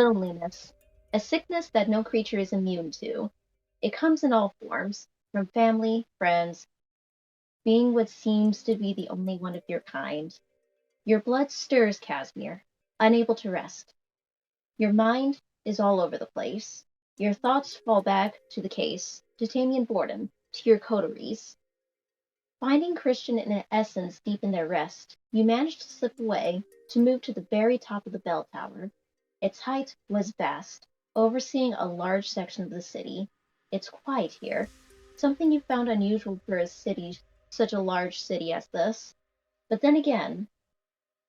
Loneliness, a sickness that no creature is immune to. It comes in all forms, from family, friends, being what seems to be the only one of your kind. Your blood stirs, Casimir, unable to rest. Your mind is all over the place. Your thoughts fall back to the case, to Tamian boredom, to your coteries. Finding Christian and Essence deep in their rest, you managed to slip away, to move to the very top of the bell tower. Its height was vast, overseeing a large section of the city. It's quiet here, something you found unusual for a city, such a large city as this. But then again,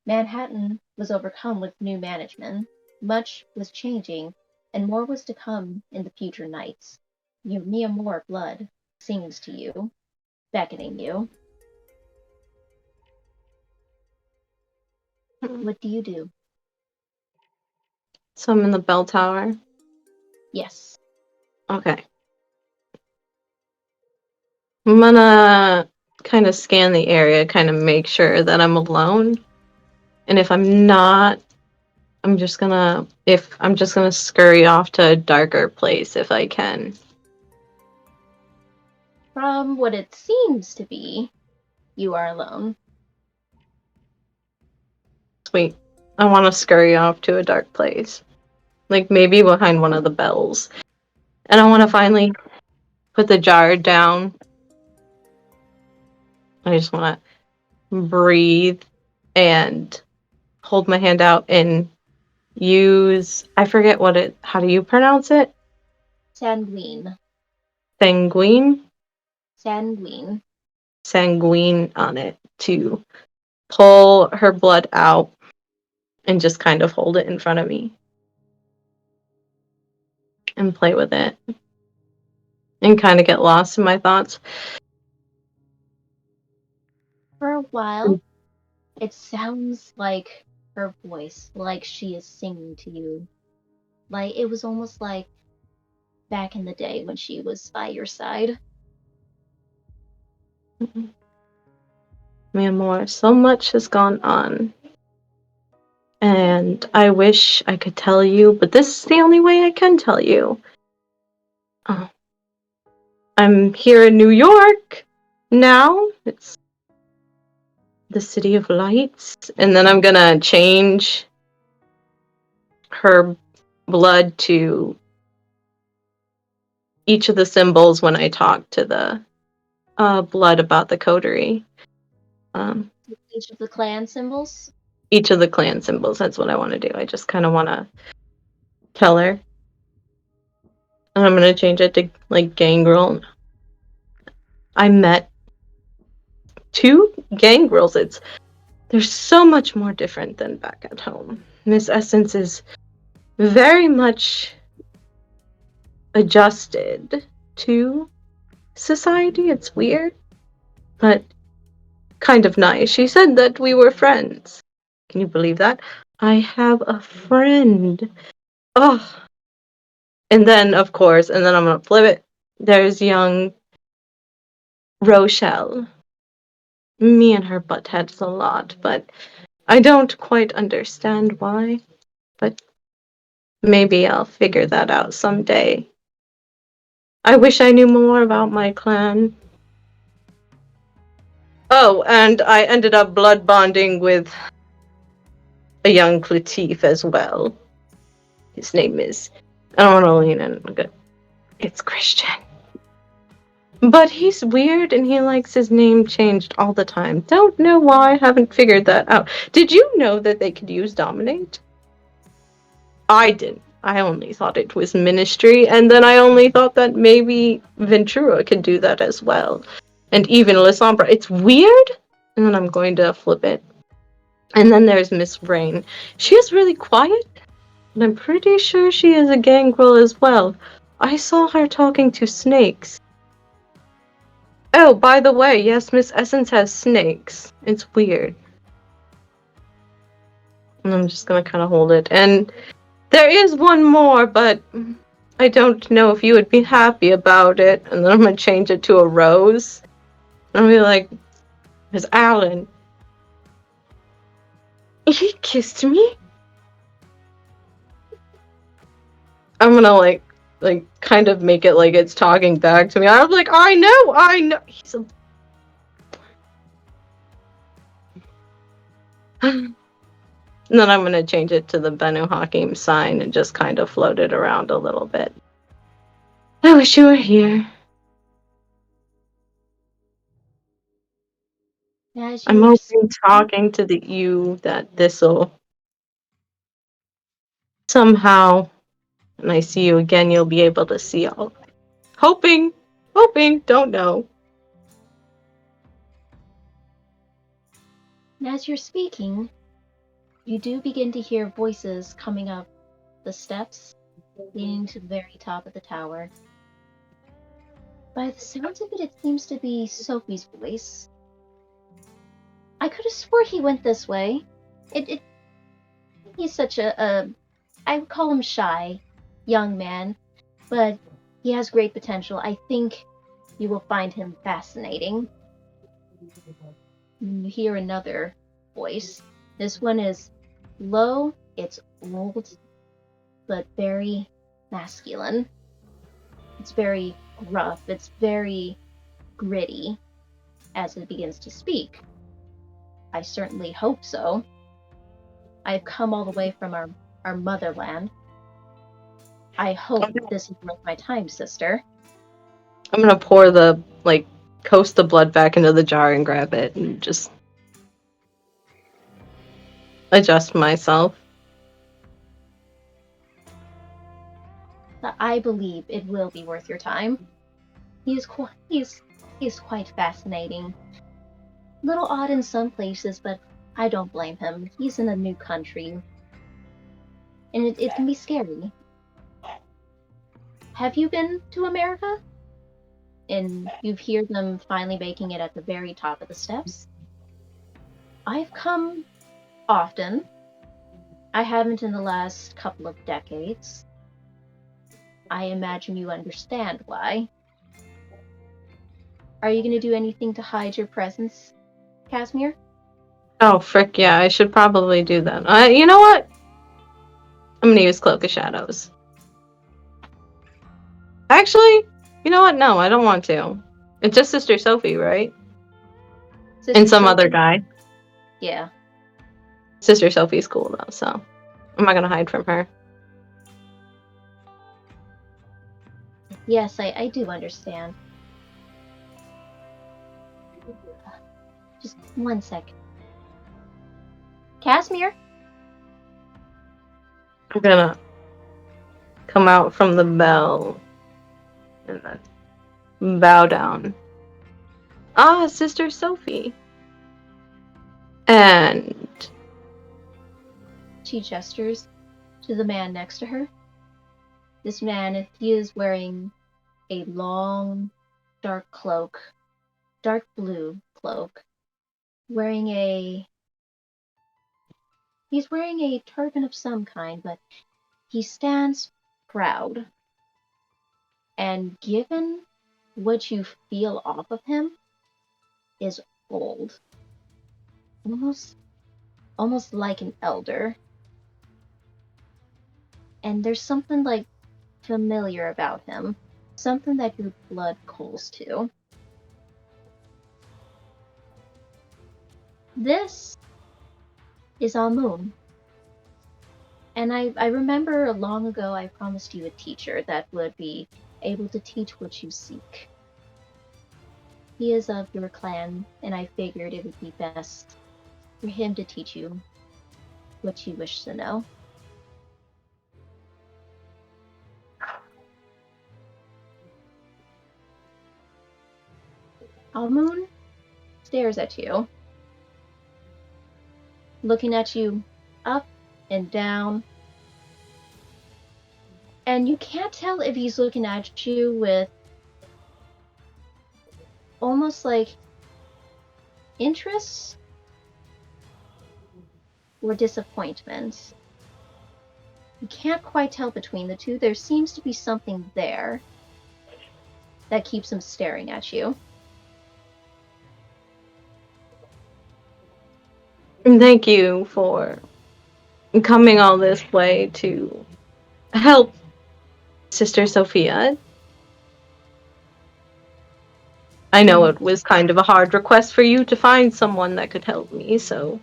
Manhattan was overcome with new management. Much was changing, and more was to come in the future nights. Mia Moore blood sings to you, beckoning you. What do you do? So I'm in the bell tower? Yes. Okay. I'm gonna kind of scan the area, kind of make sure that I'm alone. And if I'm not, I'm just gonna scurry off to a darker place if I can. From what it seems to be, you are alone. Sweet. I want to scurry off to a dark place. Like maybe behind one of the bells. And I want to finally put the jar down. I just want to breathe and hold my hand out and use, I forget how do you pronounce it? Sanguine. Sanguine? Sanguine. Sanguine on it to pull her blood out and just kind of hold it in front of me and play with it and kind of get lost in my thoughts. For a while, it sounds like her voice, like she is singing to you. Like it was almost like back in the day when she was by your side. Man, more. So much has gone on. And I wish I could tell you, but this is the only way I can tell you. Oh. I'm here in New York now. It's the City of Lights. And then I'm gonna change her blood to each of the symbols when I talk to the blood about the coterie. Each of the clan symbols? Each of the clan symbols, that's what I want to do. I just kind of want to tell her. And I'm going to change it to, like, gangrel. I met 2 gangrels. They're so much more different than back at home. Miss Essence is very much adjusted to society. It's weird, but kind of nice. She said that we were friends. Can you believe that? I have a friend. Oh. And then, of course, I'm gonna flip it. There's young Rochelle. Me and her butt heads a lot, but I don't quite understand why. But maybe I'll figure that out someday. I wish I knew more about my clan. Oh, and I ended up blood bonding with a young Latif as well. His name is, I don't want to lean in. Good. It's Christian. But he's weird and he likes his name changed all the time. Don't know why, haven't figured that out. Did you know that they could use Dominate? I didn't. I only thought it was Ministry, and then I only thought that maybe Ventura could do that as well. And even Lissombra. It's weird, and then I'm going to flip it. And then there's Miss Rain. She is really quiet, and I'm pretty sure she is a gangrel as well. I saw her talking to snakes. Oh, by the way, yes, Miss Essence has snakes. It's weird. And I'm just gonna kind of hold it. And there is one more, but I don't know if you would be happy about it. And then I'm gonna change it to a rose. And I'll be like, Miss Allen. He kissed me? I'm gonna like kind of make it like it's talking back to me. I'm like, I know. He's a... And then I'm gonna change it to the Benu Hakim sign and just kind of float it around a little bit. I wish you were here. As I'm you are hoping talking to the you that this'll somehow, when I see you again, you'll be able to see all. Hoping, don't know. as you're speaking, you do begin to hear voices coming up the steps leading to the very top of the tower. By the sounds of it, it seems to be Sophie's voice. I could have swore he went this way. He's such I would call him shy, young man, but he has great potential. I think you will find him fascinating. You hear another voice. This one is low, it's old, but very masculine. It's very rough, it's very gritty as it begins to speak. I certainly hope so. I've come all the way from our motherland. I hope this is worth my time, sister. I'm gonna pour the coast the blood back into the jar and grab it and just adjust myself. I believe it will be worth your time. He's quite fascinating. Little odd in some places, but I don't blame him. He's in a new country, and it can be scary. Have you been to America? And you hear them finally making it at the very top of the steps? I've come often. I haven't in the last couple of decades. I imagine you understand why. Are you going to do anything to hide your presence, Casimir? Oh, frick, yeah, I should probably do that. You know what? I'm gonna use Cloak of Shadows. Actually, you know what? No, I don't want to. It's just Sister Sophie, right? Sister And some Sophie? other guy. Yeah. Sister Sophie's cool, though, so I'm not gonna hide from her. Yes, I do understand. Just one second. Casimir? I'm gonna come out from the bell and then bow down. Ah, Sister Sophie. And She gestures to the man next to her. This man, he is wearing a long, dark cloak, dark blue cloak, he's wearing a turban of some kind, but he stands proud. And given what you feel off of him is old. Almost like an elder. And there's something like familiar about him. Something that your blood calls to. This is Almoon. And I remember long ago I promised you a teacher that would be able to teach what you seek. He is of your clan, and I figured it would be best for him to teach you what you wish to know. Almoon stares at you, looking at you up and down, and you can't tell if he's looking at you with almost like interest or disappointment. You can't quite tell between the two. There seems to be something there that keeps him staring at you. thank you for coming all this way to help Sister Sophia. I know it was kind of a hard request for you to find someone that could help me, so...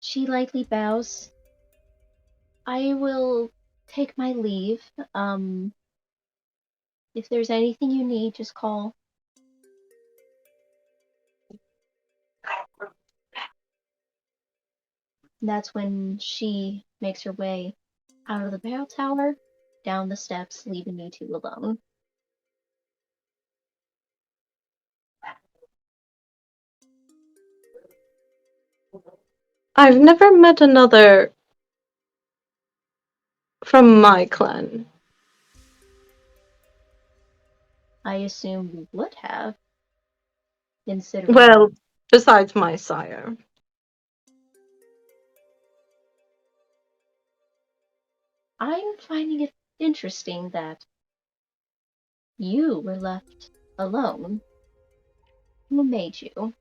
She lightly bows. I will take my leave. If there's anything you need, just call. And that's when she makes her way out of the bell tower, down the steps, leaving you two alone. I've never met another from my clan. I assume you would have, considering. Well, besides my sire. I'm finding it interesting that you were left alone. Who made you?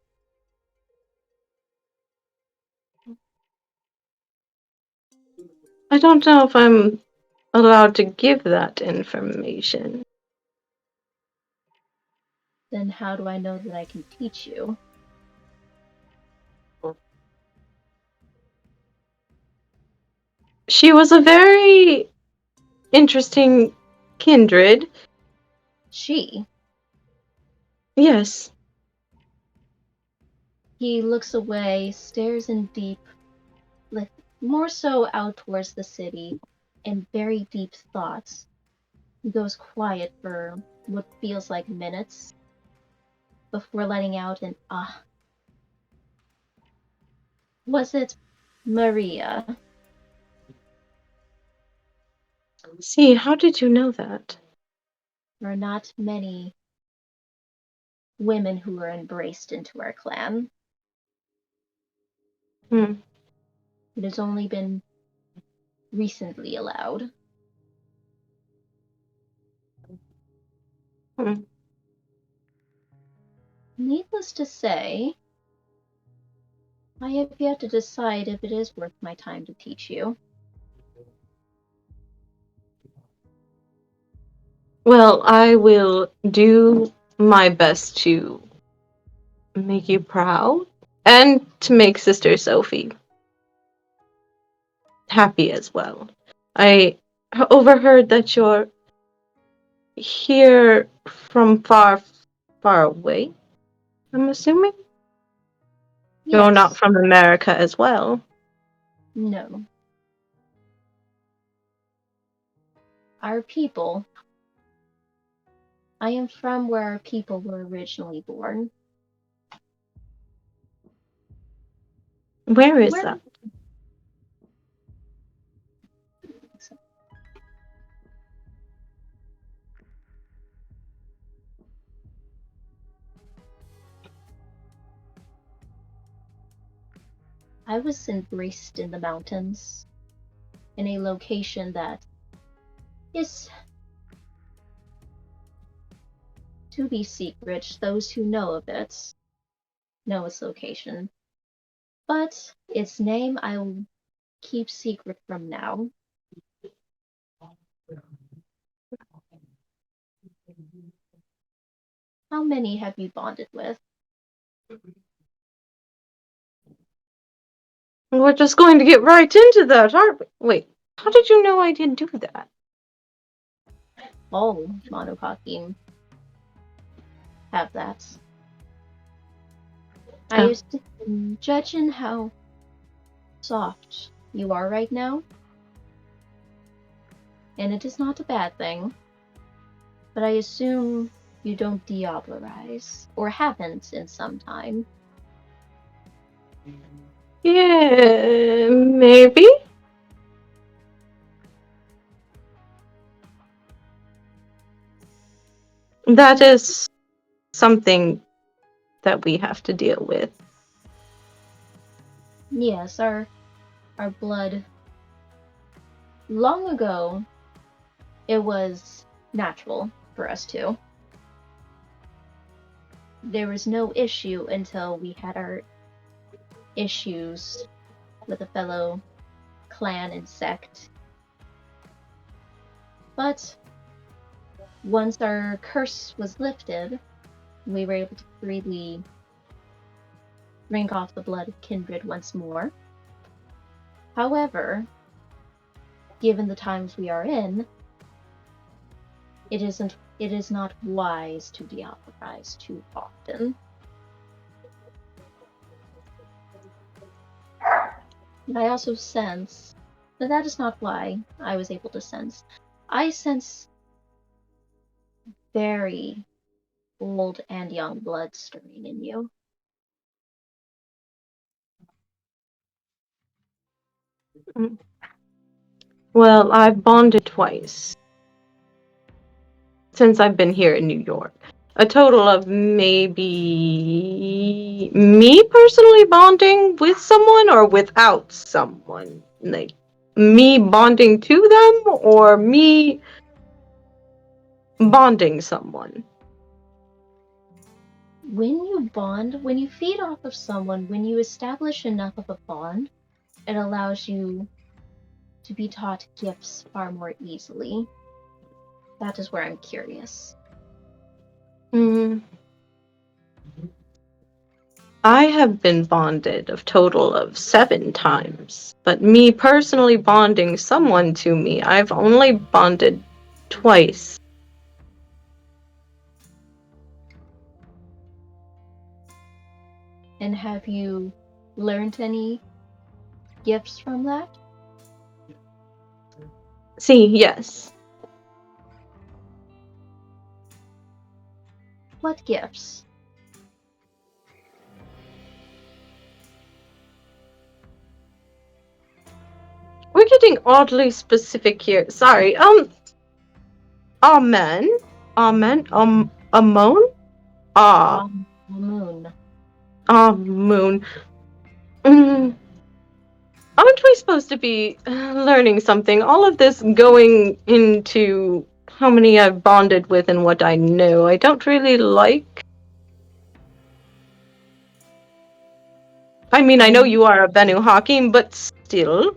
I don't know if I'm allowed to give that information. Then how do I know that I can teach you? She was a very interesting kindred. She. Yes. He looks away, stares in deep, like more so out towards the city, in very deep thoughts. He goes quiet for what feels like minutes before letting out an ah. Was it Maria? See, how did you know that? There are not many women who are embraced into our clan. Hmm. It has only been recently allowed. Hmm. Needless to say, I have yet to decide if it is worth my time to teach you. Well, I will do my best to make you proud and to make Sister Sophie happy as well. I overheard that you're here from far, far away, I'm assuming? You're not Yes. from America as well. No. Our people. I am from where our people were originally born. Where is Where? that? I was embraced in the mountains, in a location that is to be secret. Those who know of it know its location. But its name I will keep secret from now. How many have you bonded with? We're just going to get right into that, aren't we? Wait, how did you know I didn't do that? All Monococky have that. I Oh. used to, judging how soft you are right now, and it is not a bad thing, but I assume you don't Diablerize, or haven't in some time. Yeah, maybe? That is something that we have to deal with. Yes, our blood. Long ago, it was natural for us to. There was no issue until we had our issues with a fellow clan and sect. But once our curse was lifted, we were able to freely drink off the blood of kindred once more. However, given the times we are in, it is not wise to deauthorize too often. And I also sense, but that is not why I was able to sense. I sense very old and young blood stirring in you. Well, I've bonded twice since I've been here in New York. A total of maybe me personally bonding with someone or without someone. Like, me bonding to them or me bonding someone. When you bond, when you feed off of someone, when you establish enough of a bond, it allows you to be taught gifts far more easily. That is where I'm curious. I have been bonded a total of 7 times, but me personally bonding someone to me, I've only bonded twice. And have you learned any gifts from that? See, yes. What gifts? We're getting oddly specific here. Sorry. Amen. Amen. Amon? Moon. Moon. Aren't we supposed to be learning something? All of this going into how many I've bonded with and what I know, I don't really like. I mean, I know you are a Benu Hakim, but still.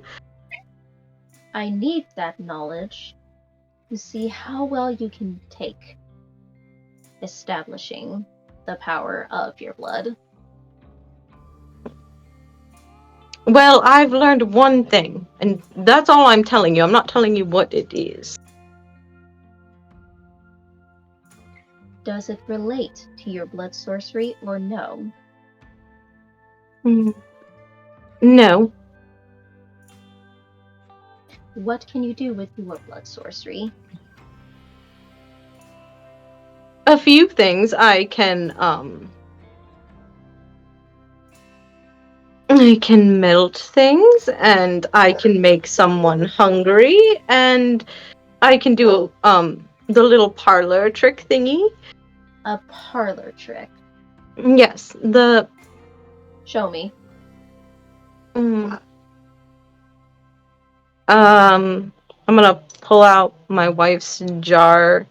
I need that knowledge to see how well you can take establishing the power of your blood. Well, I've learned one thing, and that's all I'm telling you. I'm not telling you what it is. Does it relate to your blood sorcery or no? No. What can you do with your blood sorcery? A few things. I can melt things, and I can make someone hungry, and I can do the little parlor trick thingy. A parlor trick. Yes, the Show me. I'm gonna pull out my wife's jar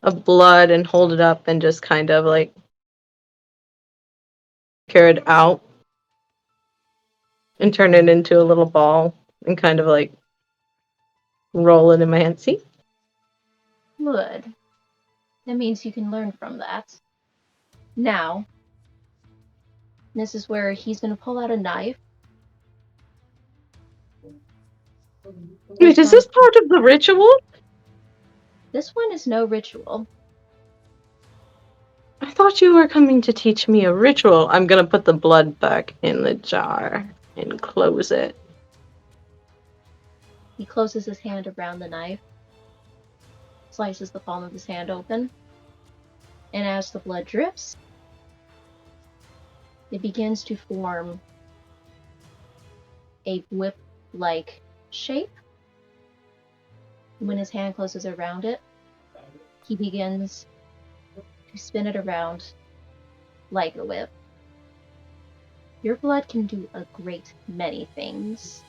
of blood and hold it up and just kind of like tear it out and turn it into a little ball and kind of like roll it in my hand. See? Good. That means you can learn from that. Now, this is where he's going to pull out a knife. Wait, is this part of the ritual? This one is no ritual. I thought you were coming to teach me a ritual. I'm gonna put the blood back in the jar and close it. He closes his hand around the knife, slices the palm of his hand open, and as the blood drips, it begins to form a whip-like shape. When his hand closes around it, he begins to spin it around like a whip. Your blood can do a great many things.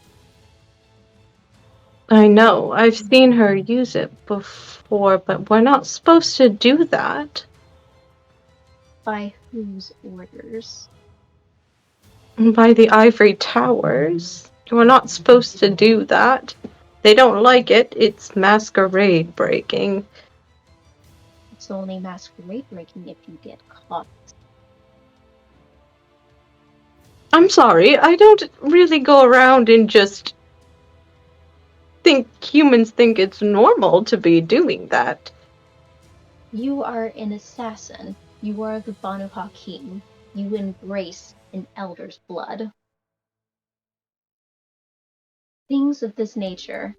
I know, I've seen her use it before, but we're not supposed to do that. By whose orders? By the ivory towers. We're not supposed to do that. They don't like it. It's masquerade breaking. It's only masquerade breaking if you get caught. I'm sorry, I don't really go around and just think humans think it's normal to be doing that. You are an assassin. You are the Banu Hakim. You embrace an elder's blood. Things of this nature,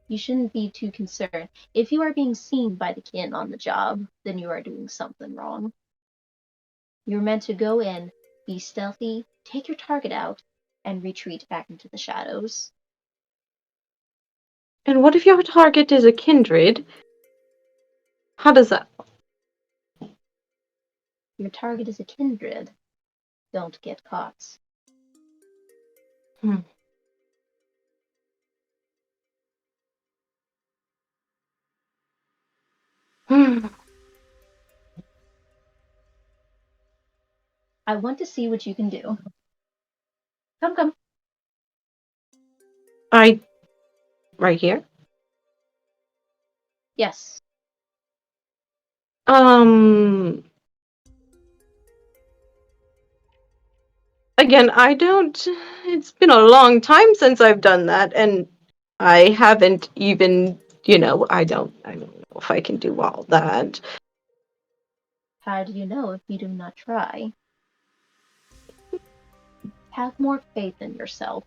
you shouldn't be too concerned. If you are being seen by the kin on the job, then you are doing something wrong. You're meant to go in, be stealthy, take your target out, and retreat back into the shadows. And what if your target is a kindred? How does that? Your target is a kindred. Don't get caught. Hmm. I want to see what you can do. Come, come. Right here? Yes. Again, I don't. It's been a long time since I've done that, and I haven't even. I don't know if I can do all that. How do you know if you do not try? Have more faith in yourself.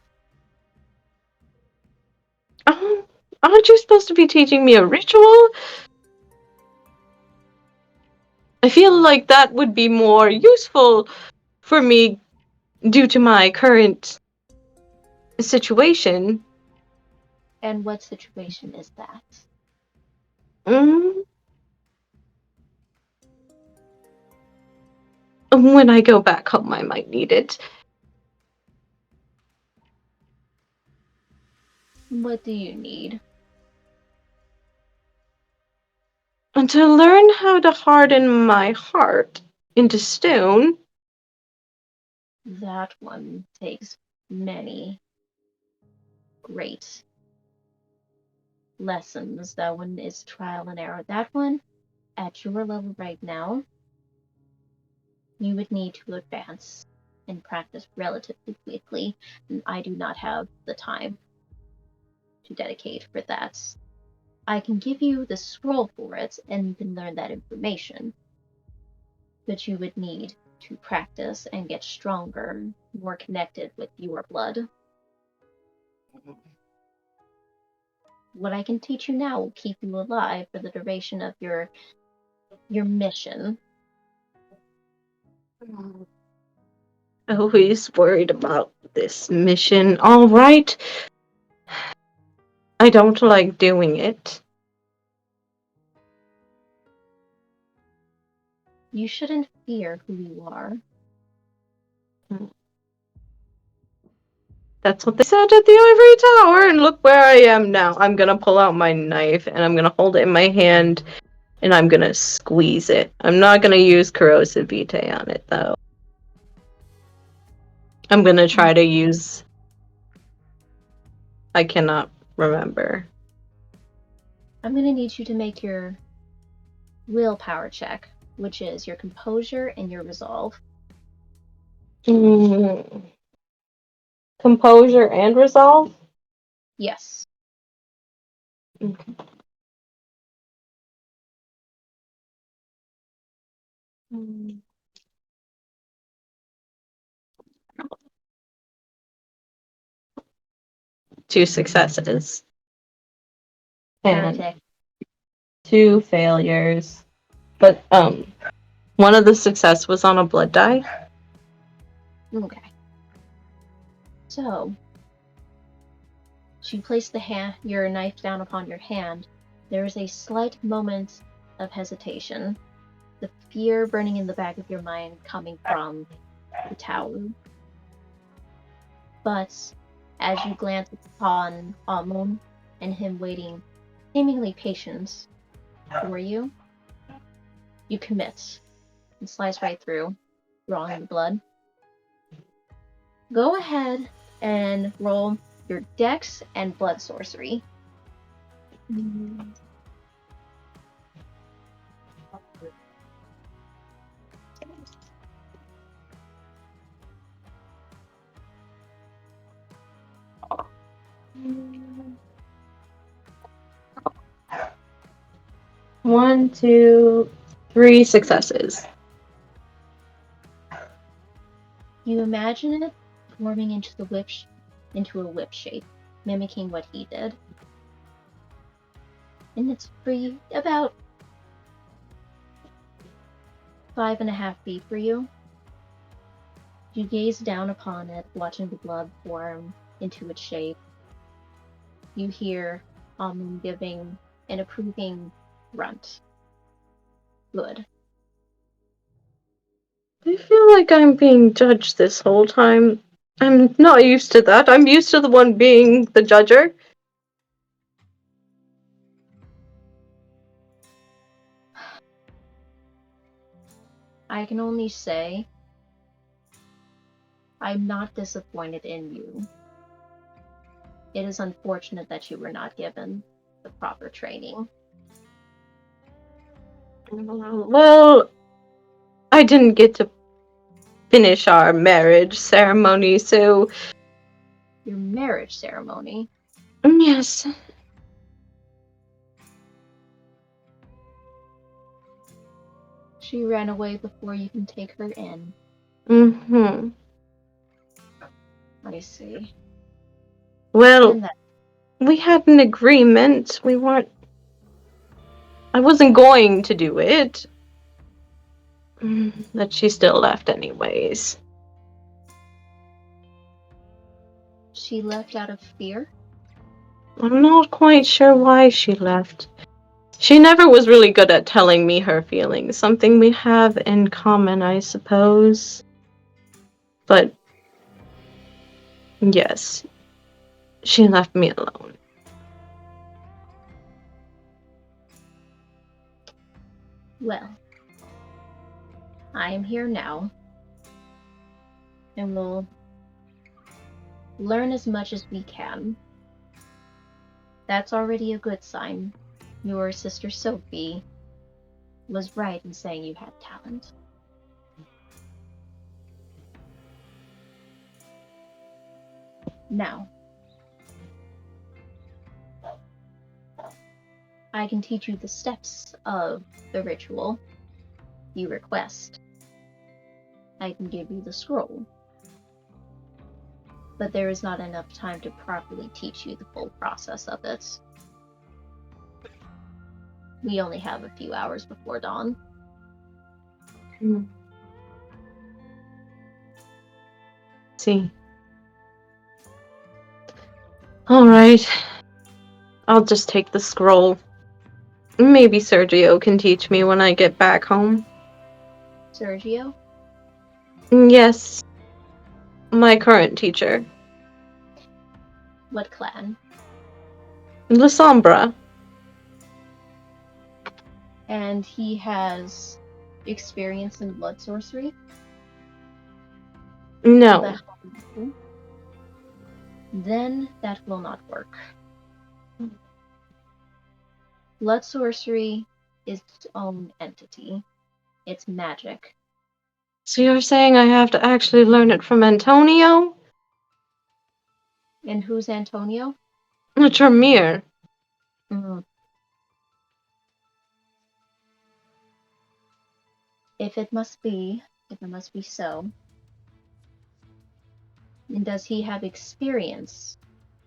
Aren't you supposed to be teaching me a ritual? I feel like that would be more useful for me due to my current situation. And what situation is that? Mm, when I go back home, I might need it. What do you need? And to learn how to harden my heart into stone. That one takes many great lessons. That one is trial and error. That one, at your level right now, you would need to advance and practice relatively quickly, and I do not have the time to dedicate for that. I can give you the scroll for it, and you can learn that information, but you would need to practice and get stronger, more connected with your blood. What I can teach you now will keep you alive for the duration of your mission. Always worried about this mission. All right. I don't like doing it. You shouldn't fear who you are. That's what they said at the ivory tower, and look where I am now. I'm gonna pull out my knife, and I'm gonna hold it in my hand, and I'm gonna squeeze it. I'm not gonna use corrosive vitae on it, though. I'm gonna try to use... I cannot remember. I'm going to need you to make your willpower check, which is your composure and your resolve. Composure and resolve? Yes. Okay. Two successes. And Perfect. 2 failures. But, one of the success was on a blood die. Okay. So, as you place your knife down upon your hand, there is a slight moment of hesitation, the fear burning in the back of your mind coming from the tower. But as you glance upon Amun and him waiting seemingly patient for you, you commit and slice right through, drawing the blood. Go ahead and roll your dex and blood sorcery. One, two, three successes. You imagine it forming into a whip shape, mimicking what he did. And it's free about 5.5 feet for you. You gaze down upon it, watching the blood form into its shape. You hear Amun giving an approving grunt. Good. I feel like I'm being judged this whole time. I'm not used to that. I'm used to the one being the judger. I can only say I'm not disappointed in you. It is unfortunate that you were not given the proper training. Well, I didn't get to finish our marriage ceremony, so... Your marriage ceremony? Yes. She ran away before you can take her in. Mm-hmm. I see. Well, we had an agreement. We weren't... I wasn't going to do it. But she still left anyways. She left out of fear? I'm not quite sure why she left. She never was really good at telling me her feelings. Something we have in common, I suppose. But... yes. She left me alone. Well, I am here now, and we'll learn as much as we can. That's already a good sign. Your sister Sophie was right in saying you had talent. Now, I can teach you the steps of the ritual you request. I can give you the scroll. But there is not enough time to properly teach you the full process of it. We only have a few hours before dawn. See. Alright. I'll just take the scroll. Maybe Sergio can teach me when I get back home. Sergio? Yes. My current teacher. What clan? La Sombra. And he has experience in blood sorcery? No. Then that will not work. Blood sorcery is its own entity. It's magic. So you're saying I have to actually learn it from Antonio? And who's Antonio? Tremere. If it must be so. And does he have experience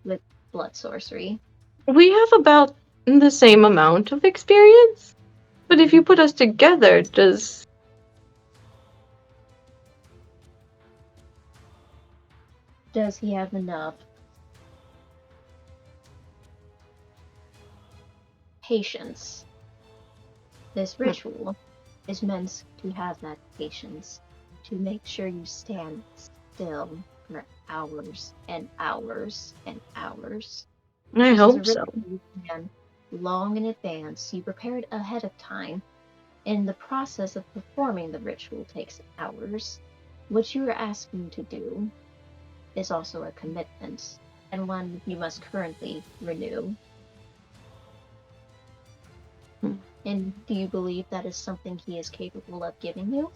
with blood sorcery? We have about the same amount of experience. But if you put us together, does he have enough patience? This ritual is meant to have that patience, to make sure you stand still for hours and hours and hours. I hope so. You plan long in advance. You prepare it ahead of time. And the process of performing the ritual takes hours. What you are asking to do is also a commitment, and one you must currently renew. And do you believe that is something he is capable of giving you?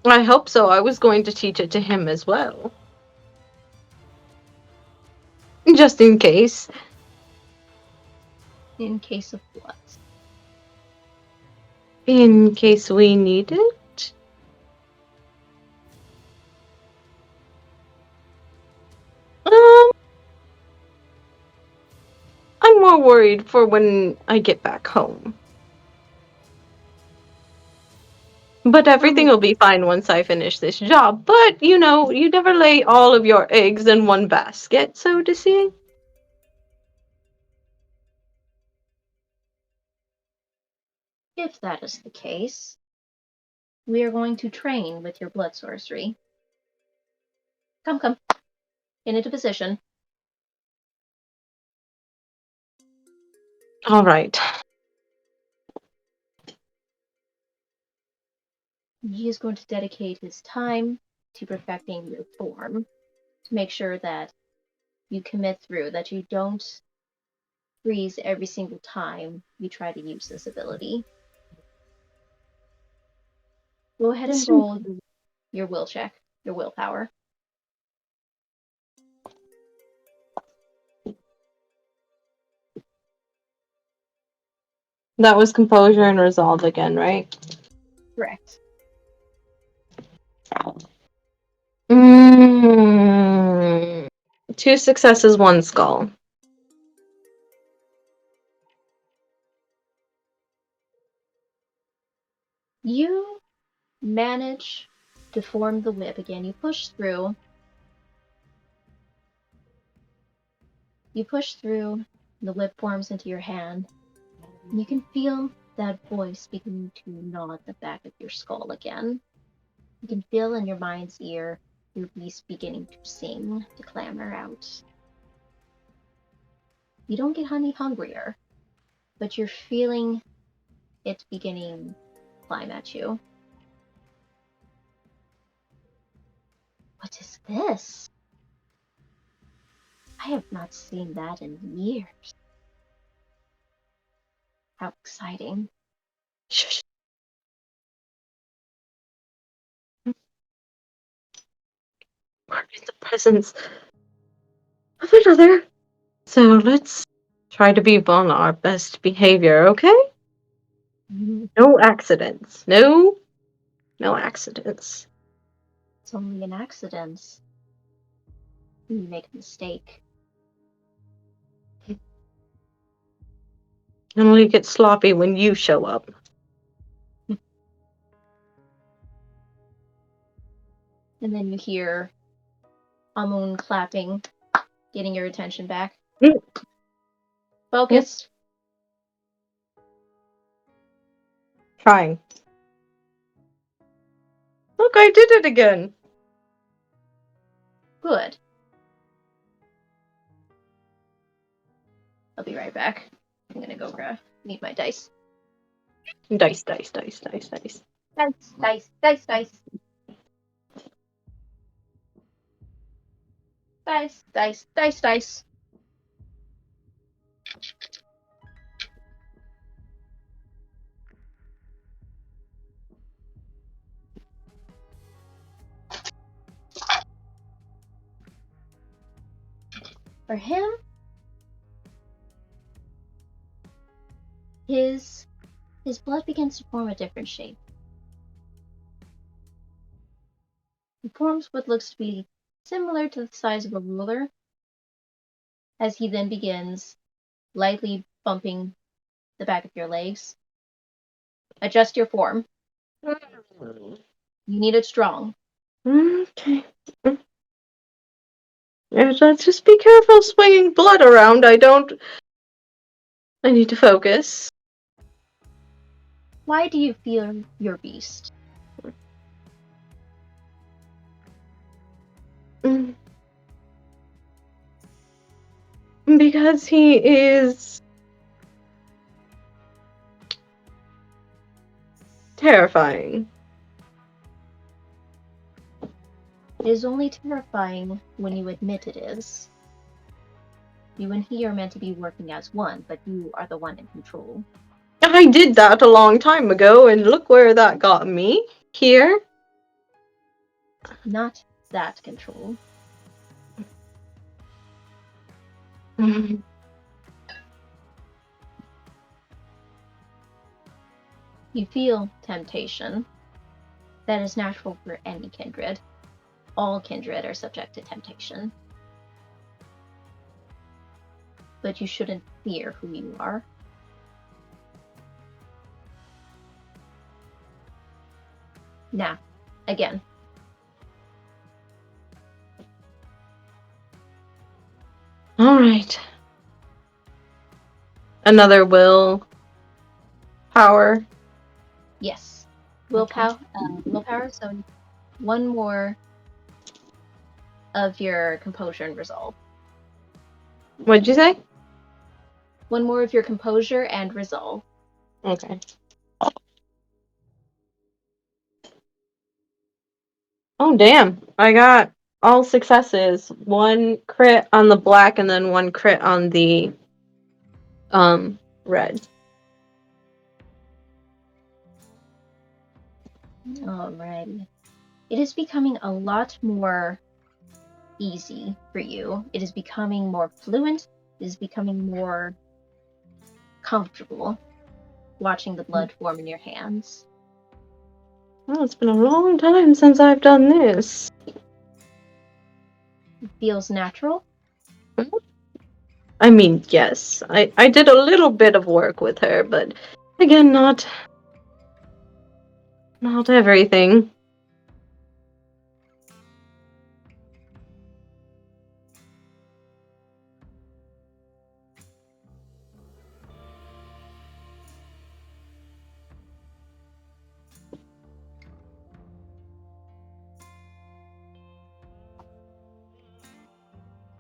I hope so. I was going to teach it to him as well. Just in case. In case of what? In case we need it. I'm more worried for when I get back home. But everything will be fine once I finish this job. But, you know, you never lay all of your eggs in one basket, so to say. If that is the case, we are going to train with your blood sorcery. Come. Get into position. All right. He is going to dedicate his time to perfecting your form to make sure that you commit through, that you don't freeze every single time you try to use this ability. Go ahead and roll your will check, your willpower. That was composure and resolve again, right? Correct. Mm, 2 successes, 1 skull. You manage to form the whip again. You push through. The whip forms into your hand. And you can feel that voice beginning to gnaw at the back of your skull again. You can feel in your mind's ear your beast beginning to sing, to clamor out. You don't get any hungrier, but you're feeling it beginning to climb at you. What is this? I have not seen that in years. How exciting. Shush. We're in the presence of another. So let's try to be on our best behavior, okay? No accidents. No accidents. It's only an accident. You make a mistake. I only get sloppy when you show up. And then you hear Amun clapping, getting your attention back. Mm. Focus. Trying. Look, I did it again. Good. I'll be right back. I'm gonna go need my dice. Dice. Dice. Dice. For him, his blood begins to form a different shape. It forms what looks to be similar to the size of a ruler, as he then begins lightly bumping the back of your legs. Adjust your form. You need it strong. Okay. Let's just be careful swinging blood around. I need to focus. Why do you fear your beast? Because he is terrifying. It is only terrifying when you admit it is. You and he are meant to be working as one, but you are the one in control. I did that a long time ago, and look where that got me. Here. Not that control. You feel temptation. That is natural for any kindred. All kindred are subject to temptation. But you shouldn't fear who you are. Now, again. All right. Another will power. Yes. Willpower. Willpower. So one more of your composure and resolve. What'd you say? One more of your composure and resolve. Okay. Oh, damn. I got all successes. 1 crit on the black and then 1 crit on the red. Alrighty. It is becoming a lot more easy for you. It is becoming more fluent. It is becoming more comfortable watching the blood form in your hands. Oh, it's been a long time since I've done this. It feels natural. I mean, yes. I did a little bit of work with her, but again, not everything.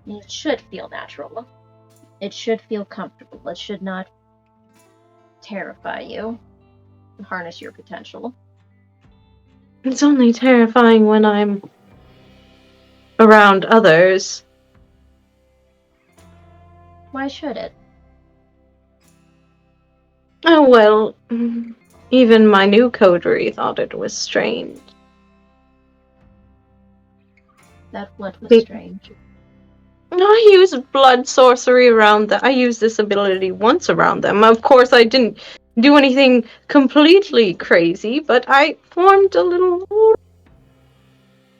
It should feel natural. It should feel comfortable. It should not terrify you. Harness your potential. It's only terrifying when I'm around others. Why should it? Oh, well, even my new coterie thought it was strange. That what was strange? I used blood sorcery around them. I used this ability once around them. Of course, I didn't do anything completely crazy, but I formed a little...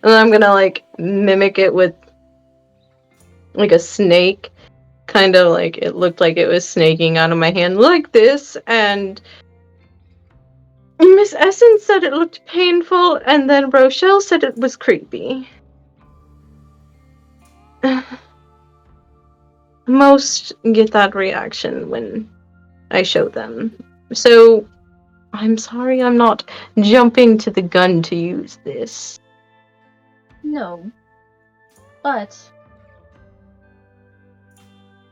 And I'm gonna, like, mimic it with, like, a snake. Kind of like, it looked like it was snaking out of my hand like this, and Miss Essence said it looked painful, and then Rochelle said it was creepy. Most get that reaction when I show them. So, I'm sorry I'm not jumping to the gun to use this. No. But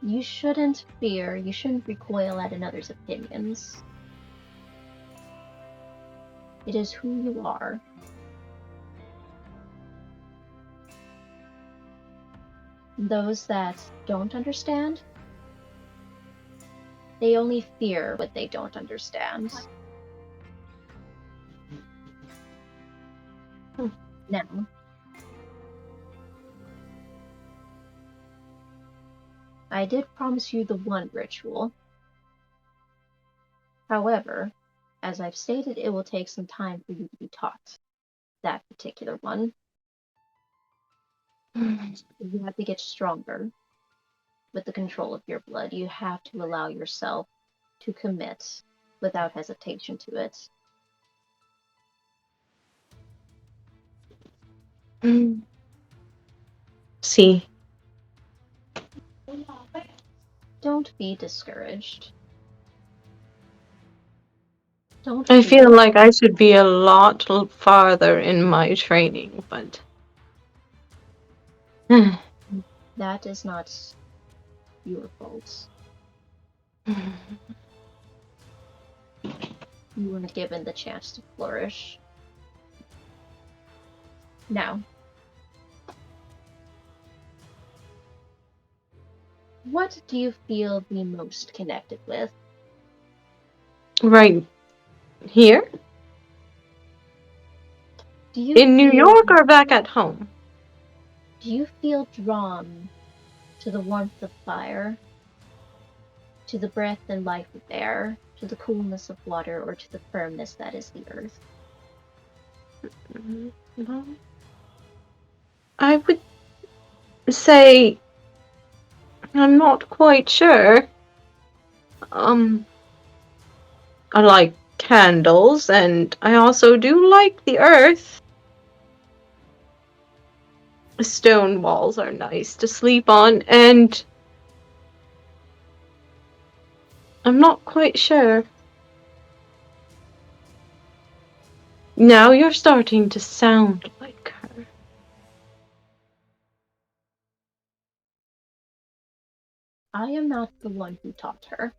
you shouldn't fear, you shouldn't recoil at another's opinions. It is who you are. Those that don't understand, they only fear what they don't understand. Now, I did promise you the one ritual. However, as I've stated, it will take some time for you to be taught that particular one. You have to get stronger with the control of your blood. You have to allow yourself to commit without hesitation to it. See. Don't be discouraged. Don't I fear. feel like I should be a lot farther in my training, but... That is not your fault. You weren't given the chance to flourish. Now, What do you feel the most connected with? Right here? Do you In New feel York or back at home? do you feel drawn to the warmth of fire, to the breath and life of air, to the coolness of water, or to the firmness that is the earth? Well, I would say I'm not quite sure. I like candles, and I also do like the earth. Stone walls are nice to sleep on, and I'm not quite sure. Now you're starting to sound like her. I am not the one who taught her.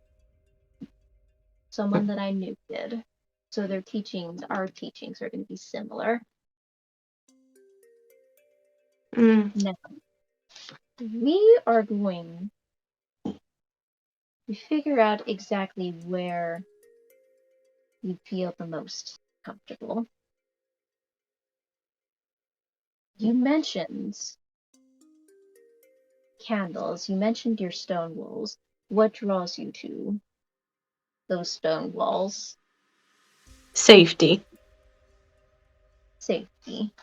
Someone that I knew did. So our teachings are going to be similar. Now, we are going to figure out exactly where you feel the most comfortable. You mentioned candles, you mentioned your stone walls. What draws you to those stone walls? Safety. Safety.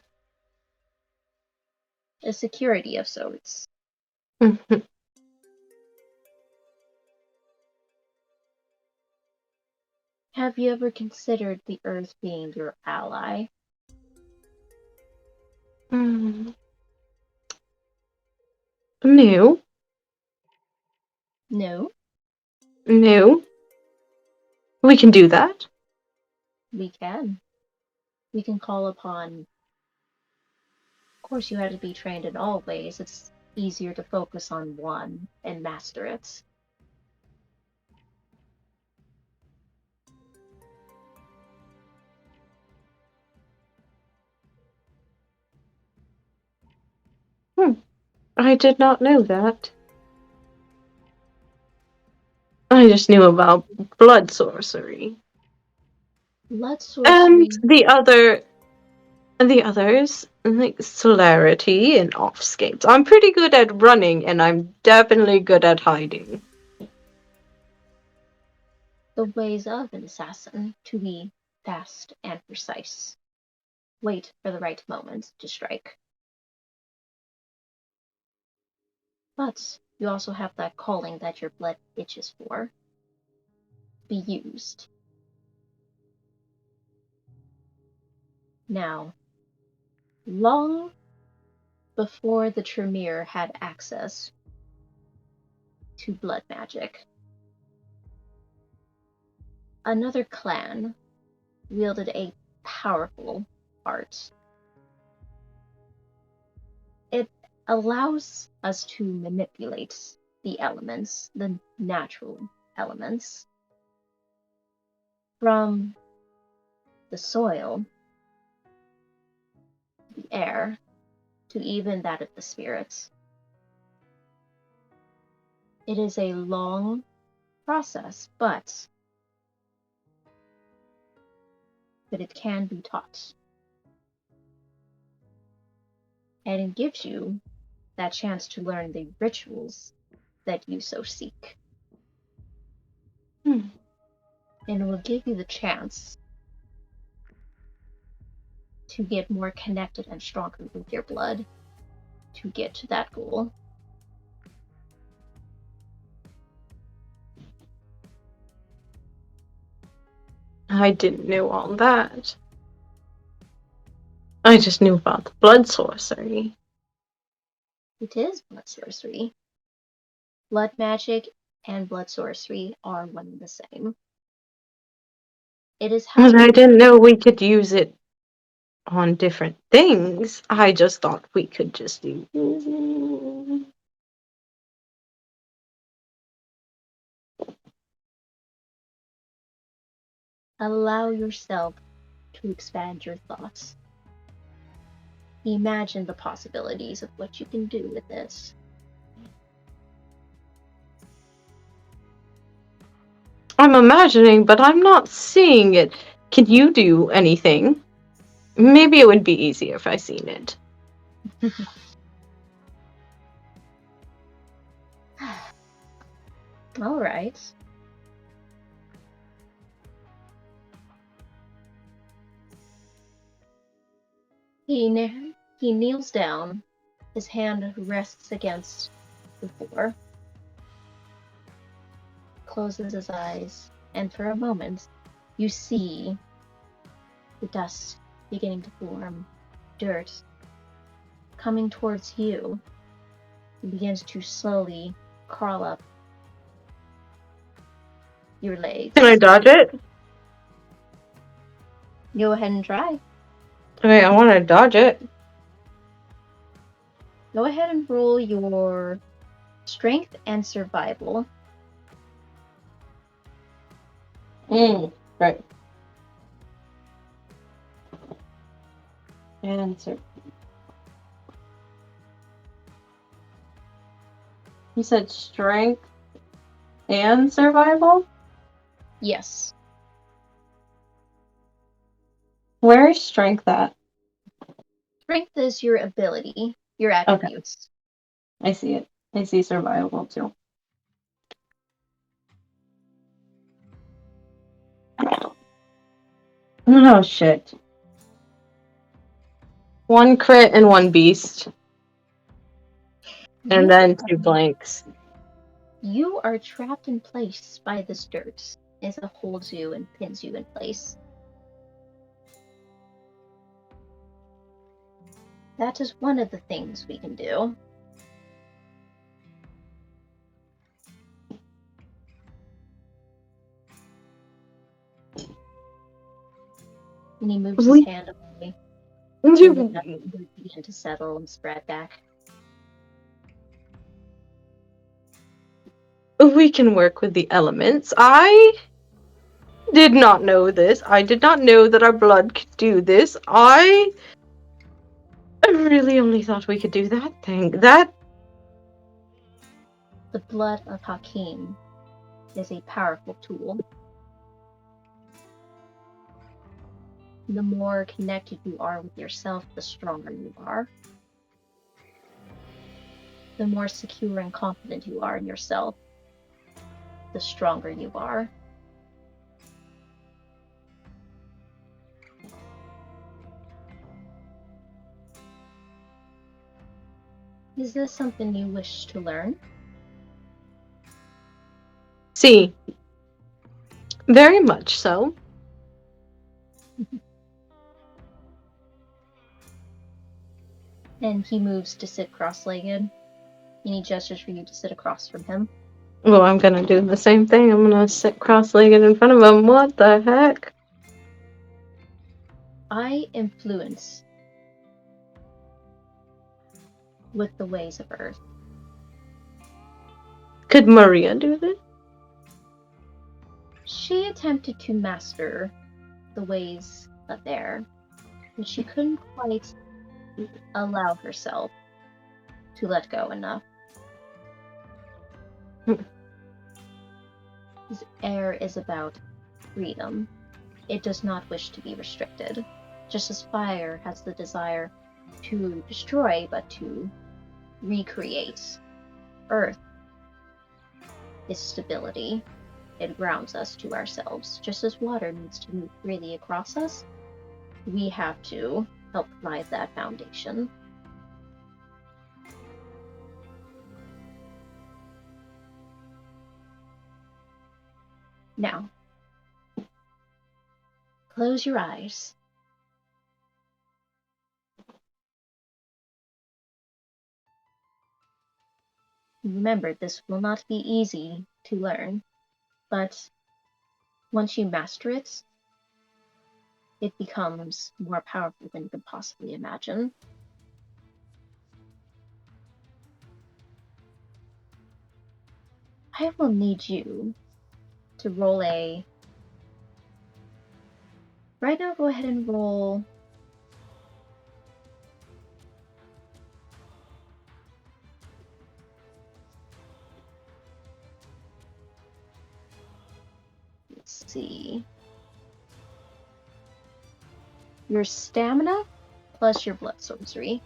A security of sorts. Mhm. Have you ever considered the earth being your ally? Mm. No. No, No. We can do that. we can. We can call upon. Of course, you have to be trained in all ways. It's easier to focus on one and master it. I did not know that. I just knew about blood sorcery. Blood And sorcery. the others, like celerity and off skates. I'm pretty good at running, and I'm definitely good at hiding. The ways of an assassin to be fast and precise. Wait for the right moment to strike. But you also have that calling that your blood itches for. Be used. Now, long before the Tremere had access to blood magic, another clan wielded a powerful art. It allows us to manipulate the elements, the natural elements, from the soil, the air, to even that of the spirits. It is a long process, but it can be taught. And it gives you that chance to learn the rituals that you so seek. Hmm. And it will give you the chance to get more connected and stronger with your blood to get to that goal. I didn't know all that. I just knew about the blood sorcery. It is blood sorcery. Blood magic and blood sorcery are one and the same. It is how But I you didn't know we could use it on different things. I just thought we could just do. allow yourself to expand your thoughts. Imagine the possibilities of what you can do with this. I'm imagining, but I'm not seeing it. Can you do anything? Maybe it would be easier if I seen it. All right. He kneels down. His hand rests against the floor. Closes his eyes, and for a moment, you see the dust beginning to form, dirt coming towards you. It begins to slowly crawl up your legs. Can I dodge it? Go ahead and try. Okay, I want to dodge it. Go ahead and roll your strength and survival. Right. Answer. You said strength and survival? Yes. Where is strength at? Strength is your ability, your attributes. I see it. I see survival too. Oh shit. 1 crit and 1 beast. And then 2 blanks. You are trapped in place by this dirt as it holds you and pins you in place. That is one of the things we can do. And he moves his hand away. And the dust begin to settle and spread back. We can work with the elements. I did not know this. I did not know that our blood could do this. I really only thought we could do that thing. That... The blood of Hakim is a powerful tool. The more connected you are with yourself, the stronger you are. The more secure and confident you are in yourself, the stronger you are. Is this something you wish to learn? See. Very much so. And he moves to sit cross-legged, and he gestures for you to sit across from him. Well, I'm gonna do the same thing. I'm gonna sit cross-legged in front of him. What the heck? I influence with the ways of Earth. Could Maria do this? She attempted to master the ways of air, but she couldn't quite allow herself to let go enough. This air is about freedom. It does not wish to be restricted, just as fire has the desire to destroy but to recreate. Earth is stability. It grounds us to ourselves. Just as water needs to move freely across us, we have to help provide that foundation. Now, close your eyes. Remember, this will not be easy to learn, but once you master it, it becomes more powerful than you could possibly imagine. I will need you to roll a... Right now, go ahead and roll... Let's see. Your stamina plus your blood sorcery.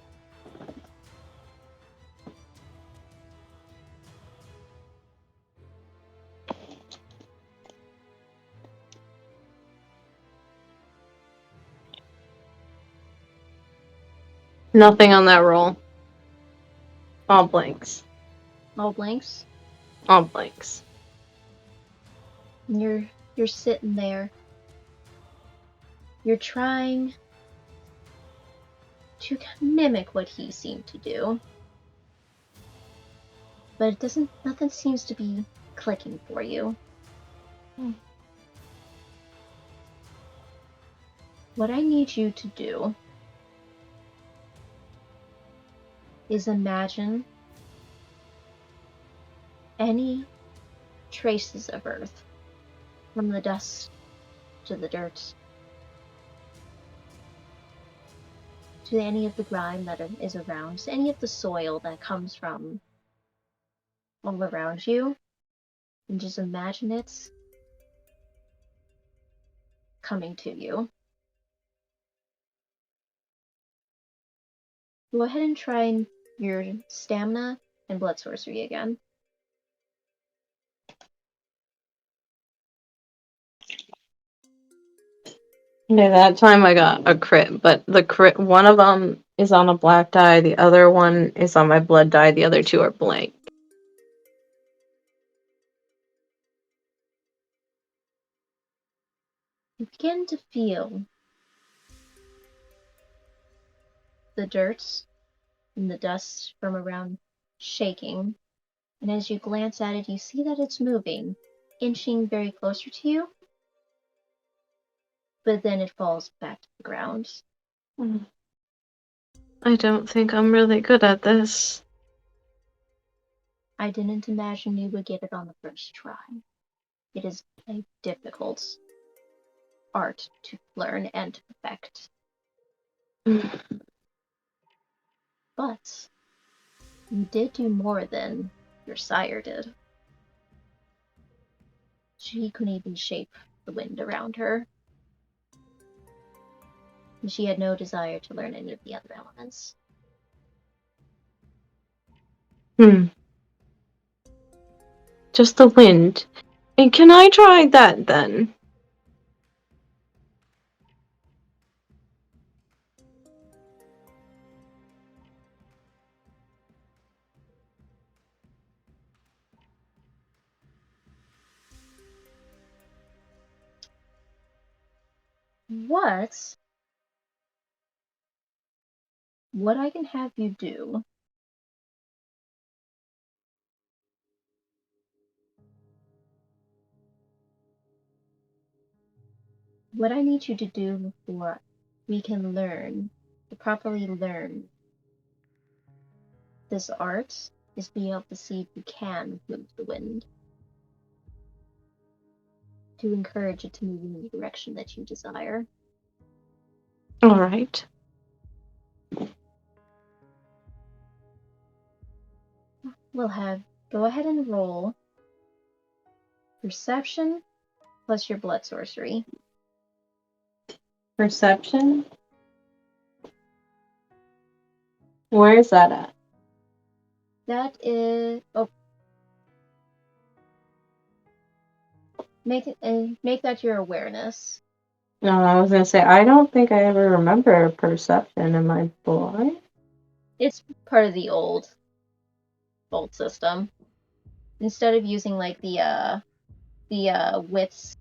Nothing on that roll. All blanks. All blanks. All blanks. And you're sitting there. You're trying to mimic what he seemed to do. But nothing seems to be clicking for you. What I need you to do is imagine any traces of earth, from the dust to the dirt, to any of the grime that is around, to any of the soil that comes from all around you, and just imagine it coming to you. Go ahead and try your stamina and blood sorcery again. Okay, that time I got a crit, but the crit, one of them is on a black die, the other one is on my blood die, the other two are blank. You begin to feel the dirt and the dust from around shaking, and as you glance at it, you see that it's moving, inching very closer to you, but then it falls back to the ground. I don't think I'm really good at this. I didn't imagine you would get it on the first try. It is a difficult art to learn and to perfect. But you did do more than your sire did. She couldn't even shape the wind around her. And she had no desire to learn any of the other elements. Just the wind. And can I try that then? What I can have you do what I need you to do before we can learn, to properly learn this art, is be able to see if you can move the wind. To encourage it to move in the direction that you desire. Alright. We'll go ahead and roll perception plus your blood sorcery. Perception? Where is that at? That is make that your awareness. No, I was gonna say, I don't think I ever remember perception in my boy. It's part of the old system. Instead of using like the wits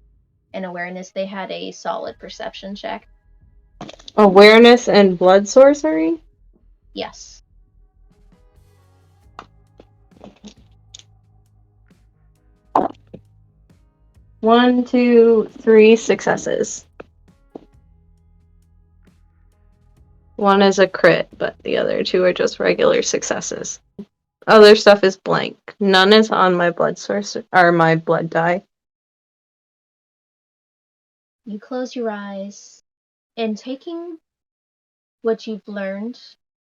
and awareness, they had a solid perception check. Awareness and blood sorcery? Yes. One, two, three successes. One is a crit, but the other two are just regular successes. Other stuff is blank. None is on my blood source or my blood die. You close your eyes, and taking what you've learned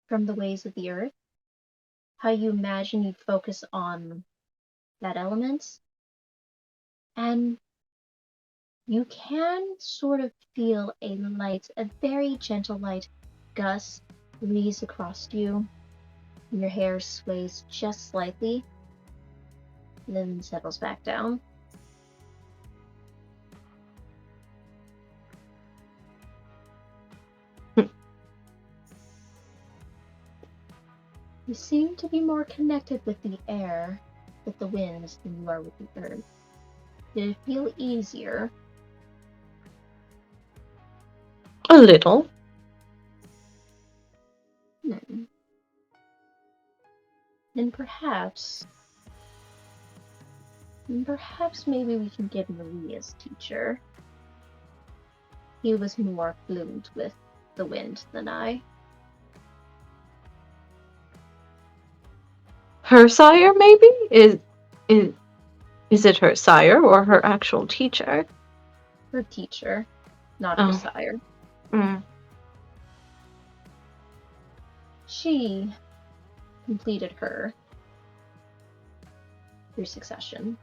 from the ways of the earth, how you imagine you focus on that element, and You can sort of feel a very gentle light gust breeze across you. Your hair sways just slightly, then settles back down. You seem to be more connected with the air, with the winds, than you are with the earth. Did it feel easier? A little. Then perhaps maybe we can get Marie as teacher. He was more fluent with the wind than I. Her sire, maybe? Is it her sire or her actual teacher? Her teacher, not her sire. Mm. She completed her through succession.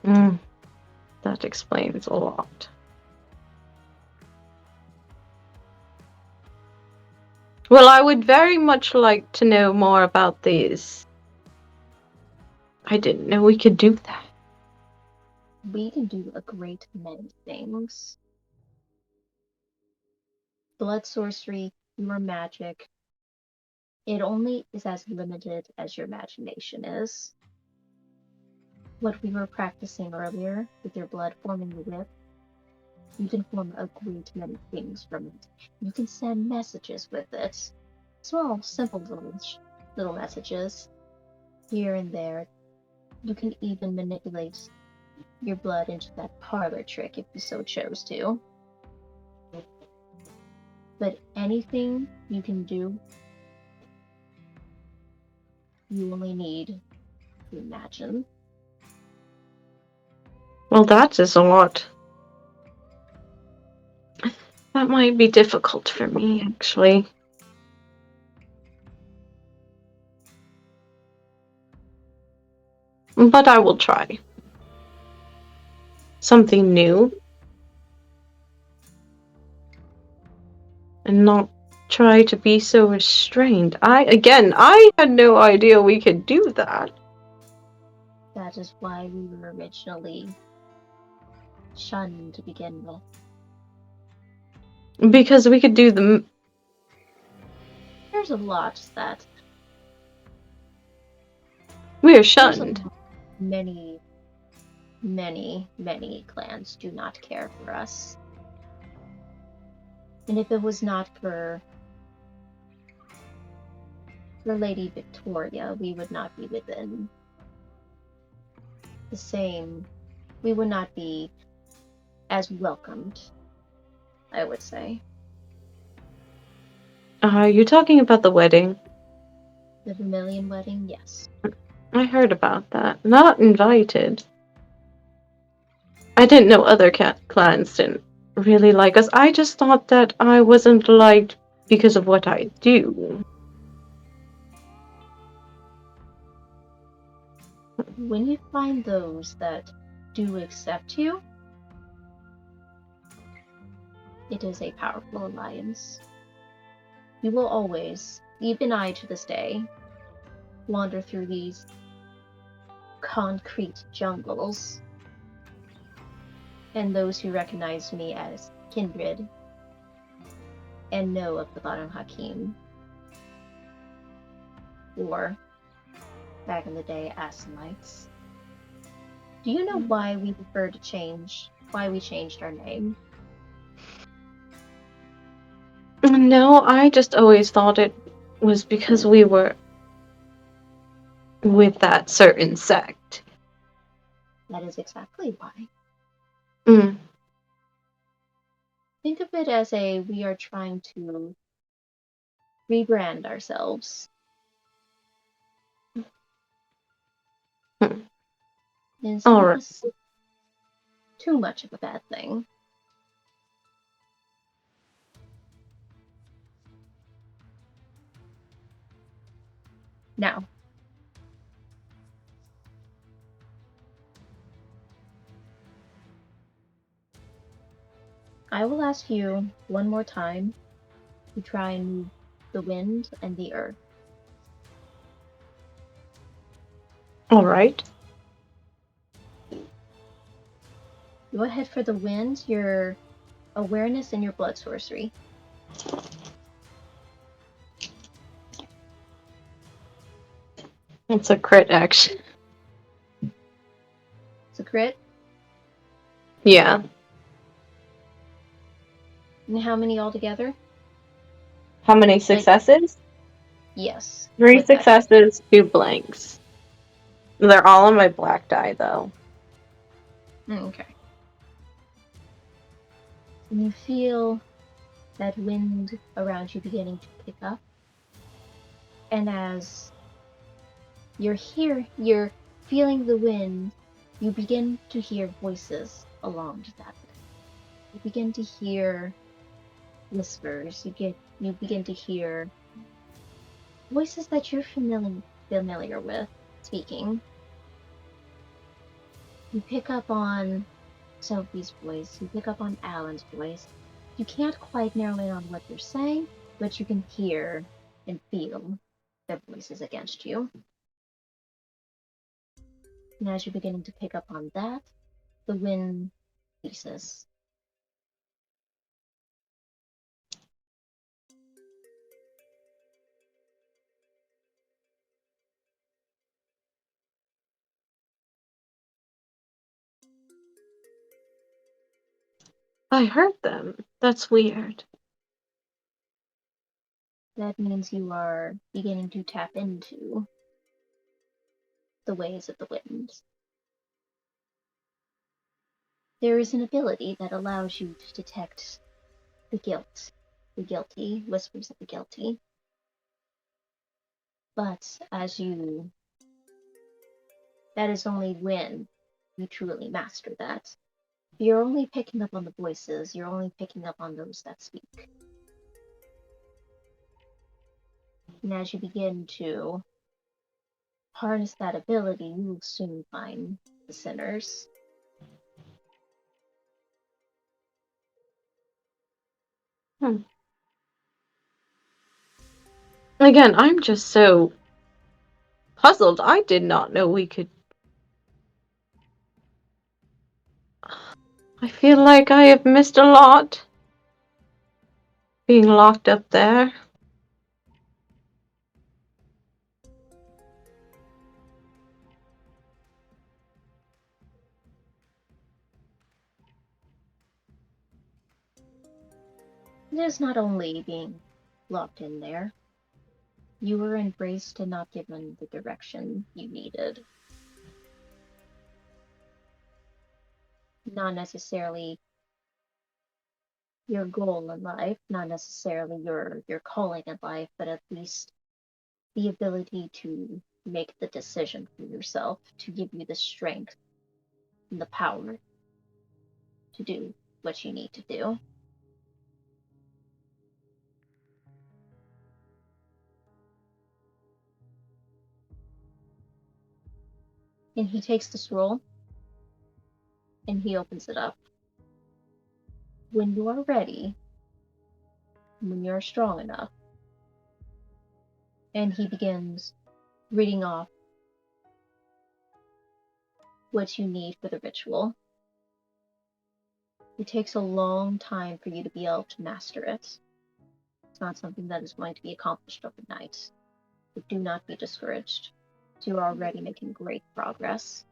That explains a lot. Well, I would very much like to know more about these. I didn't know we could do that. We can do a great many things. Blood sorcery, your magic, it only is as limited as your imagination is. What we were practicing earlier with your blood forming the whip, you can form a great many things from it. You can send messages with it. Small, simple little messages here and there. You can even manipulate your blood into that parlor trick if you so chose to. But anything you can do, you only need to imagine. Well, that is a lot. That might be difficult for me, actually. But I will try. Something new. And not try to be so restrained. I had no idea we could do that. That is why we were originally shunned to begin with. Because we could do the... There's a lot that... We are shunned. Many clans do not care for us. And if it was not for Lady Victoria, we would not be within the same... We would not be as welcomed, I would say. Are you talking about the wedding? The Vermilion wedding, yes. I heard about that. Not invited. I didn't know other clans didn't really like us. I just thought that I wasn't liked because of what I do. When you find those that do accept you, it is a powerful alliance. You will always, even I to this day, wander through these concrete jungles, and those who recognize me as kindred and know of the Banu Hakim, or back in the day, Asamites. Do you know why we changed our name? No, I just always thought it was because we were with that certain sect. That is exactly why. Mm. Think of it as we are trying to rebrand ourselves. It's All not right. too much of a bad thing. Now, I will ask you one more time to try and move the wind and the earth. All right. Go ahead for the wind, your awareness, and your blood sorcery. It's a crit action. It's a crit. Yeah. And how many altogether? How many successes? Yes. 3 with that. successes, 2 blanks. They're all on my black die, though. Okay. And you feel that wind around you beginning to pick up. And as you're feeling the wind, you begin to hear voices along that. You begin to hear whispers. You begin to hear voices that you're familiar with speaking. You pick up on Sophie's voice. You pick up on Alan's voice. You can't quite narrow in on what they're saying, but you can hear and feel their voices against you. And as you're beginning to pick up on that, the wind ceases. I heard them. That's weird. That means you are beginning to tap into the ways of the wind. There is an ability that allows you to detect the guilty, whispers of the guilty. But that is only when you truly master that. You're only picking up on the voices, you're only picking up on those that speak. And as you begin to harness that ability, you will soon find the sinners. Again, I'm just so puzzled. I did not know we could. I feel like I have missed a lot. Being locked up there. It is not only being locked in there, you were embraced and not given the direction you needed. Not necessarily your goal in life, not necessarily your calling in life, but at least the ability to make the decision for yourself, to give you the strength and the power to do what you need to do. And he takes the scroll and he opens it up. When you are ready, when you're strong enough, and he begins reading off what you need for the ritual. It takes a long time for you to be able to master it. It's not something that is going to be accomplished overnight. But do not be discouraged. You're already making great progress.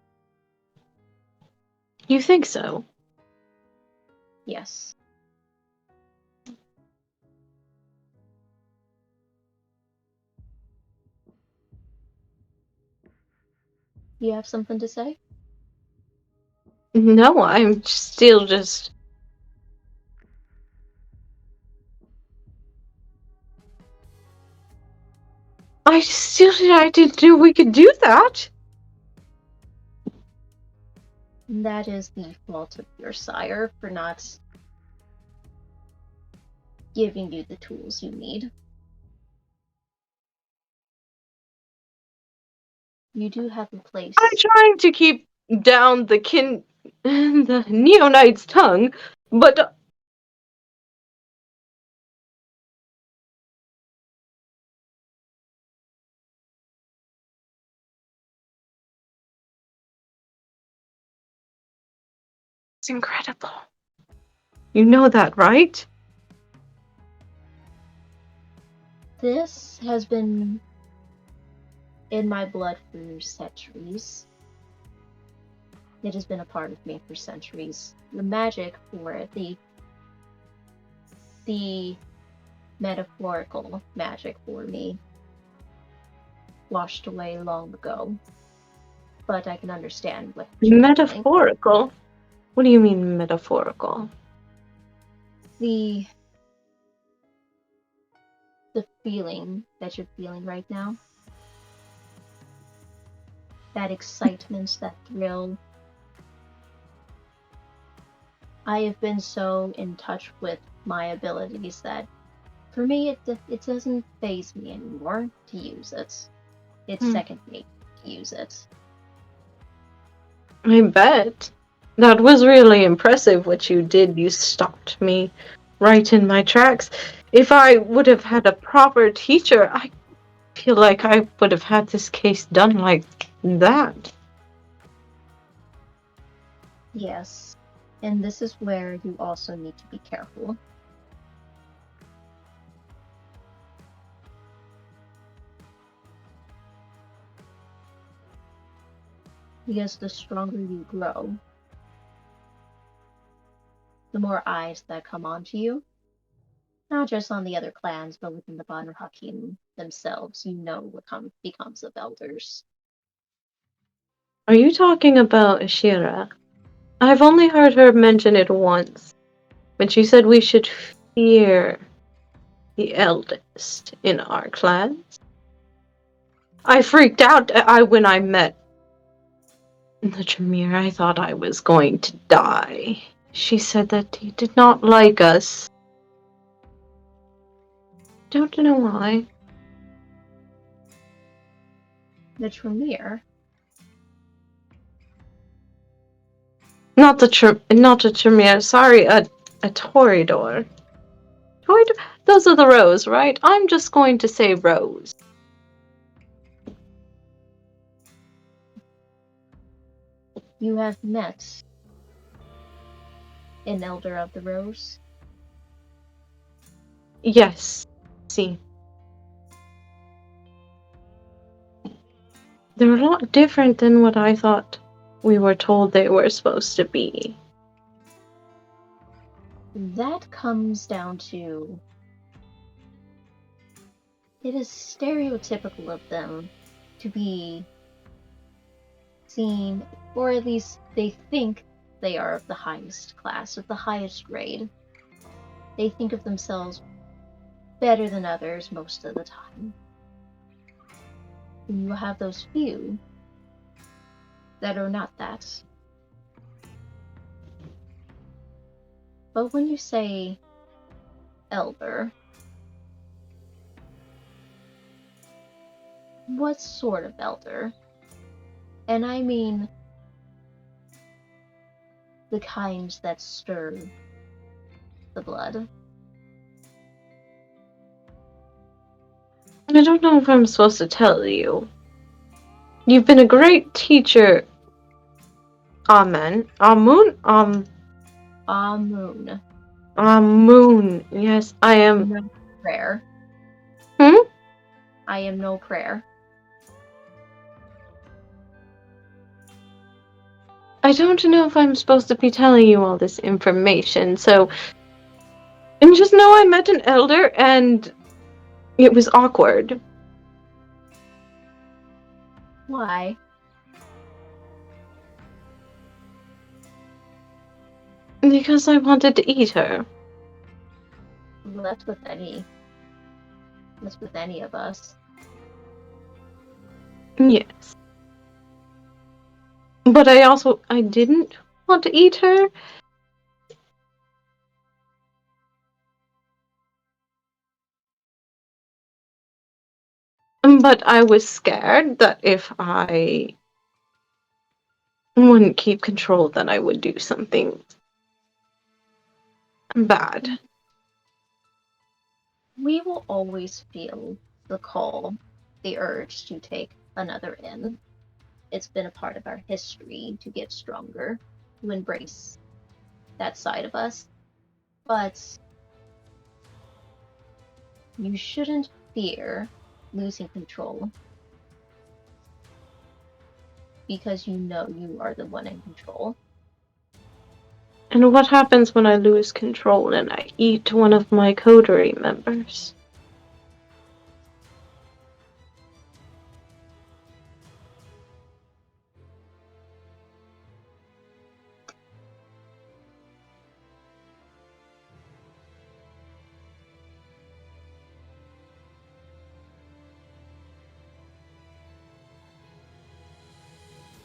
You think so? Yes. You have something to say? No, I'm still just. I didn't know we could do that. And that is the fault of your sire for not giving you the tools you need. You do have a place. I'm trying to keep down the the Neo Knight's tongue, but It's incredible. You know that, right? This has been in my blood for centuries. It has been a part of me for centuries. The magic for it, the metaphorical magic for me, washed away long ago. But I can understand what you're feeling. Metaphorical? What do you mean metaphorical? The feeling that you're feeling right now. That excitement, that thrill. I have been so in touch with my abilities that for me it doesn't faze me anymore to use it. It's second nature to use it. I bet. That was really impressive what you did. You stopped me right in my tracks. If I would have had a proper teacher, I feel like I would have had this case done like that. Yes. And this is where you also need to be careful. Because the stronger you grow, the more eyes that come onto you. Not just on the other clans, but within the Banu Hakim themselves, you know what becomes of elders. Are you talking about Ashira? I've only heard her mention it once, when she said we should fear the eldest in our clans. I freaked out when I met the Tremere. I thought I was going to die. She said that he did not like us. Don't know why. The Tremere? Not the Tremere. Sorry, a Toreador. Those are the rows, right? I'm just going to say rows. You have met an Elder of the Rose? Yes. See. They're a lot different than what I thought we were told they were supposed to be. That comes down to it is stereotypical of them to be seen, or at least they think they are of the highest class, of the highest grade. They think of themselves better than others most of the time. And you have those few that are not that. But when you say elder, what sort of elder? And I mean the kind that stir the blood. I don't know if I'm supposed to tell you. You've been a great teacher. Amen. Amun? Amun. Amun. Yes, I am. No prayer. Hmm? I am no prayer. I don't know if I'm supposed to be telling you all this information, so... And just know I met an elder, and it was awkward. Why? Because I wanted to eat her. Well, that's with any of us. Yes. But I didn't want to eat her. But I was scared that if I wouldn't keep control, then I would do something bad. We will always feel the call, the urge to take another in. It's been a part of our history to get stronger, to embrace that side of us, but you shouldn't fear losing control because you know you are the one in control. And what happens when I lose control and I eat one of my coterie members?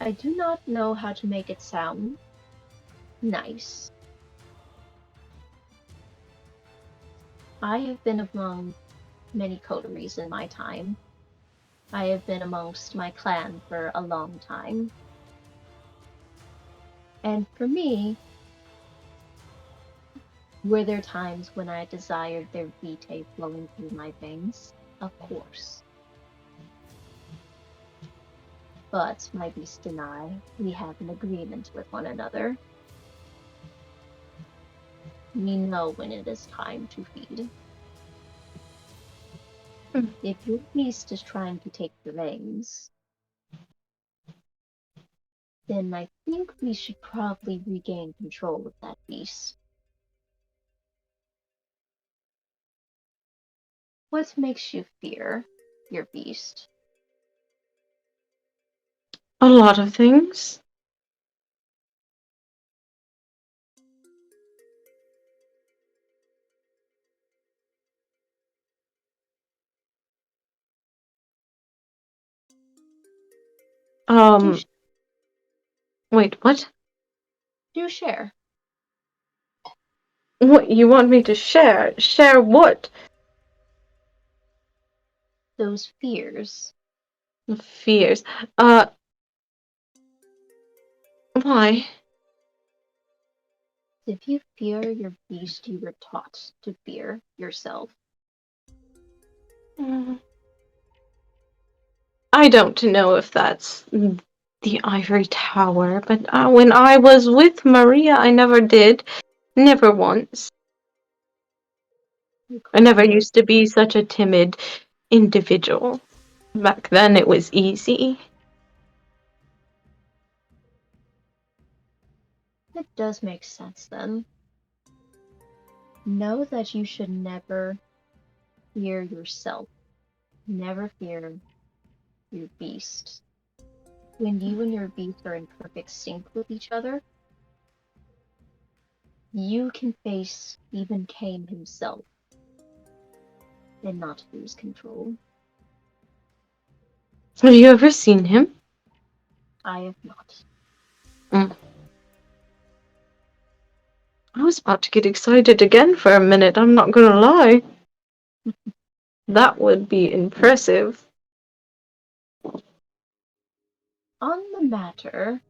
I do not know how to make it sound nice. I have been among many coteries in my time. I have been amongst my clan for a long time. And for me, were there times when I desired their vitae flowing through my veins? Of course. But my beast and I, we have an agreement with one another. We know when it is time to feed. If your beast is trying to take the reins, then I think we should probably regain control of that beast. What makes you fear your beast? A lot of things. Do, Wait, what? do share. What, you want me to share? Share what? Those fears. Fears. Why? If you fear your beast, you were taught to fear yourself. I don't know if that's the ivory tower, but when I was with Maria, I never did. Never once. I never used to be such a timid individual. Back then it was easy. It does make sense then. Know that you should never fear yourself. Never fear your beast. When you and your beast are in perfect sync with each other, you can face even Cain himself and not lose control. Have you ever seen him? I have not. I was about to get excited again for a minute, I'm not gonna lie. That would be impressive. On the matter,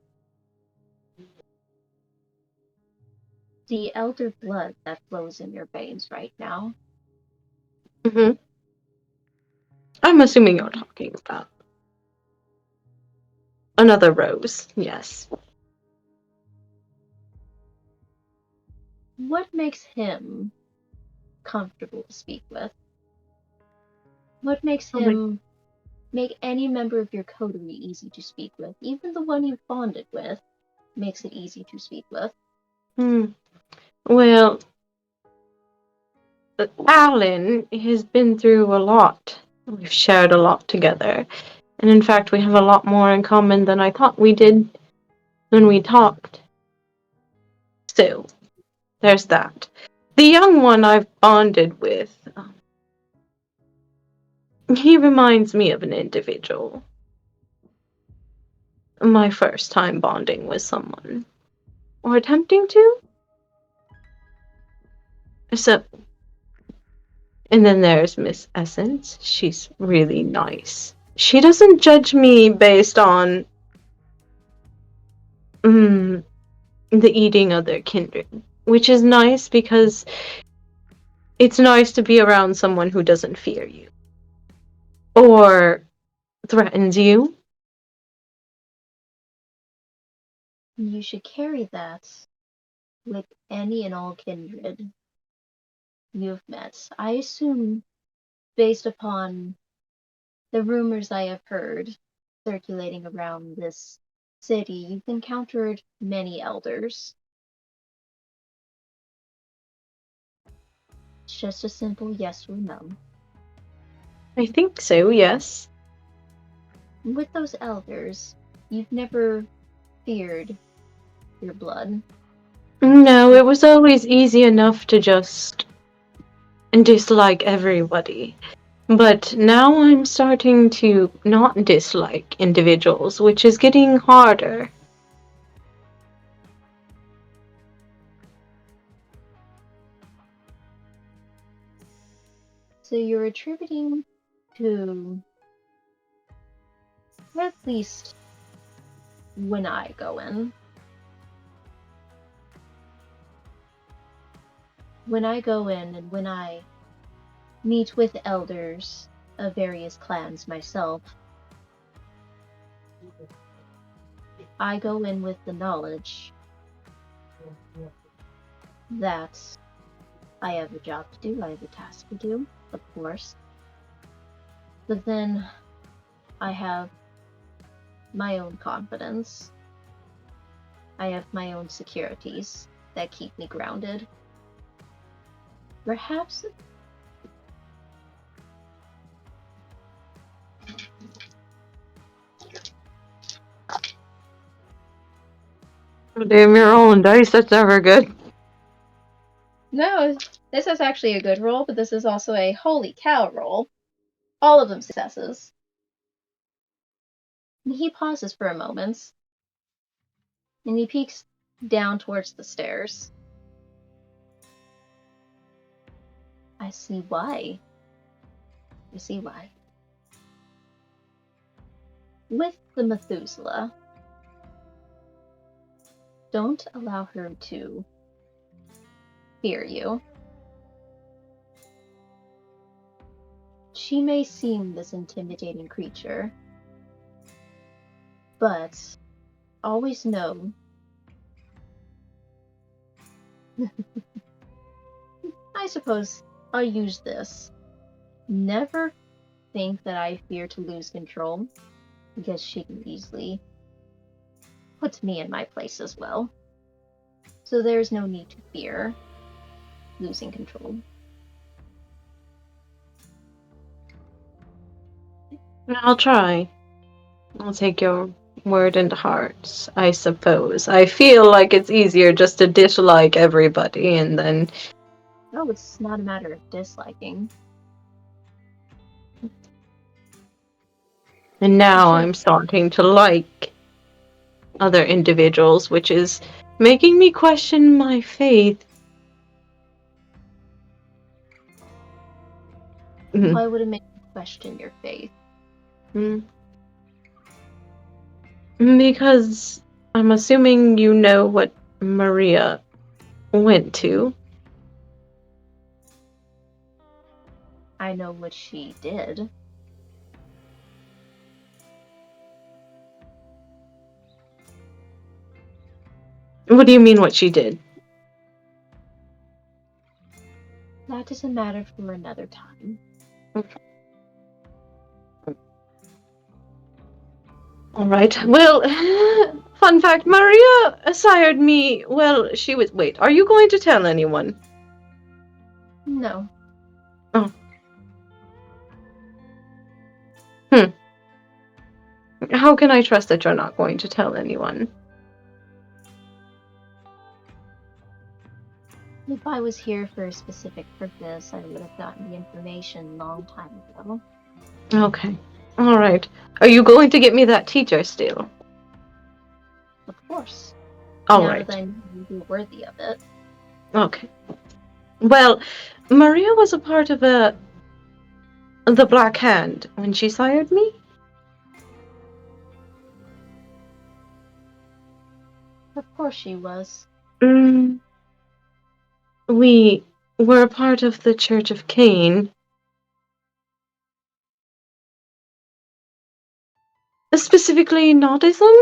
the elder blood that flows in your veins right now, I'm assuming you're talking about another rose, yes. what makes him comfortable to speak with? What makes him make any member of your coterie easy to speak with? Even the one you've bonded with makes it easy to speak with. Well, Alan has been through a lot. We've shared a lot together. And in fact, we have a lot more in common than I thought we did when we talked. Still, there's that. The young one I've bonded with, he reminds me of an individual. My first time bonding with someone. Or attempting to? So, and then there's Miss Essence. She's really nice. She doesn't judge me based on the eating of their kindred, which is nice because it's nice to be around someone who doesn't fear you or threatens you. You should carry that with any and all kindred you've met. I assume, based upon the rumors I have heard circulating around this city, you've encountered many elders. It's just a simple yes or no. I think so, yes. With those elders, you've never feared your blood. No, it was always easy enough to just dislike everybody. But now I'm starting to not dislike individuals, which is getting harder. So you're attributing to, at least when I go in. When I go in and when I meet with elders of various clans myself, I go in with the knowledge that I have a job to do, I have a task to do, of course. But then I have my own confidence. I have my own securities that keep me grounded. Perhaps Damn, you're rolling dice. That's never good. no, this is actually a good roll, but this is also a holy cow roll. All of them successes. And he pauses for a moment, and he peeks down towards the stairs. I see why. I see why. With the Methuselah, don't allow her to fear you. She may seem this intimidating creature, but always know I suppose I'll use this. Never think that I fear to lose control, because she can easily put me in my place as well. So there's no need to fear losing control. I'll try. I'll take your word into heart, I suppose. I feel like it's easier just to dislike everybody and then. No, it's not a matter of disliking. And now Sure. I'm starting to like other individuals, which is making me question my faith. Why would it make you question your faith? Because I'm assuming you know what Maria went to. I know what she did. What do you mean what she did? That is a matter for another time. All right. Well, fun fact, Maria sired me. Well, she was. Wait, are you going to tell anyone? No. Oh. How can I trust that you're not going to tell anyone? If I was here for a specific purpose, I would have gotten the information a long time ago. Okay. All right. Are you going to get me that teacher still? Of course. All now right. that I know you're worthy of it. Okay. Well, Maria was a part of the Black Hand when she sired me. Of course she was. We were a part of the Church of Cain. Specifically, Nordism?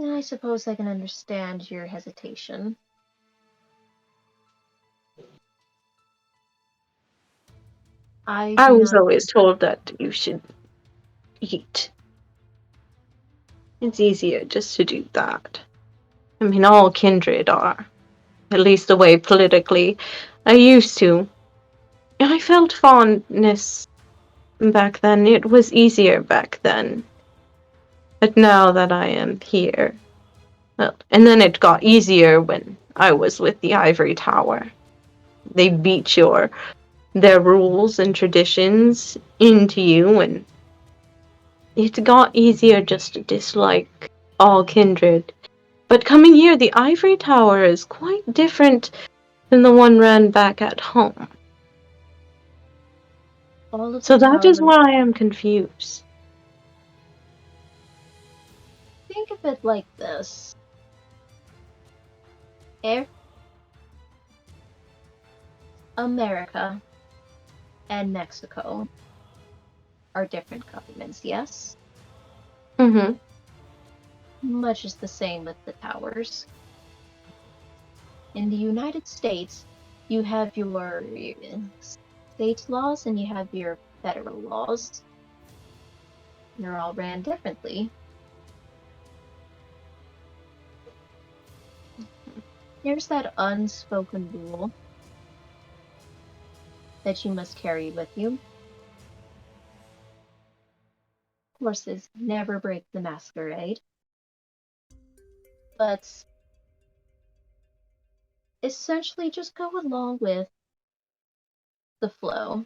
I suppose I can understand your hesitation. I I do was not. always told that you should eat. It's easier just to do that. I mean, all kindred are. At least the way politically I used to. I felt fondness back then. It was easier back then. But now that I am here, well, and then it got easier when I was with the Ivory Tower. They beat their rules and traditions into you, and it got easier just to dislike all kindred. But coming here, the Ivory Tower is quite different than the one ran back at home. All of the So that is towers. why I am confused. Think of it like this. If America and Mexico are different governments, yes? Mm-hmm. Much is the same with the towers. In the United States, you have your state laws and you have your federal laws. They're all ran differently. There's that unspoken rule that you must carry with you. Horses never break the masquerade. But essentially just go along with the flow.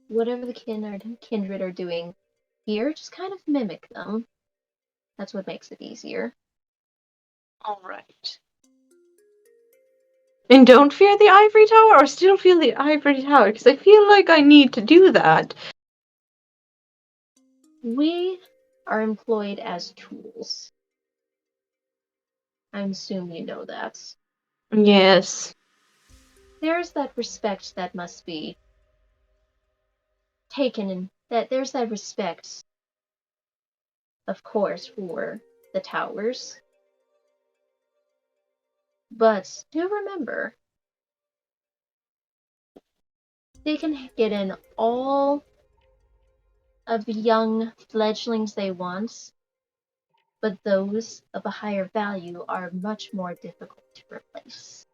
Whatever the kindred are doing here, just kind of mimic them. That's what makes it easier. All right. And don't fear the Ivory Tower, or still feel the Ivory Tower? Because I feel like I need to do that. We are employed as tools. I assume you know that. Yes. There's that respect that must be taken, and that there's that respect, of course, for the towers. But do remember, they can get in all of the young fledglings they want, but those of a higher value are much more difficult to replace.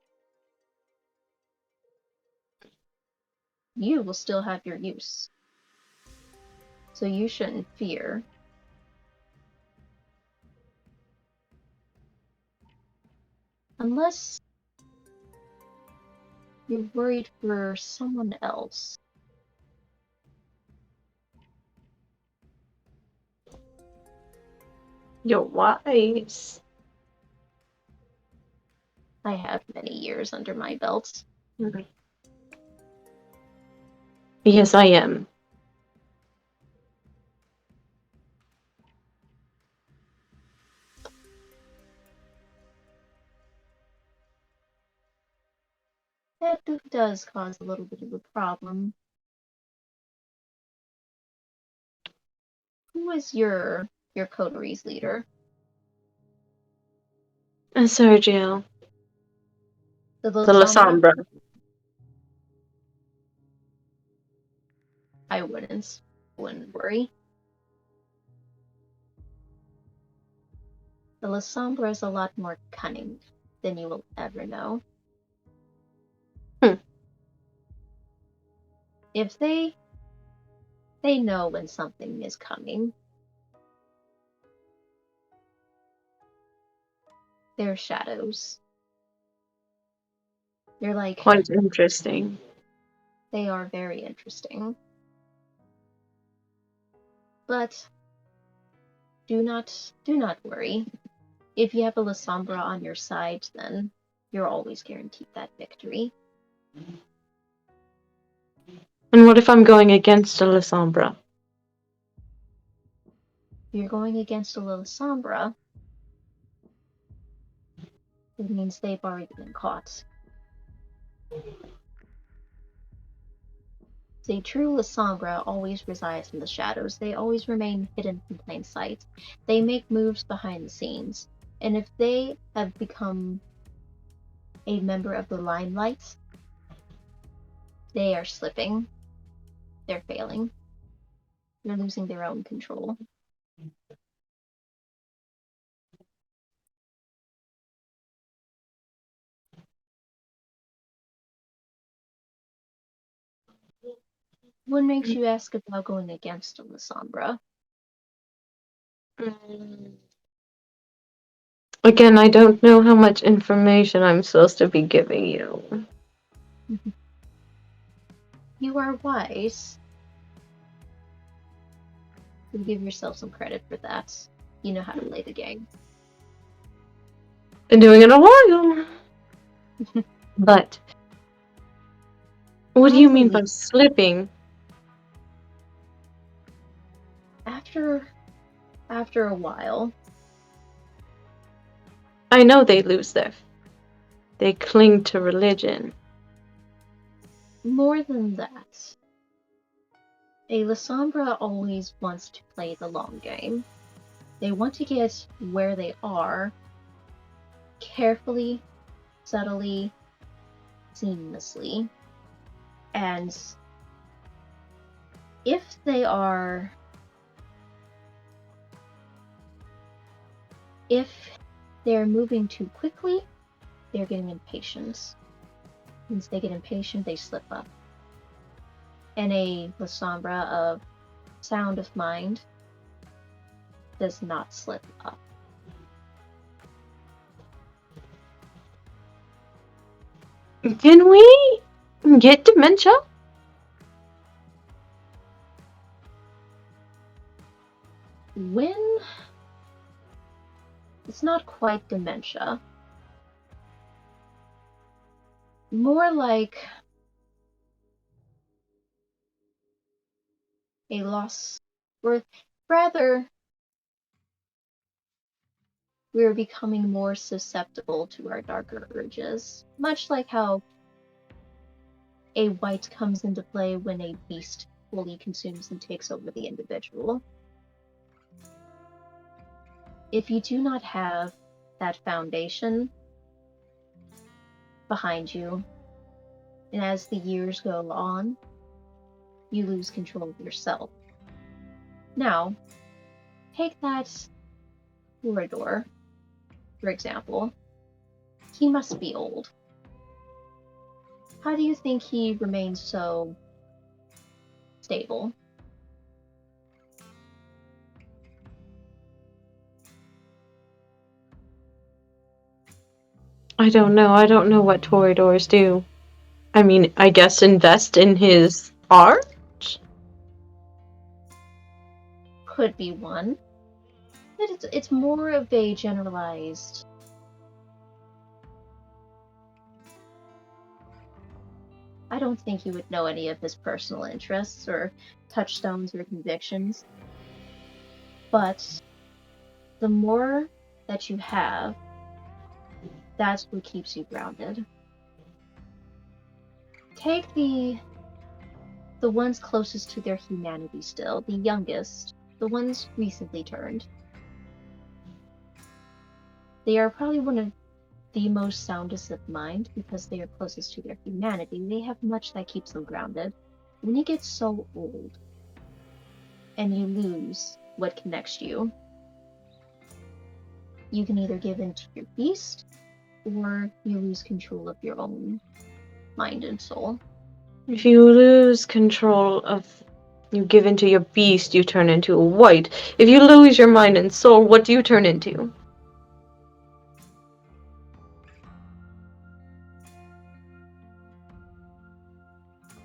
You will still have your use, so you shouldn't fear. Unless you're worried for someone else. You're wise. I have many years under my belt. Yes, I am. That does cause a little bit of a problem. Who is your coteries leader? Sergio. The The little La Sombra? Sombra. I wouldn't worry. The La Sombra is a lot more cunning than you will ever know. Hmm. If they know when something is coming. They're shadows. They're like, Quite interesting. they are very interesting. But do not worry. If you have a La Sombra on your side, then you're always guaranteed that victory. And what if I'm going against a La Sombra? If you're going against a La Sombra, it means they've already been caught. The true Lasombra always resides in the shadows. They always remain hidden from plain sight. They make moves behind the scenes. And if they have become a member of the limelight, they are slipping. They're failing. They're losing their own control. What makes you ask about going against a Lasombra? Again, I don't know how much information I'm supposed to be giving you. You are wise. You give yourself some credit for that. You know how to play the game. Been doing it a while. But what do you mean by slipping? After a while, I know they lose they cling to religion. more than that, a Lasombra always wants to play the long game. They want to get where they are carefully, subtly, seamlessly. And if they're moving too quickly, they're getting impatient. Once they get impatient, they slip up. And a Lasombra of sound of mind does not slip up. Can we get dementia? When it's not quite dementia, more like a loss, or rather, we're becoming more susceptible to our darker urges, much like how a white comes into play when a beast fully consumes and takes over the individual. If you do not have that foundation behind you, and as the years go on, you lose control of yourself. Now, take that corridor, for example. He must be old. How do you think he remains so stable? I don't know. I don't know what Toreadors do. I mean, I guess invest in his art? Could be one. But it's more of a generalized. I don't think you would know any of his personal interests or touchstones or convictions. But the more that you have, that's what keeps you grounded. Take the ones closest to their humanity still, the youngest, the ones recently turned. They are probably one of the most soundest of mind because they are closest to their humanity. They have much that keeps them grounded. When you get so old and you lose what connects you, you can either give in to your beast or you lose control of your own mind and soul. If you lose control of, you give into your beast, you turn into a white. If you lose your mind and soul, what do you turn into?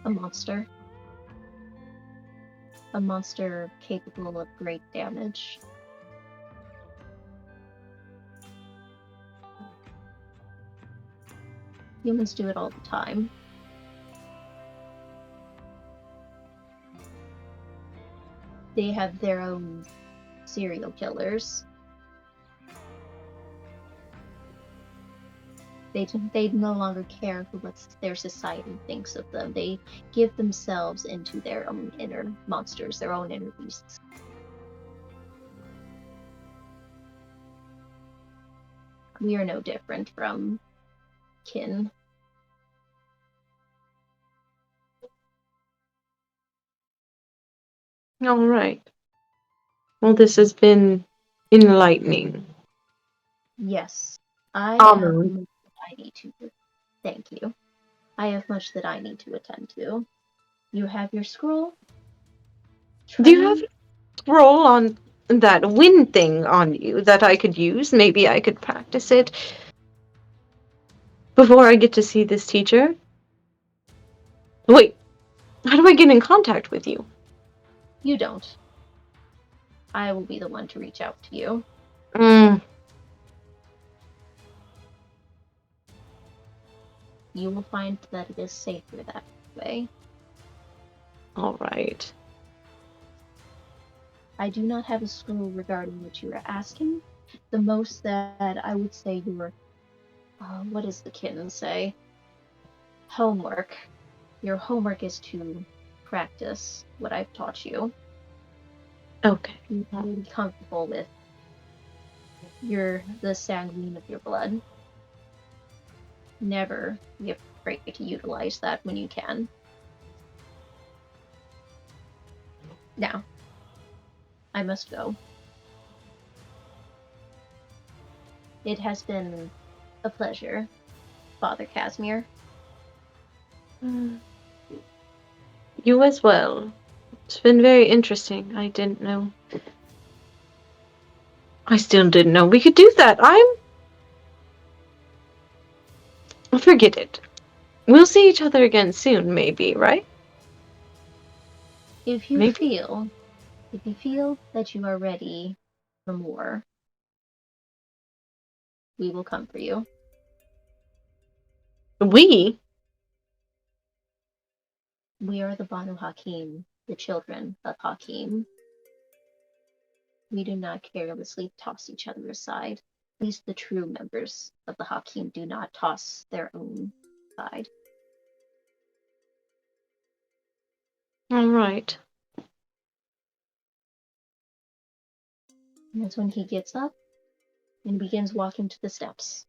A monster. A monster capable of great damage. Humans do it all the time. They have their own serial killers. They no longer care for what their society thinks of them. They give themselves into their own inner monsters, their own inner beasts. We are no different from kin. All right. Well, this has been enlightening. Yes, I have Amen. much that I need to. Thank you. I have much that I need to attend to. You have your scroll. Do you have Train. a scroll on that wind thing on you that I could use? Maybe I could practice it before I get to see this teacher. Wait, how do I get in contact with you? You don't. I will be the one to reach out to you. Mm, You will find that it is safer that way. all right. I do not have a scroll regarding what you are asking. The most that I would say your, what does the kitten say? Homework. Your homework is to practice what I've taught you. Okay. You will be comfortable with the sanguine of your blood. Never be afraid to utilize that when you can. Now, I must go. It has been a pleasure, Father Casimir. You as well. It's been very interesting. I didn't know. I still didn't know we could do that. Forget it. We'll see each other again soon, maybe, right? If you Maybe. feel If you feel that you are ready for more, we will come for you. We? We are the Banu Hakim, the children of Hakim. We do not carelessly toss each other aside. At least the true members of the Hakim do not toss their own side. All right. And that's when he gets up and begins walking to the steps.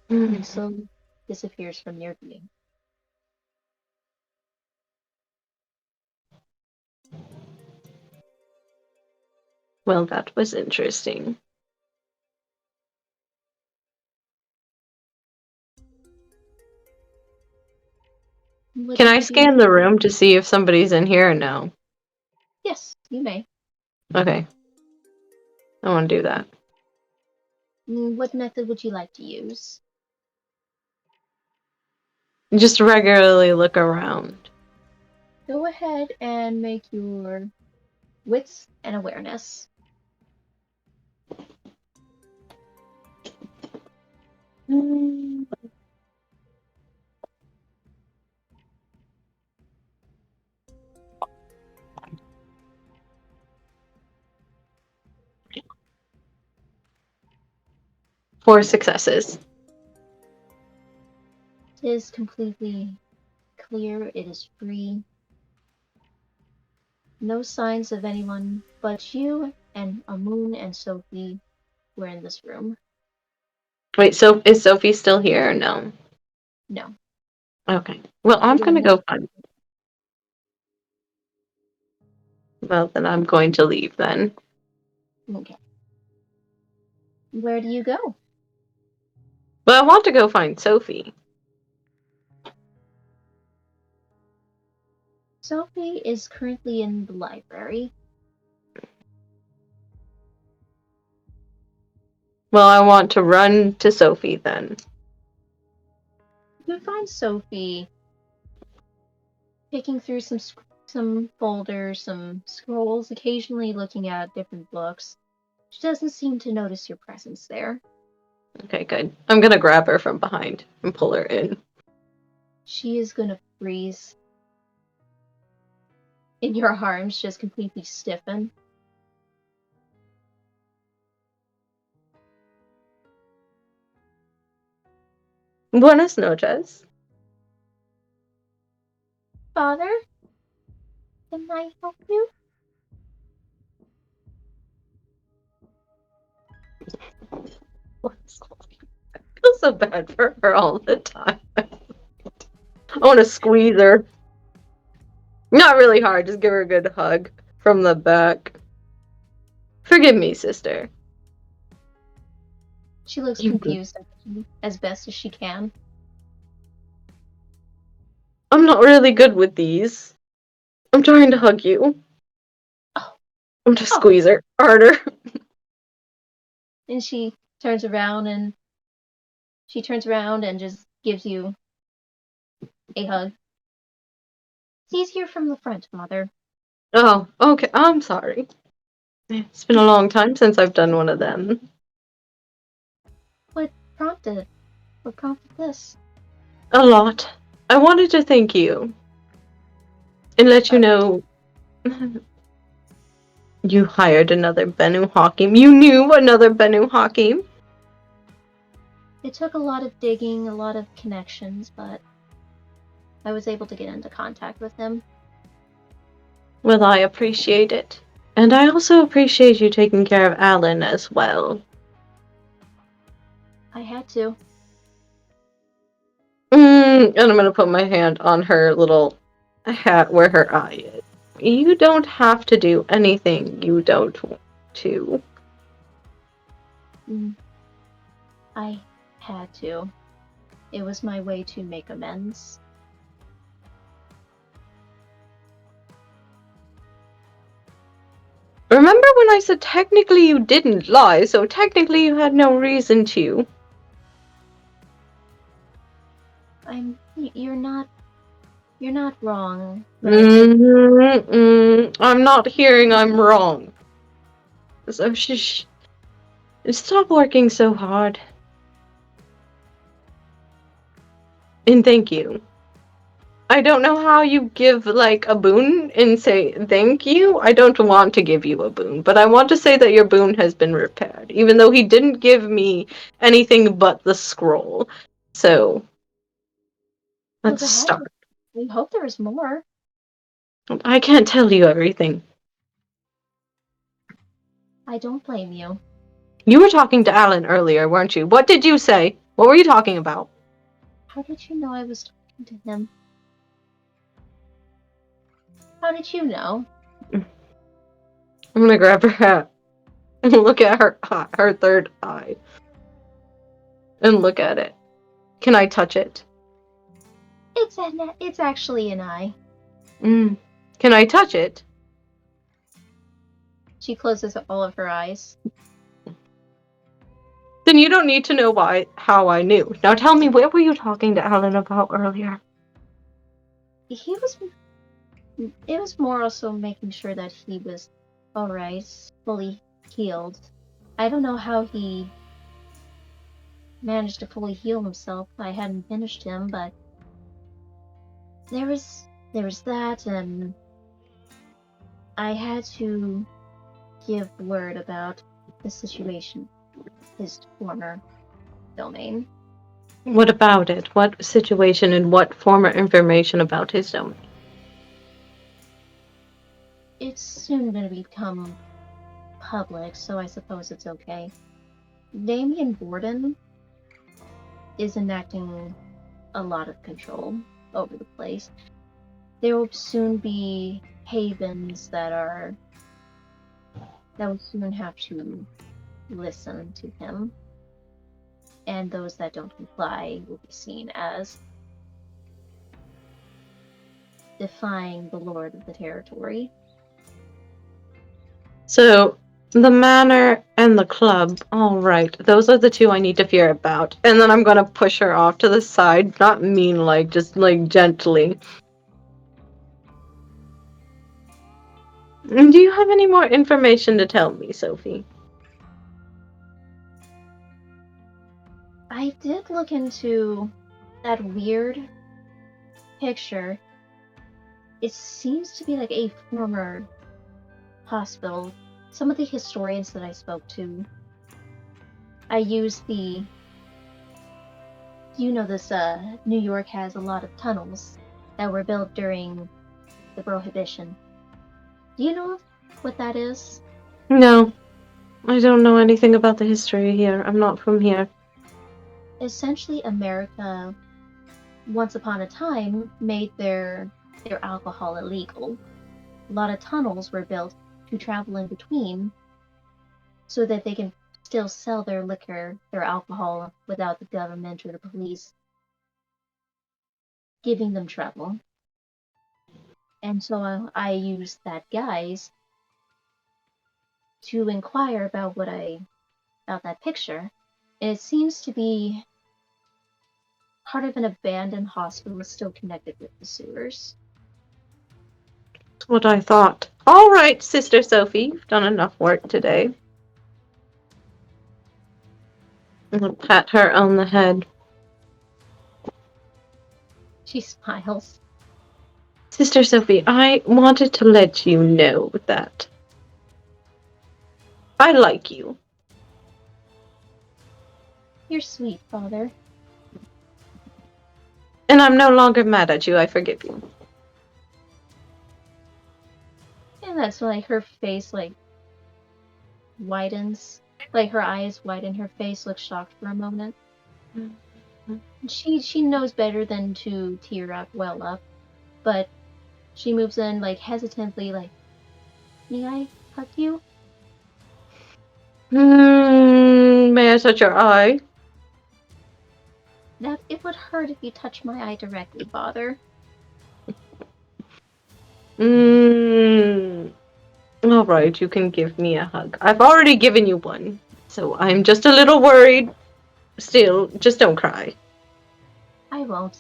And slowly disappears from your view. Well, that was interesting. What Can do I you do? scan the room to see if somebody's in here or no? Yes, you may. Okay. I want to do that. What method would you like to use? Just regularly look around. Go ahead and make your wits and awareness. Mm. Four successes. It is completely clear, it is free. No signs of anyone but you and Amun and Sophie were in this room. Wait, so is Sophie still here or no? No. Okay. Well, I'm Either gonna one. go find. Well, then I'm going to leave then. Okay. Where do you go? But I want to go find Sophie. Sophie is currently in the library. Well, I want to run to Sophie then. You find Sophie picking through some folders, some scrolls, occasionally looking at different books. She doesn't seem to notice your presence there. Okay, good. I'm gonna grab her from behind and pull her in. She is gonna freeze in your arms, just completely stiffen. Buenas noches. Father, can I help you? I feel so bad for her all the time. I want to squeeze her. Not really hard, just give her a good hug from the back. Forgive me, sister. She looks You good? confused as best as she can. I'm not really good with these. I'm trying to hug you. Oh, I'm to oh. squeeze her harder. And she turns around and just gives you a hug. It's easier from the front, Mother. Oh, okay. I'm sorry. It's been a long time since I've done one of them. What prompted this? A lot. I wanted to thank you and let you know you hired another Benu Hakim. You knew another Benu Hakim. It took a lot of digging, a lot of connections, but I was able to get into contact with him. Well, I appreciate it. And I also appreciate you taking care of Alan as well. I had to. And I'm gonna put my hand on her little hat where her eye is. You don't have to do anything you don't want to. I had to. It was my way to make amends. Remember when I said technically you didn't lie, so technically you had no reason to. You're not wrong. I'm not hearing I'm wrong. So stop working so hard. And thank you. I don't know how you give, like, a boon and say thank you. I don't want to give you a boon, but I want to say that your boon has been repaired, even though he didn't give me anything but the scroll. So, let's start. We hope there is more. I can't tell you everything. I don't blame you. You were talking to Alan earlier, weren't you? What did you say? What were you talking about? How did you know I was talking to him? How did you know? I'm gonna grab her hat and look at her third eye. And look at it. Can I touch it? It's actually an eye. Can I touch it? She closes all of her eyes. Then you don't need to know how I knew. Now tell me, what were you talking to Alan about earlier? It was more also making sure that he was alright, fully healed. I don't know how he managed to fully heal himself. I hadn't finished him, but there was that, and I had to give word about the situation, his former domain. What about it? What situation and what former information about his domain? It's soon going to become public, so I suppose it's okay. Damien Borden is enacting a lot of control over the place. There will soon be havens that will soon have to listen to him, and those that don't comply will be seen as defying the lord of the territory. So, the manor and the club. All right, those are the two I need to fear about. And then I'm gonna push her off to the side, not mean like, just like gently. Do you have any more information to tell me, Sophie? I did look into that weird picture. It seems to be like a former hospital. Some of the historians that I spoke to, I used the You know this, New York has a lot of tunnels that were built during the Prohibition. Do you know what that is? No, I don't know anything about the history here. I'm not from here. Essentially, America, once upon a time, made their alcohol illegal. A lot of tunnels were built to travel in between so that they can still sell their liquor, their alcohol, without the government or the police giving them trouble. And so I used that guise to inquire about about that picture. And it seems to be part of an abandoned hospital still connected with the sewers. That's what I thought. All right, Sister Sophie, you've done enough work today. I'll pat her on the head. She smiles. Sister Sophie, I wanted to let you know that I like you. You're sweet, Father. And I'm no longer mad at you. I forgive you. And that's when her face widens. Like her eyes widen, her face looks shocked for a moment. She knows better than to tear up, well up, but she moves in hesitantly, may I hug you? May I touch your eye? That it would hurt if you touch my eye directly, Father. All right, you can give me a hug. I've already given you one, so I'm just a little worried. Still, just don't cry. I won't.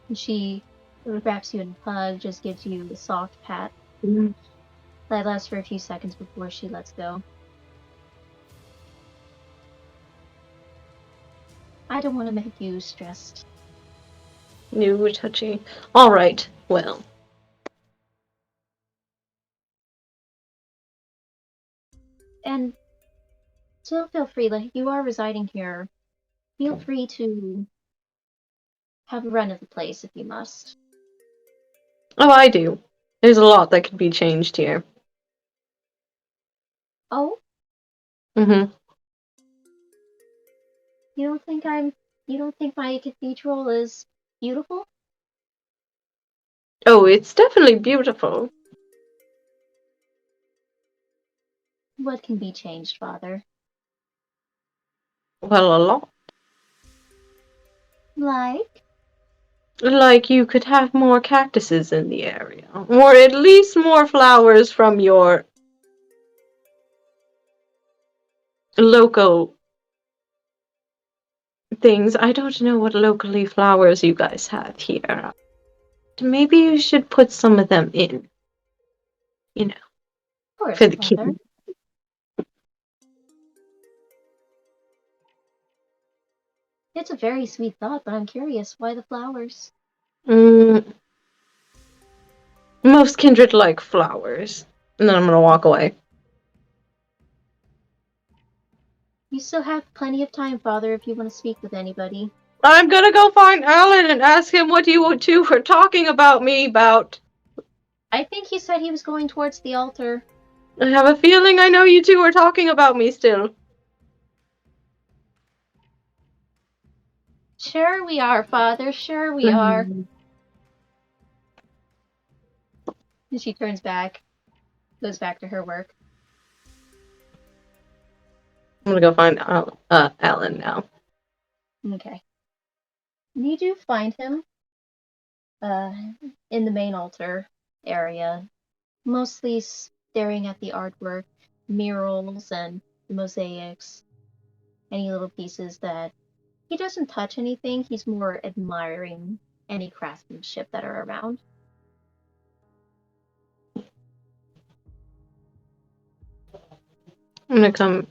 And she wraps you in a hug, just gives you a soft pat. That lasts for a few seconds before she lets go. I don't want to make you stressed. New touchy. All right, well. And still feel free, you are residing here. Feel free to have a run of the place if you must. Oh, I do. There's a lot that could be changed here. Oh? Mm-hmm. You don't think my cathedral is beautiful? Oh, it's definitely beautiful. What can be changed, Father? Well, a lot. Like you could have more cactuses in the area, or at least more flowers from your local things. I don't know what locally flowers you guys have here. Maybe you should put some of them in. You know, Of course, for the Father. king. It's a very sweet thought, but I'm curious, why the flowers? Most kindred like flowers. And then I'm gonna walk away. You still have plenty of time, Father, if you want to speak with anybody. I'm gonna go find Alan and ask him what you two were talking about me about. I think he said he was going towards the altar. I have a feeling I know you two are talking about me still. Sure we are, Father, sure we are. And she turns back, goes back to her work. I'm gonna go find Alan now. Okay. You do find him in the main altar area, mostly staring at the artwork, murals, and the mosaics, any little pieces that he doesn't touch anything, he's more admiring any craftsmanship that are around. I'm gonna come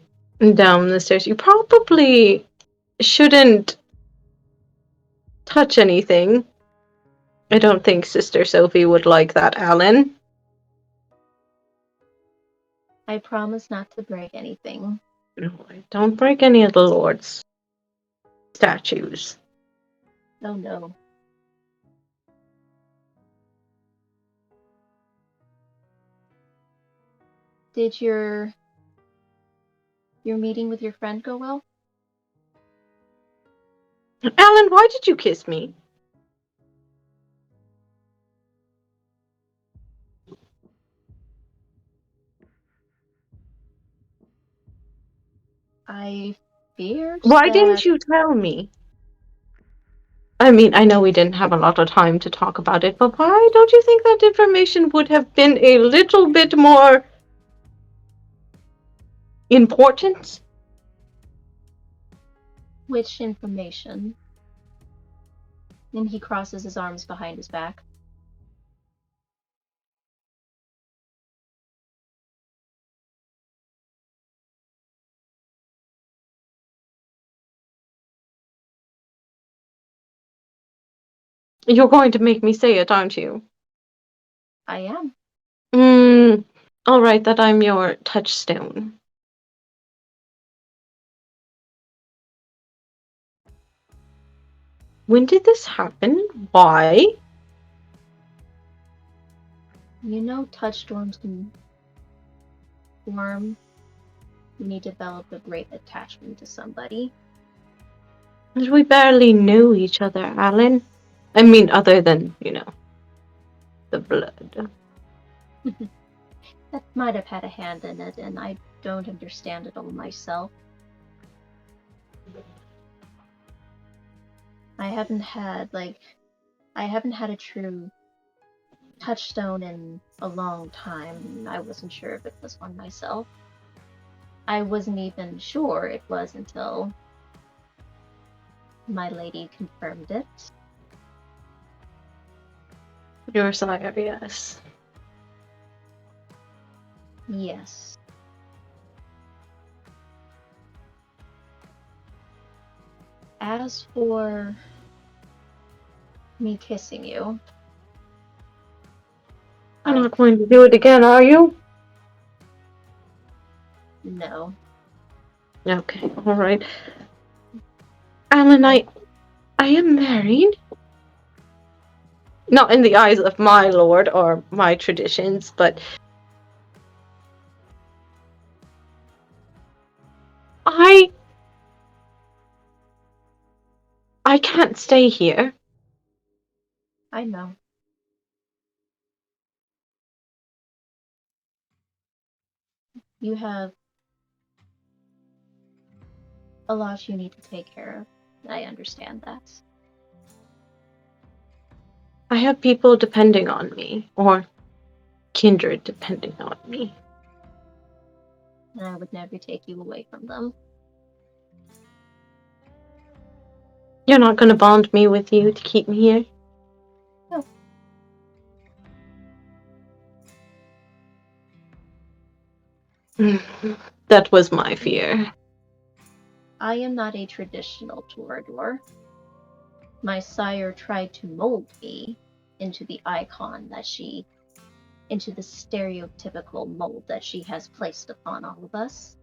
down the stairs. You probably shouldn't touch anything. I don't think Sister Sophie would like that, Alan. I promise not to break anything. No, don't break any of the Lord's statues. Oh no. Did your meeting with your friend go well? Alan, why did you kiss me? I feared Why that didn't you tell me? I mean, I know we didn't have a lot of time to talk about it, but why don't you think that information would have been a little bit more important? which information. And he crosses his arms behind his back. You're going to make me say it, aren't you? I am. All right, that I'm your touchstone. When did this happen? Why? You know touchstorms can form when you develop a great attachment to somebody. We barely knew each other, Alan. I mean, other than, the blood. That might have had a hand in it, and I don't understand it all myself. I haven't had a true touchstone in a long time, and I wasn't sure if it was one myself. I wasn't even sure it was until my lady confirmed it. Your sire, yes. Yes. As for me kissing you, You're not going to do it again, are you? no. Okay, all right. Alan, I am married. Not in the eyes of my lord or my traditions, but I can't stay here. I know. You have a lot you need to take care of. I understand that. I have people depending on me, or kindred depending on me. And I would never take you away from them. You're not going to bond me with you to keep me here? No. That was my fear. I am not a traditional Torador. My sire tried to mold me into the into the stereotypical mold that she has placed upon all of us.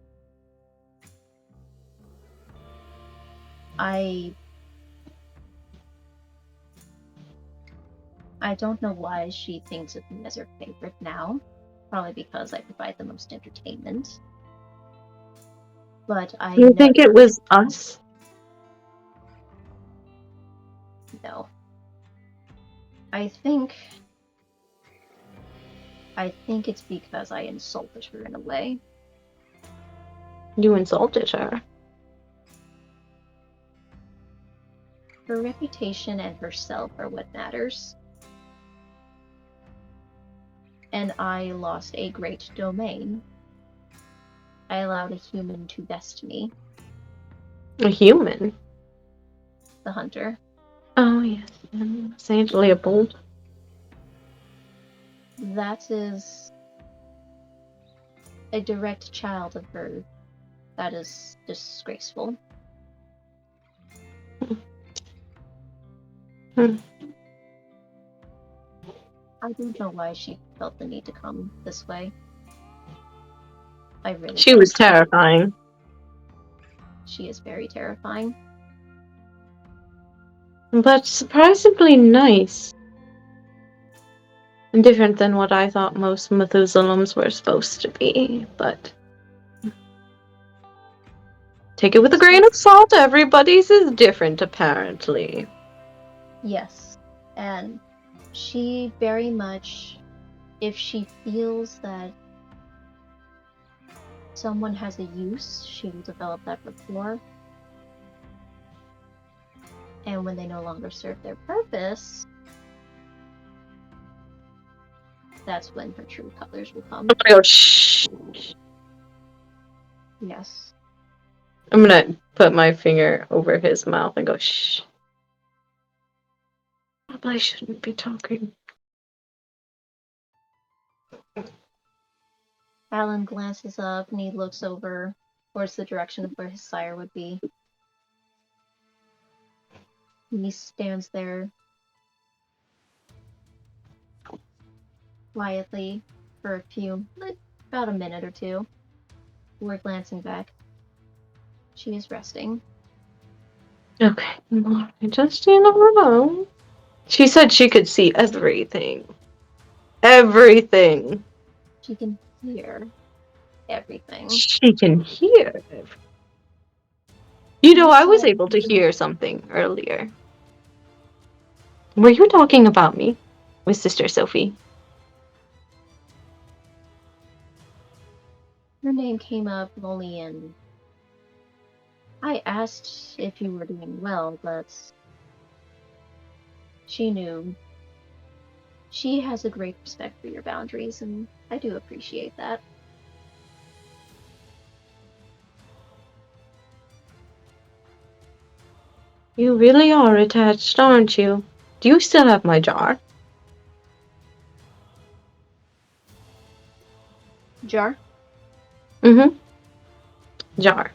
I don't know why she thinks of me as her favorite now. Probably because I provide the most entertainment. But I You think it was us? know. I think it's because I insulted her in a way. You insulted her. Her reputation and herself are what matters. And I lost a great domain. I allowed a human to best me. A human? The hunter. Oh, yes. Saint Leopold. That is a direct child of her. That is disgraceful. Hmm. I don't know why she felt the need to come this way. I really She don't. was terrifying. She is very terrifying. but surprisingly nice. And different than what I thought most Methusalems were supposed to be, but take it with a grain of salt. Everybody's is different, apparently. Yes. And she very much, if she feels that someone has a use, she will develop that rapport. And when they no longer serve their purpose, that's when her true colors will come. I'm gonna go shh. Yes. I'm gonna put my finger over his mouth and go shh. Probably shouldn't be talking. Alan glances up and he looks over towards the direction of where his sire would be. And he stands there quietly for about a minute or two, before glancing back. She is resting. Okay, just in a row. She said she could see everything. Everything. She can hear everything. She can hear everything. You know, I was Said, able to hear something earlier. Were you talking about me with Sister Sophie? her name came up only in. I asked if you were doing well, but she knew. She has a great respect for your boundaries, and I do appreciate that. You really are attached, aren't you? Do you still have my jar? Jar? Mm-hmm. Jar.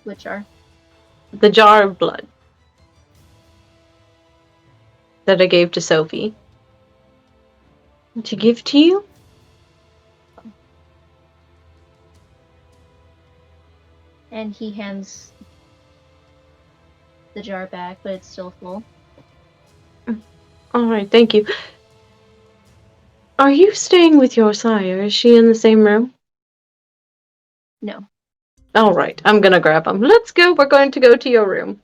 What jar? The jar of blood that I gave to Sophie. To give to you? And he hands the jar back, but it's still full. Alright, thank you. Are you staying with your sire? Is she in the same room? No. Alright, I'm gonna grab him. Let's go, we're going to go to your room.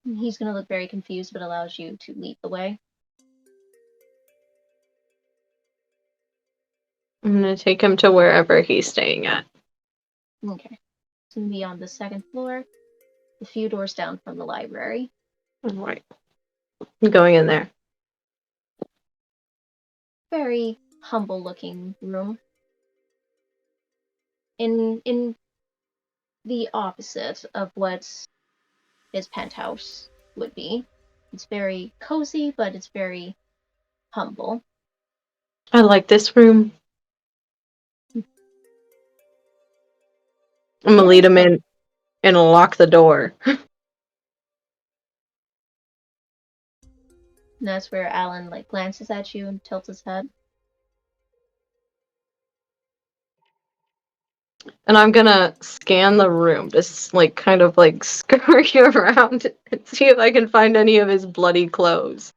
He's gonna look very confused, but allows you to lead the way. I'm gonna take him to wherever he's staying at. Okay. It's gonna be on the second floor, a few doors down from the library. Alright. I'm going in there. Very humble looking room. In the opposite of what his penthouse would be. It's very cozy, but it's very humble. I like this room. I'm gonna lead him in and lock the door. And that's where Alan glances at you and tilts his head. And I'm gonna scan the room, just kind of scurry around and see if I can find any of his bloody clothes.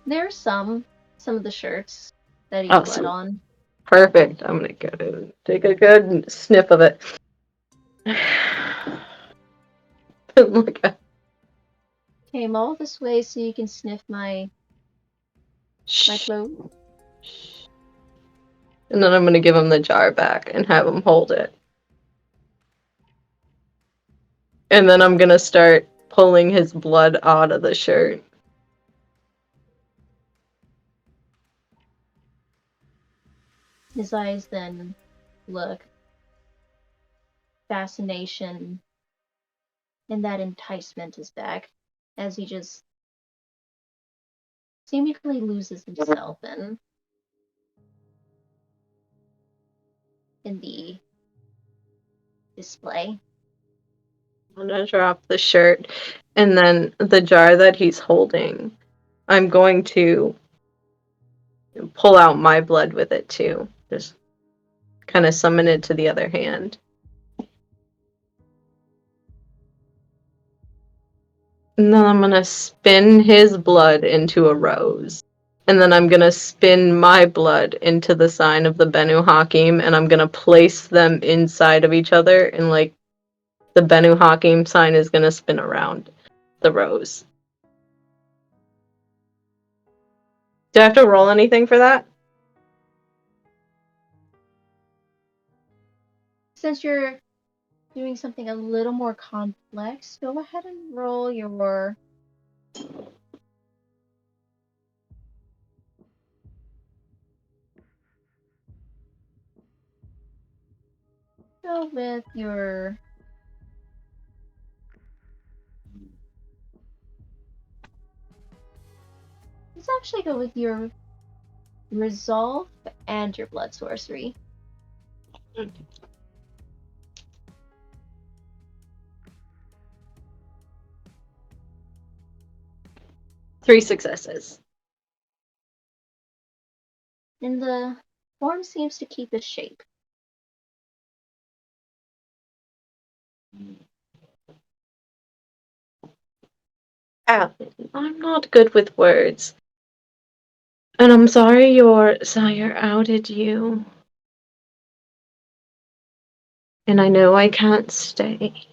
There's some of the shirts that he's Oh, bled sweet. on. Perfect. I'm gonna go and take a good sniff of it. Look at. Came all this way so you can sniff my clothes. And then I'm gonna give him the jar back and have him hold it. And then I'm gonna start pulling his blood out of the shirt. His eyes then look fascination, and that enticement is back as he just seemingly loses himself in the display. I'm gonna drop the shirt, and then the jar that he's holding, I'm going to pull out my blood with it too. Just kind of summon it to the other hand. And then I'm gonna spin his blood into a rose. And then I'm gonna spin my blood into the sign of the Benu Hakim, and I'm gonna place them inside of each other, and like the Benu Hakim sign is gonna spin around the rose. Do I have to roll anything for that? Since you're doing something a little more complex, go ahead and roll your. Go with your. Let's actually go with your resolve and your blood sorcery. Three successes. And the form seems to keep its shape. Alan, I'm not good with words. And I'm sorry your sire outed you. And I know I can't stay.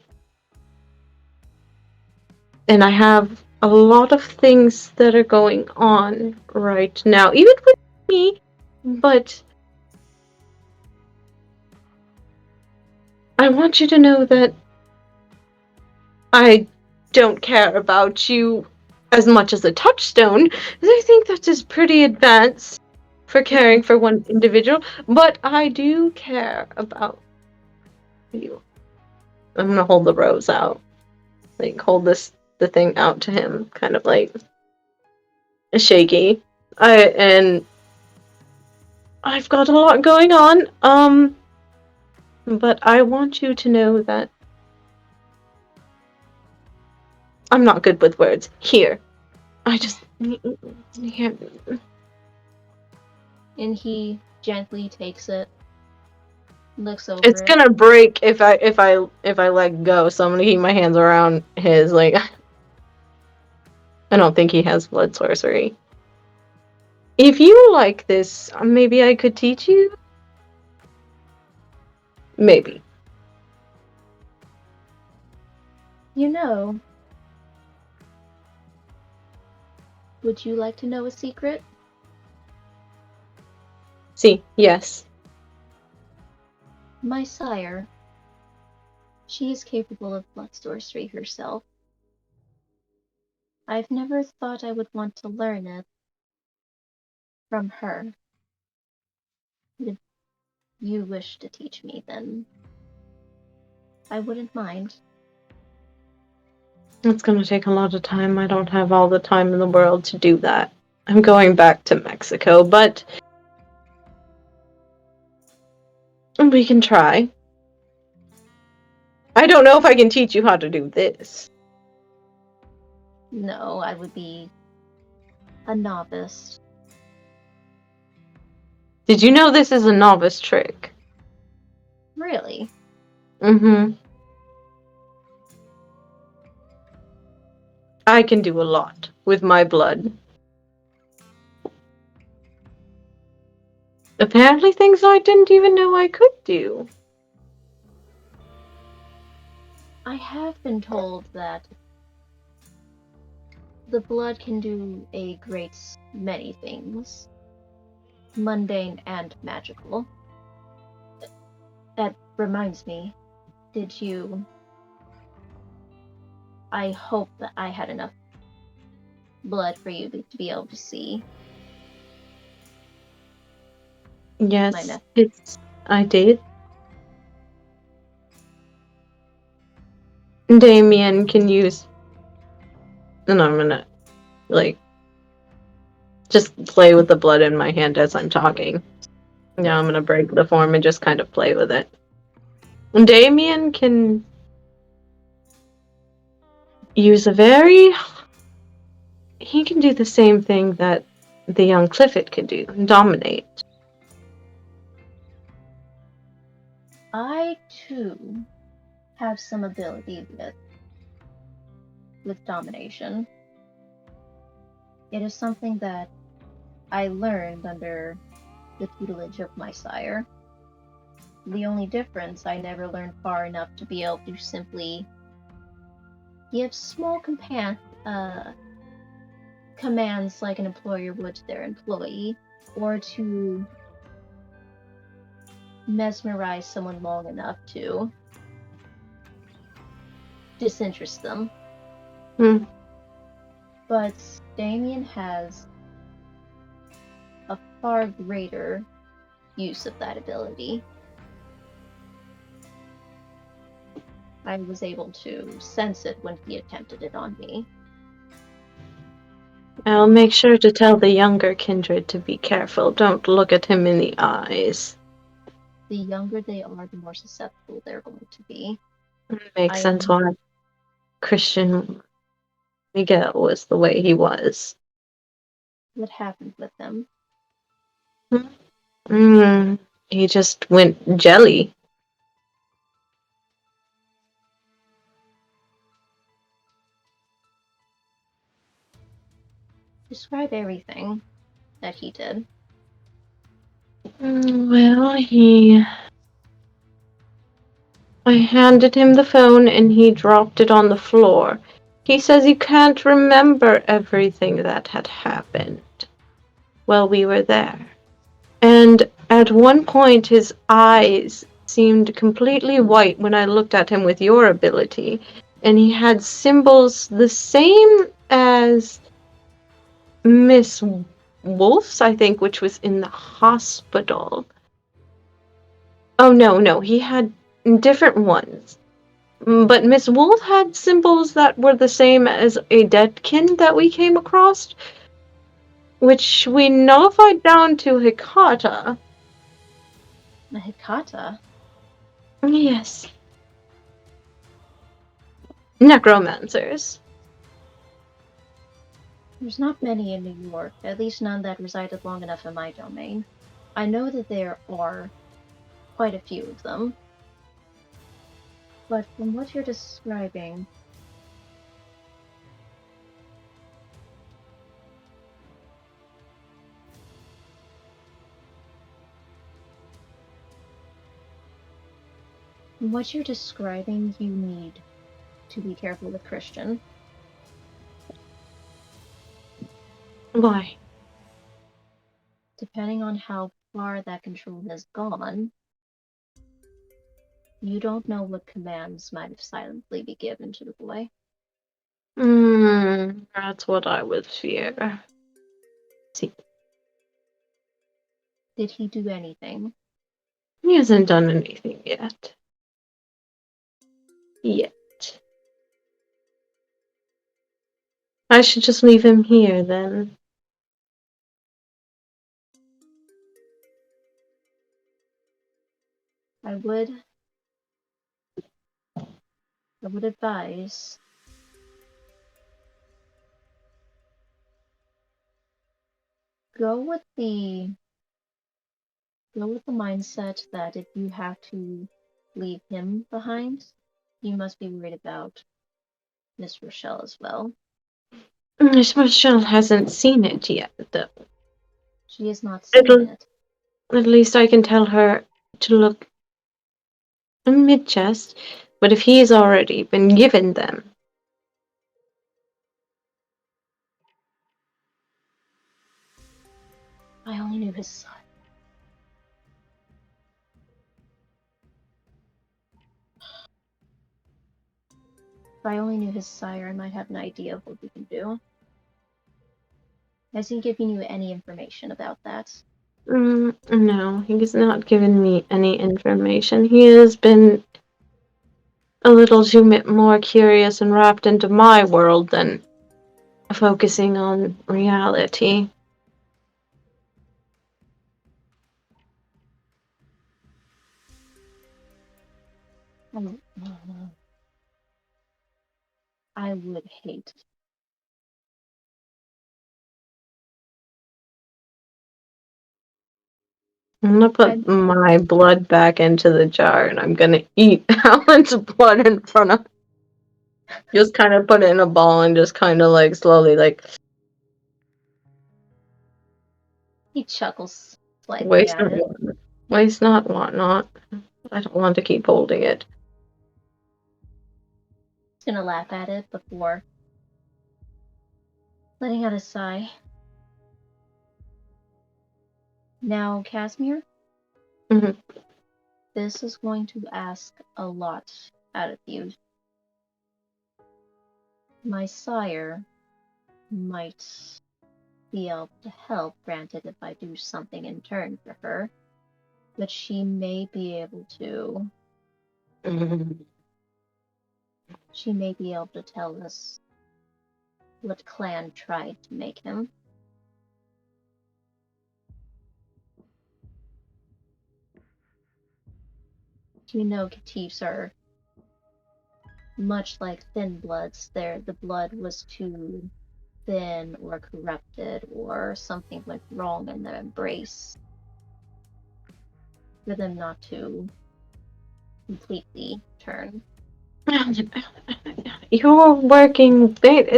And I have a lot of things that are going on right now, even with me, but I want you to know that I don't care about you as much as a touchstone, because I think that is pretty advanced for caring for one individual, but I do care about you. I'm gonna hold the rose out. Like, hold the thing out to him, kind of like shaky. And I've got a lot going on, but I want you to know that I'm not good with words. Here. I just here. And he gently takes it, looks It's over it. gonna break if I let go, so I'm gonna keep my hands around his, like I don't think he has blood sorcery. If you like this, maybe I could teach you? Maybe. You know, would you like to know a secret? See, yes. My sire, she is capable of blood sorcery herself. I've never thought I would want to learn it from her. If you wish to teach me, then I wouldn't mind. It's gonna take a lot of time. I don't have all the time in the world to do that. I'm going back to Mexico, but we can try. I don't know if I can teach you how to do this. No, I would be a novice. Did you know this is a novice trick? Really? Mm-hmm. I can do a lot with my blood. Apparently things I didn't even know I could do. I have been told that the blood can do a great many things, mundane and magical. That reminds me, did you? I hope that I had enough blood for you to be able to see my Yes, nephew. I did. Damien can use, and I'm gonna, like, just play with the blood in my hand as I'm talking. Now I'm gonna break the form and just kind of play with it. Damien can use a very... He can do the same thing that the young Clifford could do, dominate. I too have some ability with with domination. It is something that I learned under the tutelage of my sire. The only difference, I never learned far enough to be able to simply give small commands like an employer would to their employee, or to mesmerize someone long enough to disinterest them. Hmm. But Damien has a far greater use of that ability. I was able to sense it when he attempted it on me. I'll make sure to tell the younger kindred to be careful. Don't look at him in the eyes. The younger they are, the more susceptible they're going to be. Makes I sense am why Christian Miguel was the way he was. what happened with him. He just went jelly. Describe everything that he did. Well, I handed him the phone and he dropped it on the floor. He says he can't remember everything that had happened while we were there. And at one point his eyes seemed completely white when I looked at him with your ability, and he had symbols the same as Miss Wolf's, I think, which was in the hospital. Oh, no, he had different ones. But Miss Wolf had symbols that were the same as a deadkin that we came across, which we nullified down to Hikata. A Hikata? Yes. Necromancers. There's not many in New York, at least none that resided long enough in my domain. I know that there are quite a few of them. But from what you're describing, you need to be careful with Christian. Why? Depending on how far that control has gone, you don't know what commands might have silently be given to the boy. That's what I would fear. See, Did he do anything? he hasn't done anything yet. I should just leave him here then. I would advise go with the mindset that if you have to leave him behind, you must be worried about Miss Rochelle as well. Miss Michelle hasn't seen it yet, though. She has not seen it. At least I can tell her to look mid-chest, but if he's already been given them. I only knew his son. If I only knew his sire, I might have an idea of what we can do. Has he given you any information about that? No, he's not given me any information. He has been a little too more curious and wrapped into my world than focusing on reality. I would hate. I'm gonna put my blood back into the jar and I'm gonna eat Alan's blood in front of Just kind of put it in a ball and just kind of like slowly like He chuckles slightly waste at not it. want. Waste not, want not. I don't want to keep holding it. He's gonna laugh at it before letting out a sigh. Now, Casimir, Mhm. this is going to ask a lot out of you. My sire might be able to help, granted, if I do something in turn for her, but she may be able to. Mhm. She may be able to tell us what clan tried to make him. You know, Catifs are much like thin bloods. The blood was too thin or corrupted, or something went wrong in their embrace for them not to completely turn. You're working. I'm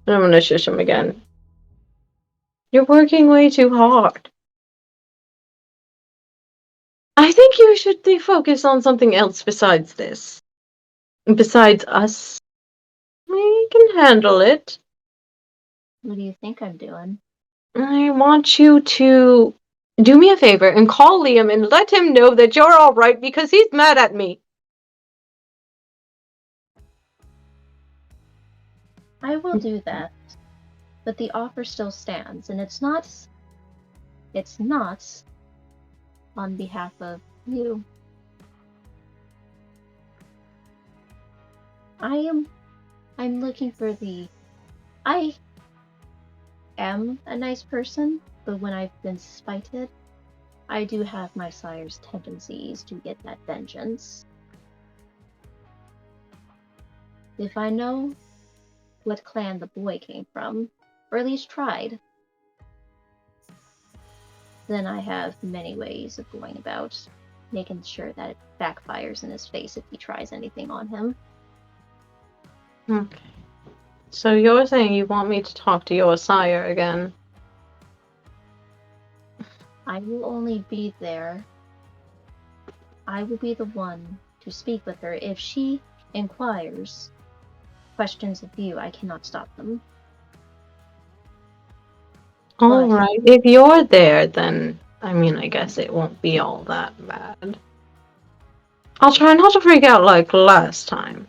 gonna shush him again. You're working way too hard. I think you should focus on something else besides this. Besides us. We can handle it. What do you think I'm doing? I want you to do me a favor and call Liam and let him know that you're alright because he's mad at me. I will do that, but the offer still stands, and it's not on behalf of you. I'm looking for the I am a nice person, but when I've been spited, I do have my sire's tendencies to get that vengeance. If I know what clan the boy came from, or at least tried, then I have many ways of going about making sure that it backfires in his face if he tries anything on him. Okay. So you're saying you want me to talk to your sire again? I will only be there. I will be the one to speak with her. If she inquires questions of you, I cannot stop them. Alright, if you're there, then I mean, I guess it won't be all that bad. I'll try not to freak out like last time.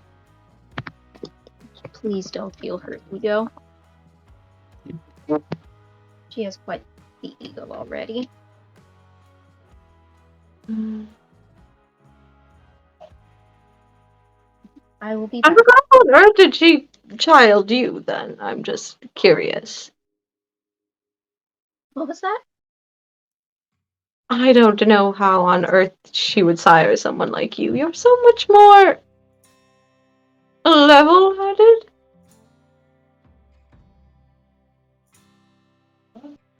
Please don't feel hurt, ego. She has quite the ego already. I will be I back. forgot on earth did she child you then? I'm just curious. What was that? I don't know how on earth she would sire someone like you. You're so much more level-headed.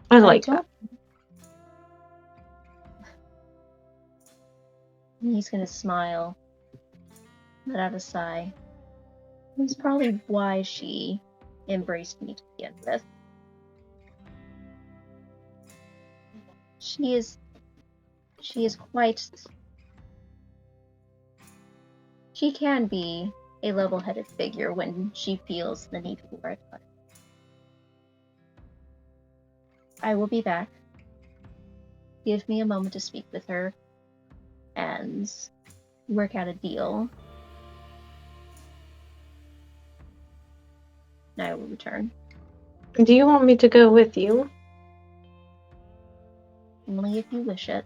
I I like that. don't. He's gonna smile, let out a sigh. That's probably why she embraced me to begin with. She is quite. She can be a level-headed figure when she feels the need for it. But I will be back. Give me a moment to speak with her and work out a deal. And I will return. Do you want me to go with you? Only if you wish it.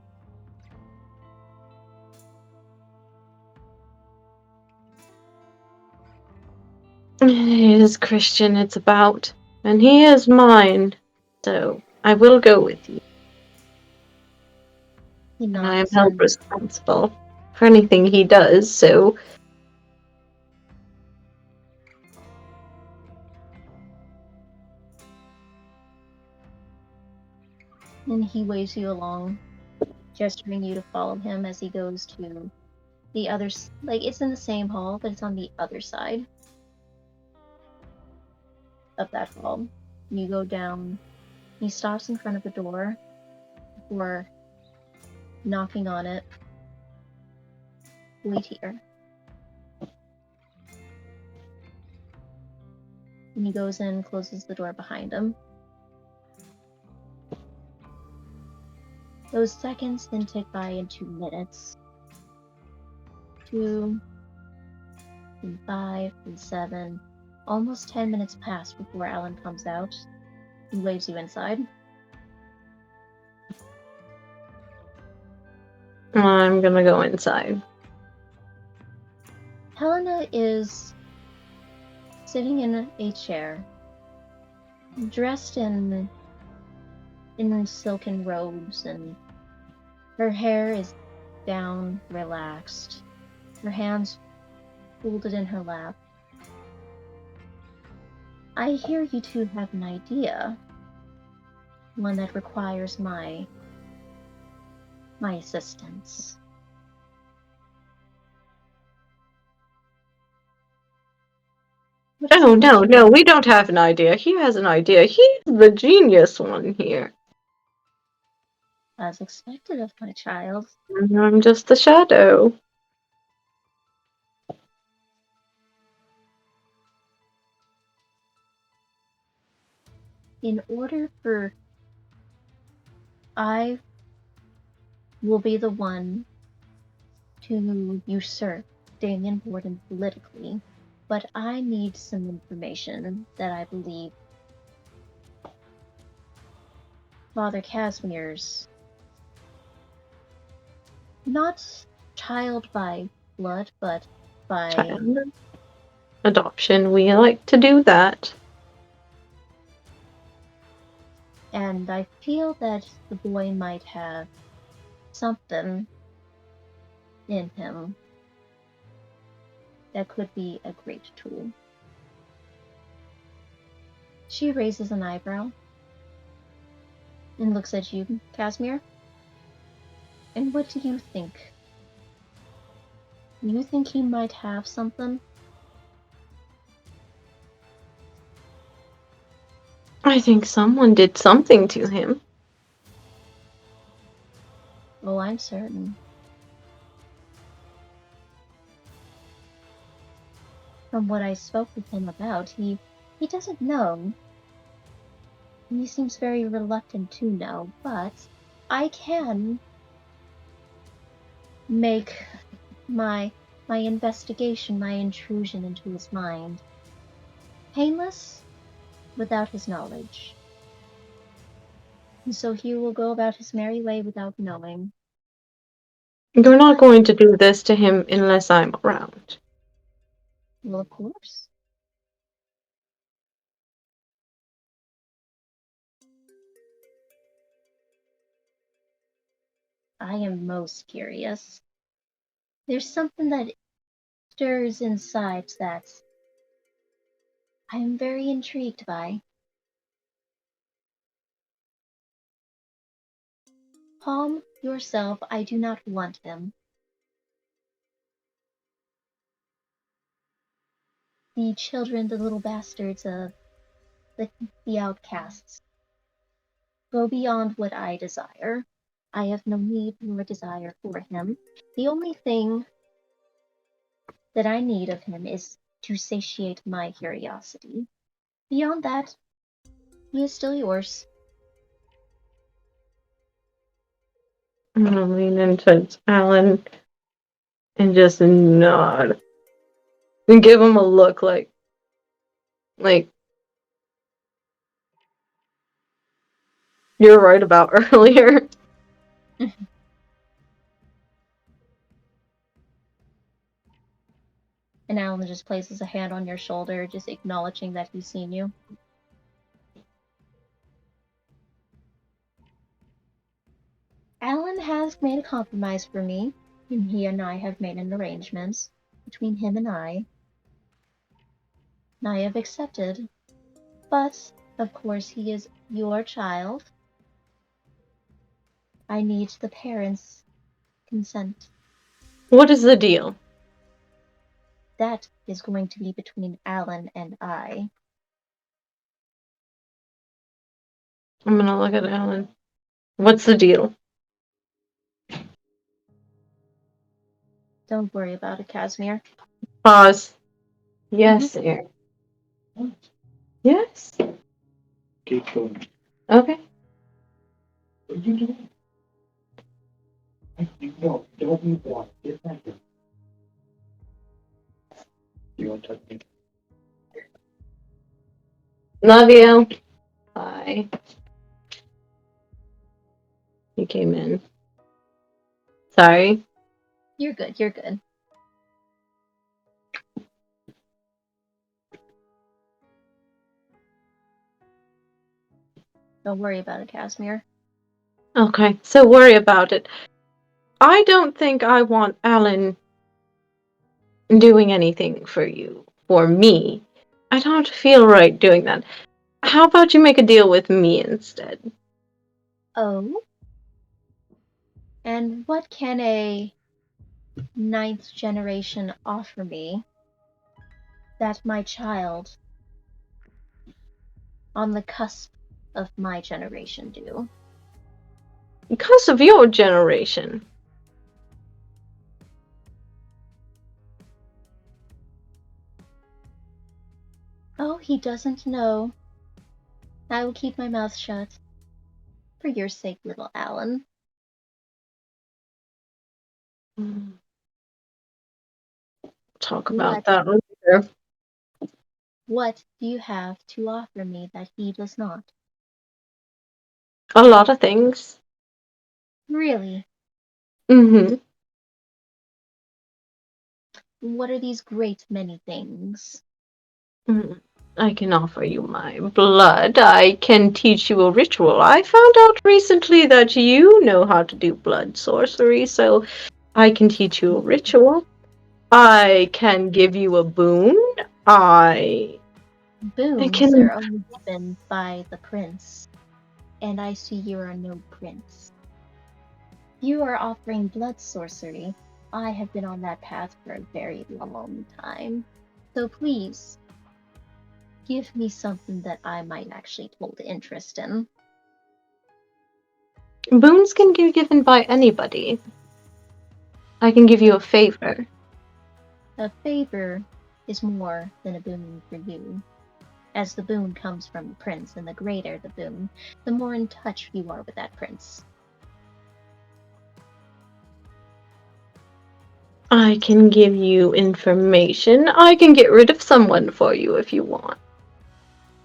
It is Christian it's about, and he is mine, so I will go with you. He And I am nods held and responsible for anything he does, so he waves you along, gesturing you to follow him as he goes to the other, like, it's in the same hall, but it's on the other side of that hall. You go down, he stops in front of the door before knocking on it. Wait here. And he goes in and closes the door behind him. Those seconds then tick by in 2 minutes. 2, and 5, and 7. Almost 10 minutes pass before Alan comes out and waves you inside. I'm gonna go inside. Helena is sitting in a chair, dressed in silken robes, and her hair is down, relaxed, her hands folded in her lap. I hear you two have an idea, one that requires my assistance. Oh, no, we don't have an idea. He has an idea. He's the genius one here. As expected of my child. And I'm just the shadow. In order for... I will be the one to usurp Damien Borden politically, but I need some information that I believe Father Casimir's not child by blood, but by Child. Adoption, we like to do that. and I feel that the boy might have something in him that could be a great tool. She raises an eyebrow and looks at you, Casimir. And what do you think? You think he might have something? I think someone did something to him. Oh, I'm certain. From what I spoke with him about, he doesn't know. He seems very reluctant to know, but I can make my investigation, my intrusion into his mind painless without his knowledge. And so he will go about his merry way without knowing. You're not going to do this to him unless I'm around. Well, of course. I am most curious. There's something that stirs inside that I am very intrigued by. Calm yourself, I do not want him. The children, the little bastards of the outcasts, go beyond what I desire. I have no need nor desire for him. The only thing that I need of him is to satiate my curiosity. Beyond that, he is still yours. I'm gonna lean into Alan and just nod. And give him a look like you're right about earlier. And Alan just places a hand on your shoulder, just acknowledging that he's seen you. Alan has made a compromise for me, and he and I have made an arrangement between him and I have accepted. But, of course, he is your child. I need the parents' consent. What is the deal? That is going to be between Alan and I. I'm gonna look at Alan. What's the deal? Don't worry about it, Casimir. Pause. Yes, Eric. Yes. Keep going. Okay. What are you doing? No, don't move on. Get back there. You want to touch me? Love you. Bye. You came in. Sorry. You're good, you're good. Don't worry about it, Casimir. Okay, so worry about it. I don't think I want Alan doing anything for me. I don't feel right doing that. How about you make a deal with me instead? Oh? And what can a 9th generation offer me that my child on the cusp of my generation do? Because of your generation. Oh, he doesn't know. I will keep my mouth shut. For your sake, little Alan. Talk What, about that later. what do you have to offer me that he does not? A lot of things. Really? Mm-hmm. What are these great many things? I can offer you my blood. I can teach you a ritual. I found out recently that you know how to do blood sorcery, so I can teach you a ritual. I can give you a boon. I Boons can. are only given by the prince, and I see you are no prince. You are offering blood sorcery. I have been on that path for a very long time. So please, give me something that I might actually hold interest in. Boons can be given by anybody. I can give you a favor. A favor is more than a boon for you, as the boon comes from the prince, and the greater the boon, the more in touch you are with that prince. I can give you information. I can get rid of someone for you if you want.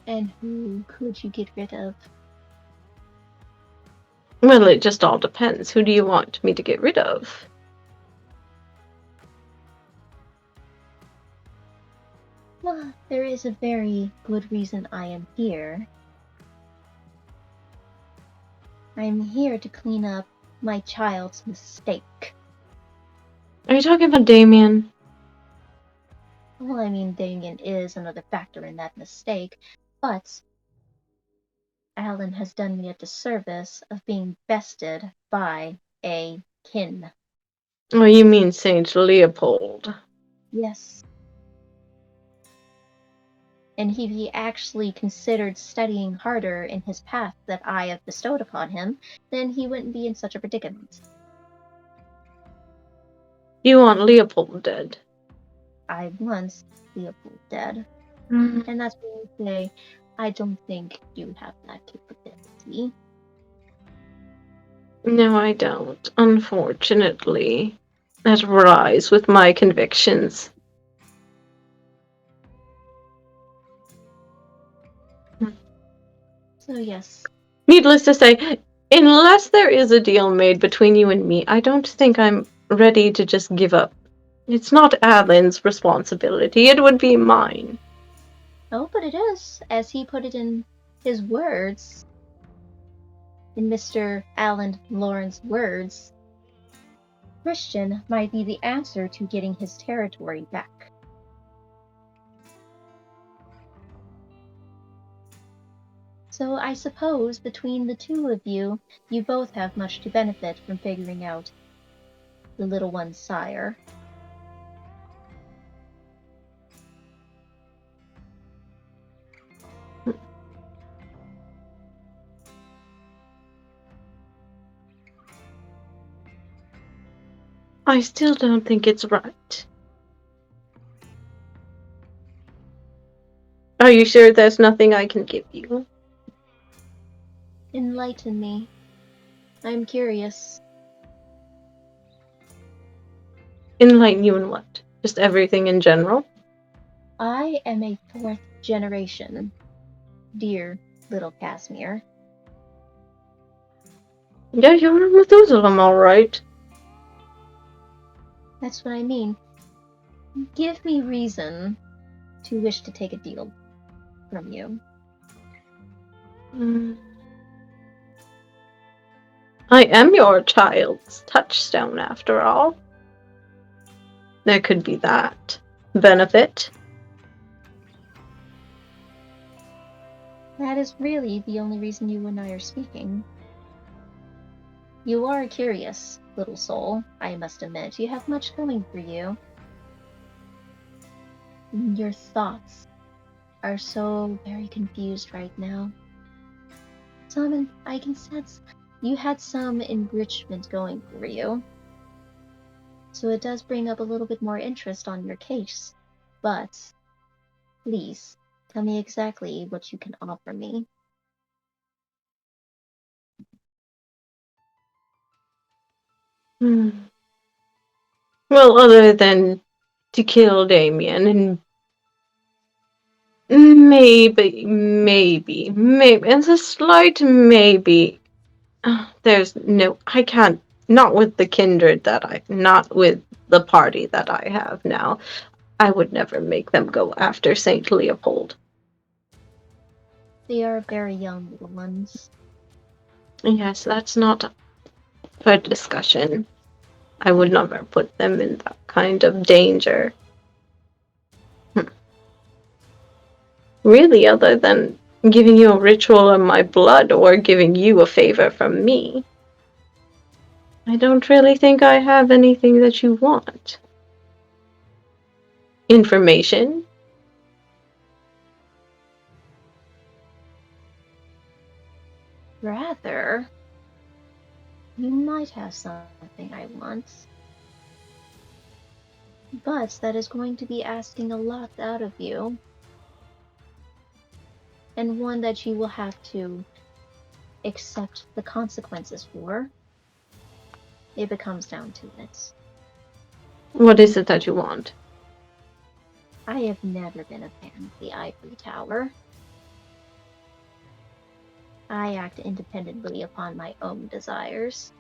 And who could you get rid of? Well, it just all depends. Who do you want me to get rid of? Well, there is a very good reason I am here. I am here to clean up my child's mistake. Are you talking about Damien? Well, I mean, Damien is another factor in that mistake, but Alan has done me a disservice of being bested by a kin. Oh, you mean Saint Leopold. Yes. And if he actually considered studying harder in his path that I have bestowed upon him, then he wouldn't be in such a predicament. You want Leopold dead. I want Leopold dead. Mm. And that's when you say, I don't think you have that capability. No, I don't. Unfortunately. That rise with my convictions. So yes. Needless to say, unless there is a deal made between you and me, I don't think I'm ready to just give up. It's not Alan's responsibility, it would be mine. Oh, but it is, as he put it in his words, in Mr. Alan Lawrence's words, Christian might be the answer to getting his territory back. So I suppose between the two of you, you both have much to benefit from figuring out the little one's sire. I still don't think it's right. Are you sure there's nothing I can give you? Enlighten me. I'm curious. Enlighten you in what? Just everything in general? I am a 4th generation, dear little CASIMIR. Yeah, you're a Methuselah, alright. That's what I mean. Give me reason to wish to take a deal from you. I am your child's touchstone, after all. There could be that benefit. That is really the only reason you and I are speaking. You are a curious little soul, I must admit. You have much going for you. Your thoughts are so very confused right now. Simon, I can sense you had some enrichment going for you. So it does bring up a little bit more interest on your case. But, please, tell me exactly what you can offer me. Well, other than to kill Damien and maybe, it's a slight maybe. There's no, I can't, not with the kindred not with the party that I have now. I would never make them go after Saint Leopold. They are very young little ones. Yes, that's not for discussion. I would never put them in that kind of danger. Really, other than giving you a ritual of my blood or giving you a favor from me. I don't really think I have anything that you want. Information? Rather, you might have something I want. But that is going to be asking a lot out of you. And one that you will have to accept the consequences for. It becomes down to it. What is it that you want? I have never been a fan of the Ivory Tower. I act independently upon my own desires.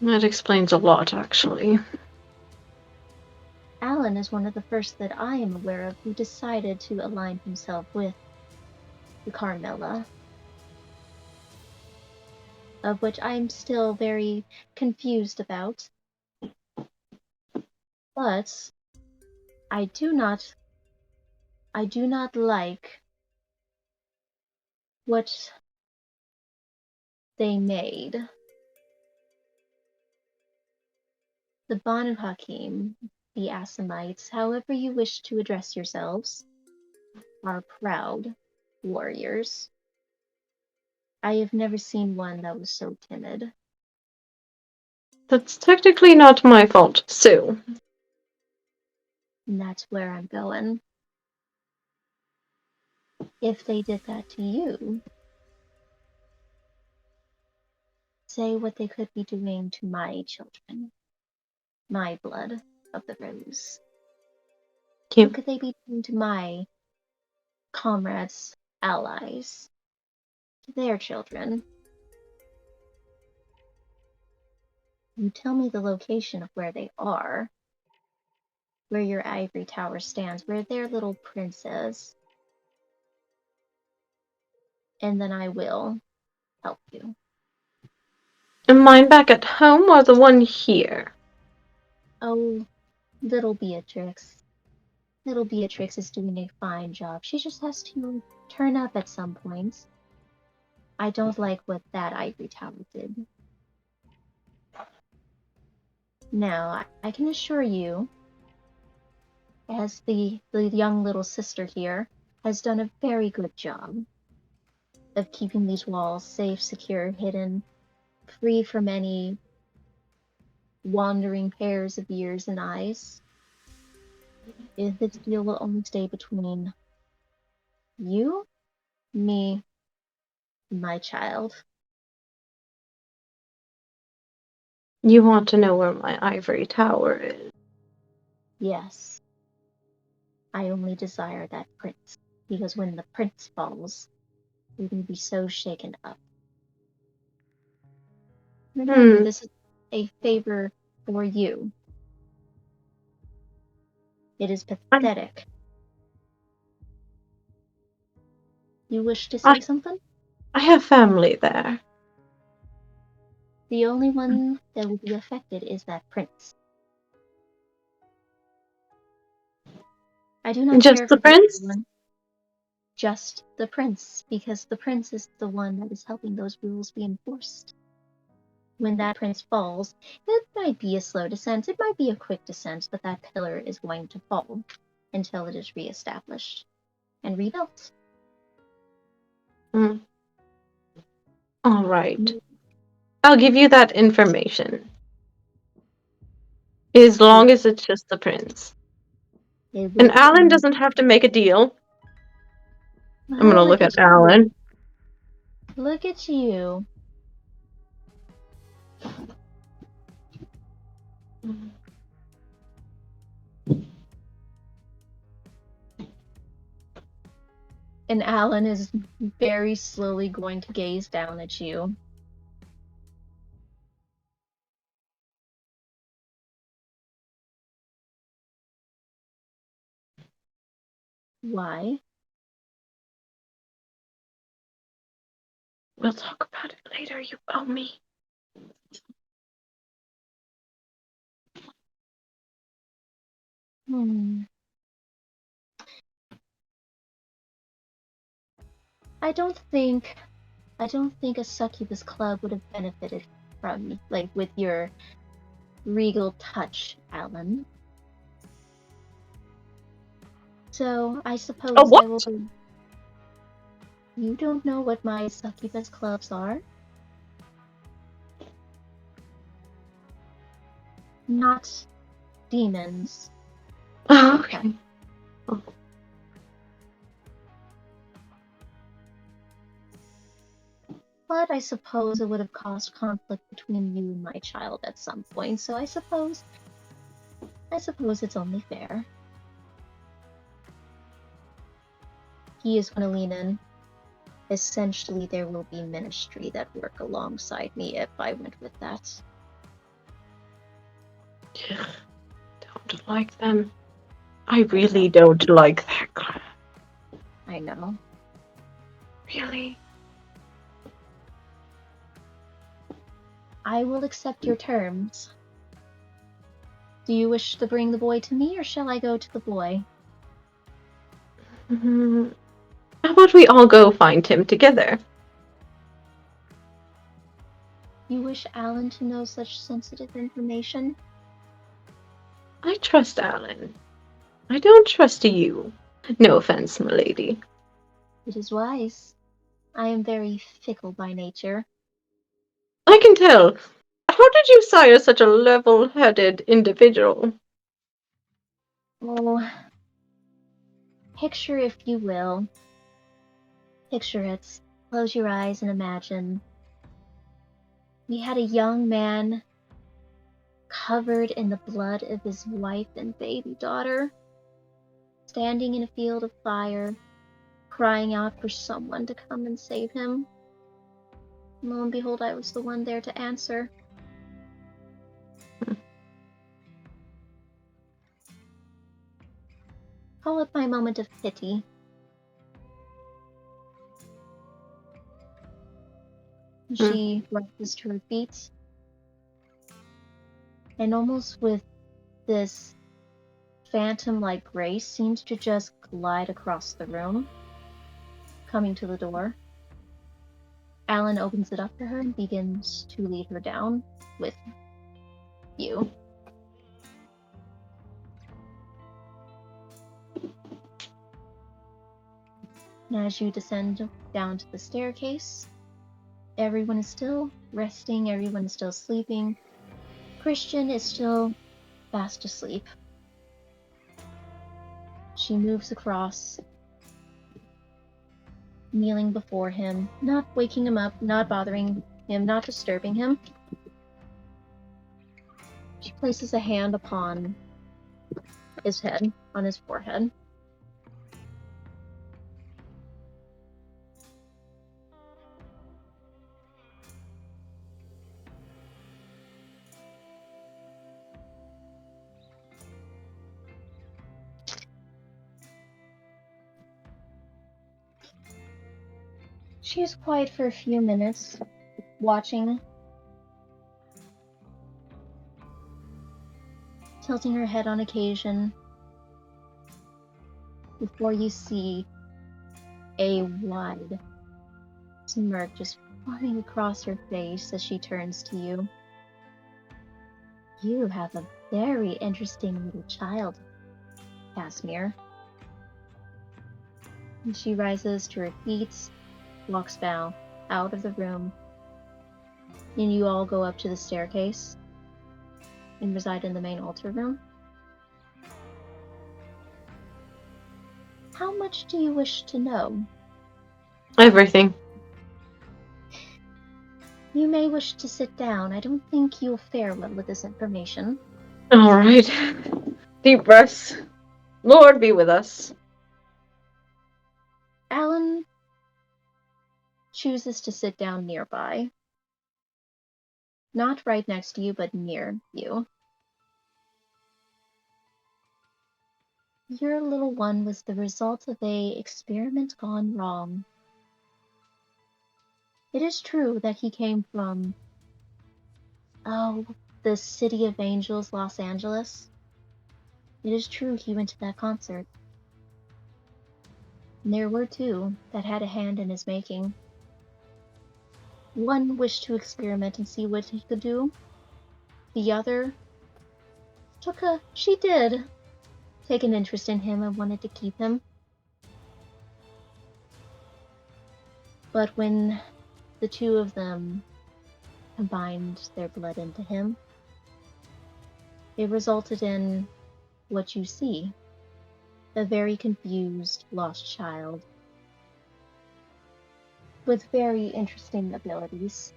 That explains a lot, actually. Alan is one of the first that I am aware of who decided to align himself with the Carmilla, of which I'm still very confused about. But I do not like what they made. The Banu Hakim, the Assamites, however you wish to address yourselves, are proud warriors. I have never seen one that was so timid. That's technically not my fault, Sue. And that's where I'm going. If they did that to you, say what they could be doing to my children, my blood of the rose. What could they be doing to my comrades, allies, to their children? You tell me the location of where they are, where your ivory tower stands, where their little prince is, and then I will help you. Am mine back at home or the one here? Oh, little Beatrix. Little Beatrix is doing a fine job. She just has to turn up at some point. I don't like what that ivory tower did. Now, I can assure you, as the young little sister here has done a very good job of keeping these walls safe, secure, hidden, free from any wandering pairs of ears and eyes. If this deal will only stay between you, me, my child. You want to know where my ivory tower is? Yes, I only desire that prince, because when the prince falls, we will be so shaken up. Remember, this is a favor for you. It is pathetic. You wish to say something? I have family there. The only one that will be affected is that prince. I do not Just care the for the prince? other one. Just the prince, because the prince is the one that is helping those rules be enforced. When that prince falls, it might be a slow descent, it might be a quick descent, but that pillar is going to fall until it is reestablished and rebuilt. All right. I'll give you that information. As long as it's just the prince. It will And be Alan only. doesn't have to make a deal. I'm Oh, gonna look at you. Alan. Look at you. And Alan is very slowly going to gaze down at you. Why? We'll talk about it later. You owe me. I don't think a succubus club would have benefited from, like, with your regal touch, Alan. So I suppose I will. What? You don't know what my succubus clubs are? Not demons. Oh, okay. But I suppose it would have caused conflict between you and my child at some point, so I suppose it's only fair. He is going to lean in. Essentially, there will be ministry that work alongside me if I went with that. Don't like them. I really don't like that crap. I know. Really? I will accept your terms. Do you wish to bring the boy to me, or shall I go to the boy? How about we all go find him together? You wish Alan to know such sensitive information? I trust Alan. I don't trust you. No offense, milady. It is wise. I am very fickle by nature. I can tell. How did you sire such a level-headed individual? Oh, picture, if you will. Picture it. Close your eyes and imagine. We had a young man covered in the blood of his wife and baby daughter, standing in a field of fire, crying out for someone to come and save him. Lo and behold, I was the one there to answer. Call it my moment of pity. She rises to her feet, and almost with this phantom-like grace, seems to just glide across the room, coming to the door. Alan opens it up for her and begins to lead her down with you. As you descend down to the staircase, everyone is still resting, everyone is still sleeping. Christian is still fast asleep. She moves across, kneeling before him, not waking him up, not bothering him, not disturbing him. She places a hand upon his head, on his forehead. She is quiet for a few minutes, watching, tilting her head on occasion, before you see a wide smirk just forming across her face as she turns to you. You have a very interesting little child, CASIMIR. And she rises to her feet, walks out of the room, and you all go up to the staircase and reside in the main altar room. How much do you wish to know? Everything. You may wish to sit down. I don't think you'll fare well with this information. All right. Deep breaths. Lord be with us. Alan chooses to sit down nearby. Not right next to you, but near you. Your little one was the result of an experiment gone wrong. It is true that he came from, the City of Angels, Los Angeles. It is true he went to that concert. And there were two that had a hand in his making. One wished to experiment and see what he could do. The other she did take an interest in him and wanted to keep him. But when the two of them combined their blood into him, it resulted in what you see. A very confused, lost child with very interesting abilities.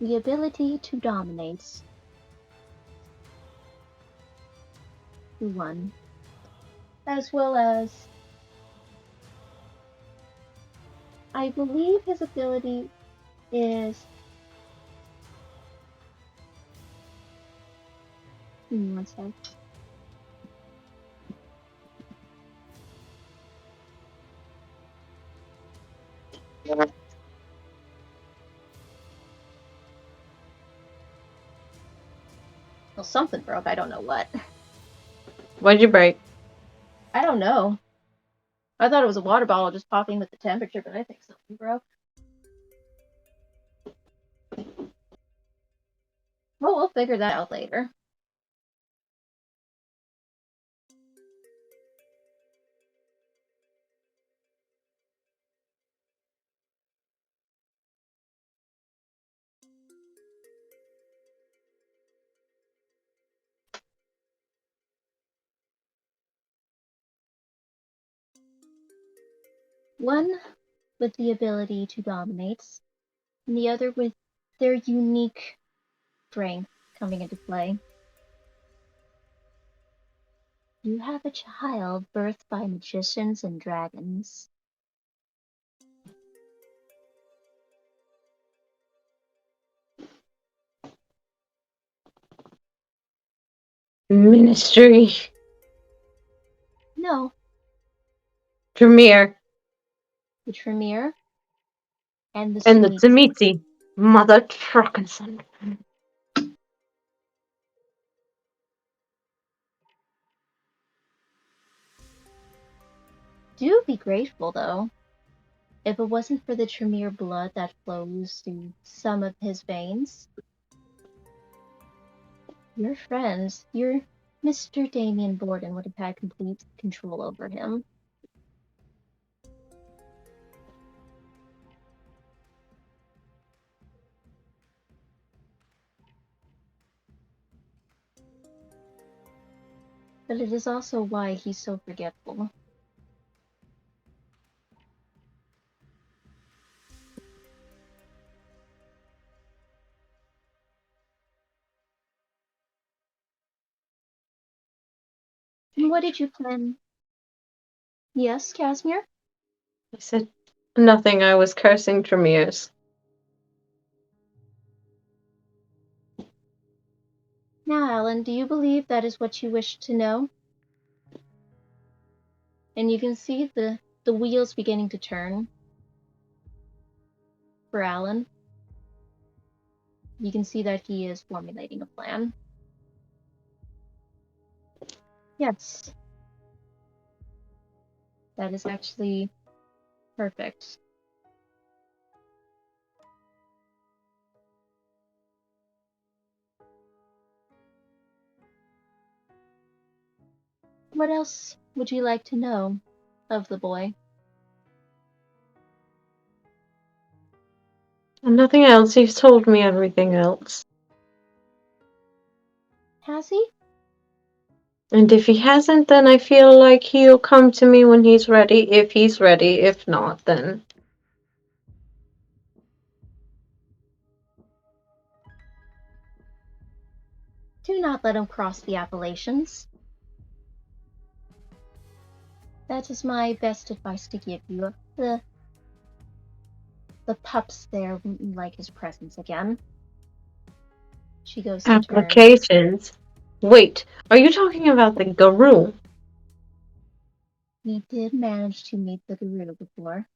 The ability to dominate, for one, as well as, I believe his ability is, one sec. Well, something broke. I don't know what. What'd you break? I don't know. I thought it was a water bottle just popping with the temperature, but I think something broke. Well, we'll figure that out later. One with the ability to dominate, and the other with their unique strength coming into play. You have a child birthed by magicians and dragons. Ministry. No, Tremere. the Tremere and the And the Sumit. Tzimitzi. Mother truckin' son. Do be grateful, though. If it wasn't for the Tremere blood that flows through some of his veins, your friends, your Mr. Damien Borden would have had complete control over him. But it is also why he's so forgetful. And what did you plan? Yes, Casimir? I said nothing. I was cursing Tremers. Now, Alan, do you believe that is what you wish to know? And you can see the wheels beginning to turn for Alan. You can see that he is formulating a plan. Yes. That is actually perfect. What else would you like to know of the boy? Nothing else. He's told me everything else. Has he? And if he hasn't, then I feel like he'll come to me when he's ready. If he's ready. If not, then... Do not let him cross the Appalachians. That is my best advice to give you. The pups there wouldn't like his presence again. She goes to turn. Applications? Wait, are you talking about the Garou? We did manage to meet the Guru before.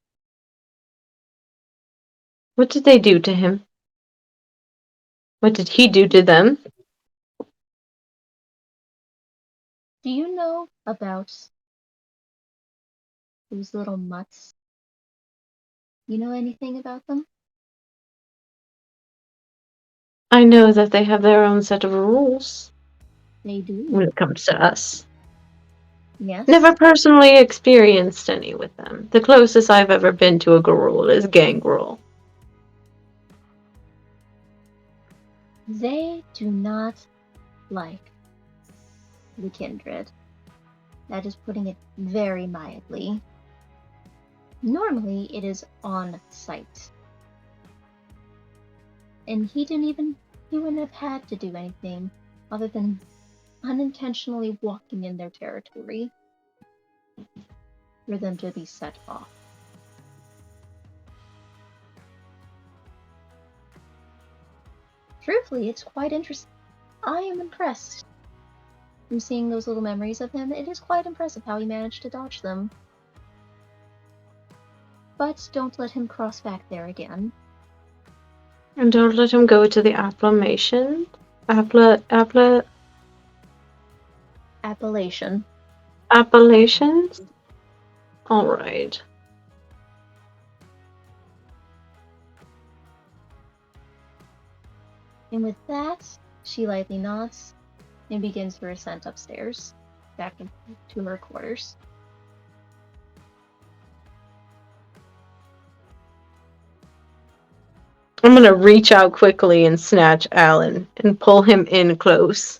What did they do to him? What did he do to them? Do you know about those little mutts? You know anything about them? I know that they have their own set of rules They do. when it comes to us. Yes. Never personally experienced any with them. The closest I've ever been to a Garou is Gangrel. They do not like the kindred. That is putting it very mildly. Normally, it is on sight. And he wouldn't have had to do anything other than unintentionally walking in their territory for them to be set off. Truthfully, it's quite interesting. I am impressed from seeing those little memories of him. It is quite impressive how he managed to dodge them. But don't let him cross back there again. And don't let him go to the Appalachian. Appellation. Appalachians? Alright. And with that, she lightly nods and begins her ascent upstairs, back to her quarters. I'm gonna reach out quickly and snatch Alan and pull him in close.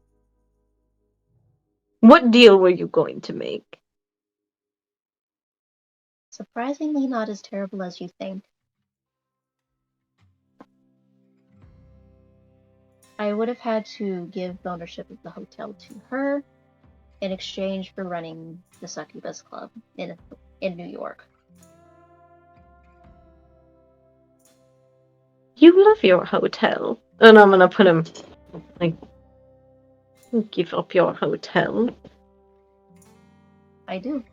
What deal were you going to make? Surprisingly not as terrible as you think. I would have had to give ownership of the hotel to her in exchange for running the Succubus Club in New York. You love your hotel. And I'm gonna put him, like, give up your hotel. I do.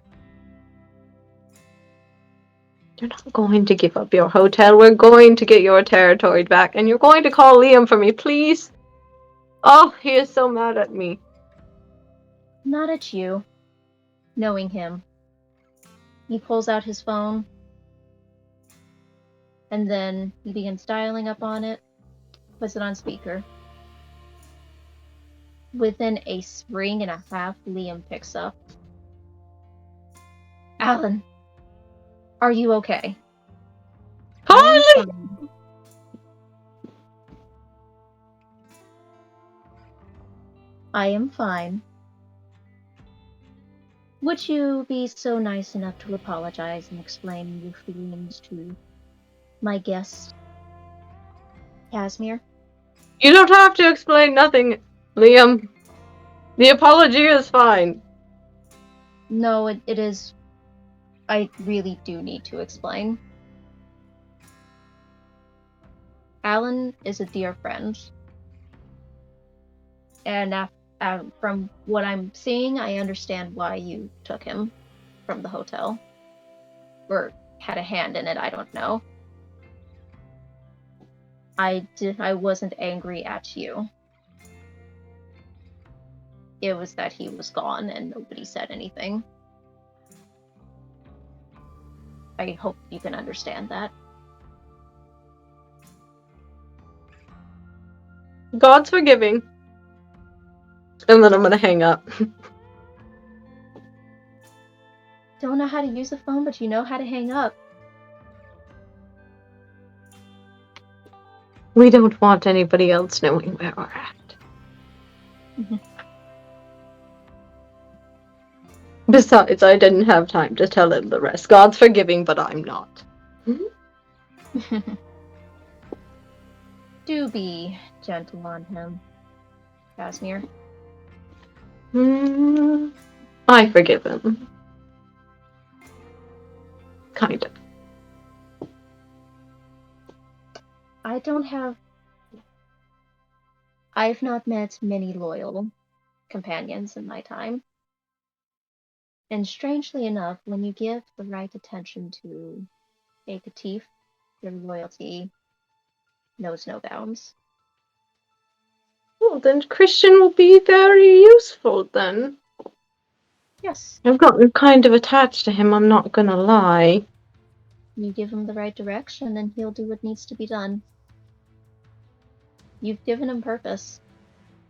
You're not going to give up your hotel. We're going to get your territory back. And you're going to call Liam for me, please? Oh, he is so mad at me. Not at you. Knowing him. He pulls out his phone. And then he begins dialing up on it, puts it on speaker. Within a spring and a half, Liam picks up. Alan, are you okay? I am fine. I am fine. Would you be so nice enough to apologize and explain your feelings to my guest, Casimir? You don't have to explain nothing, Liam. The apology is fine. No, it is. I really do need to explain. Alan is a dear friend. And from what I'm seeing, I understand why you took him from the hotel. Or had a hand in it, I don't know. I wasn't angry at you. It was that he was gone and nobody said anything. I hope you can understand that. God's forgiving. And then I'm gonna hang up. Don't know how to use the phone, but you know how to hang up. We don't want anybody else knowing where we're at. Besides, I didn't have time to tell him the rest. God's forgiving, but I'm not. Do be gentle on him, Casimir. I forgive him. Kind of. I've not met many loyal companions in my time. And strangely enough, when you give the right attention to a catif, your loyalty knows no bounds. Well, then Christian will be very useful then. Yes. I've gotten kind of attached to him, I'm not gonna lie. You give him the right direction and he'll do what needs to be done. You've given him purpose.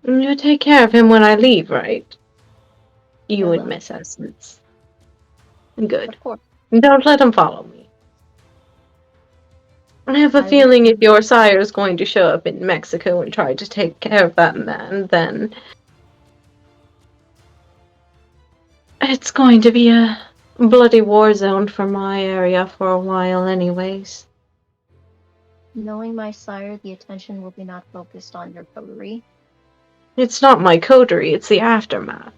You take care of him when I leave, right? You I and will. Miss Essence. Good. Of course. Don't let him follow me. I have a I feeling if your sire is going to show up in Mexico and try to take care of that man, then it's going to be a bloody war zone for my area for a while anyways. Knowing my sire, the attention will be not focused on your coterie. It's not my coterie, it's the aftermath.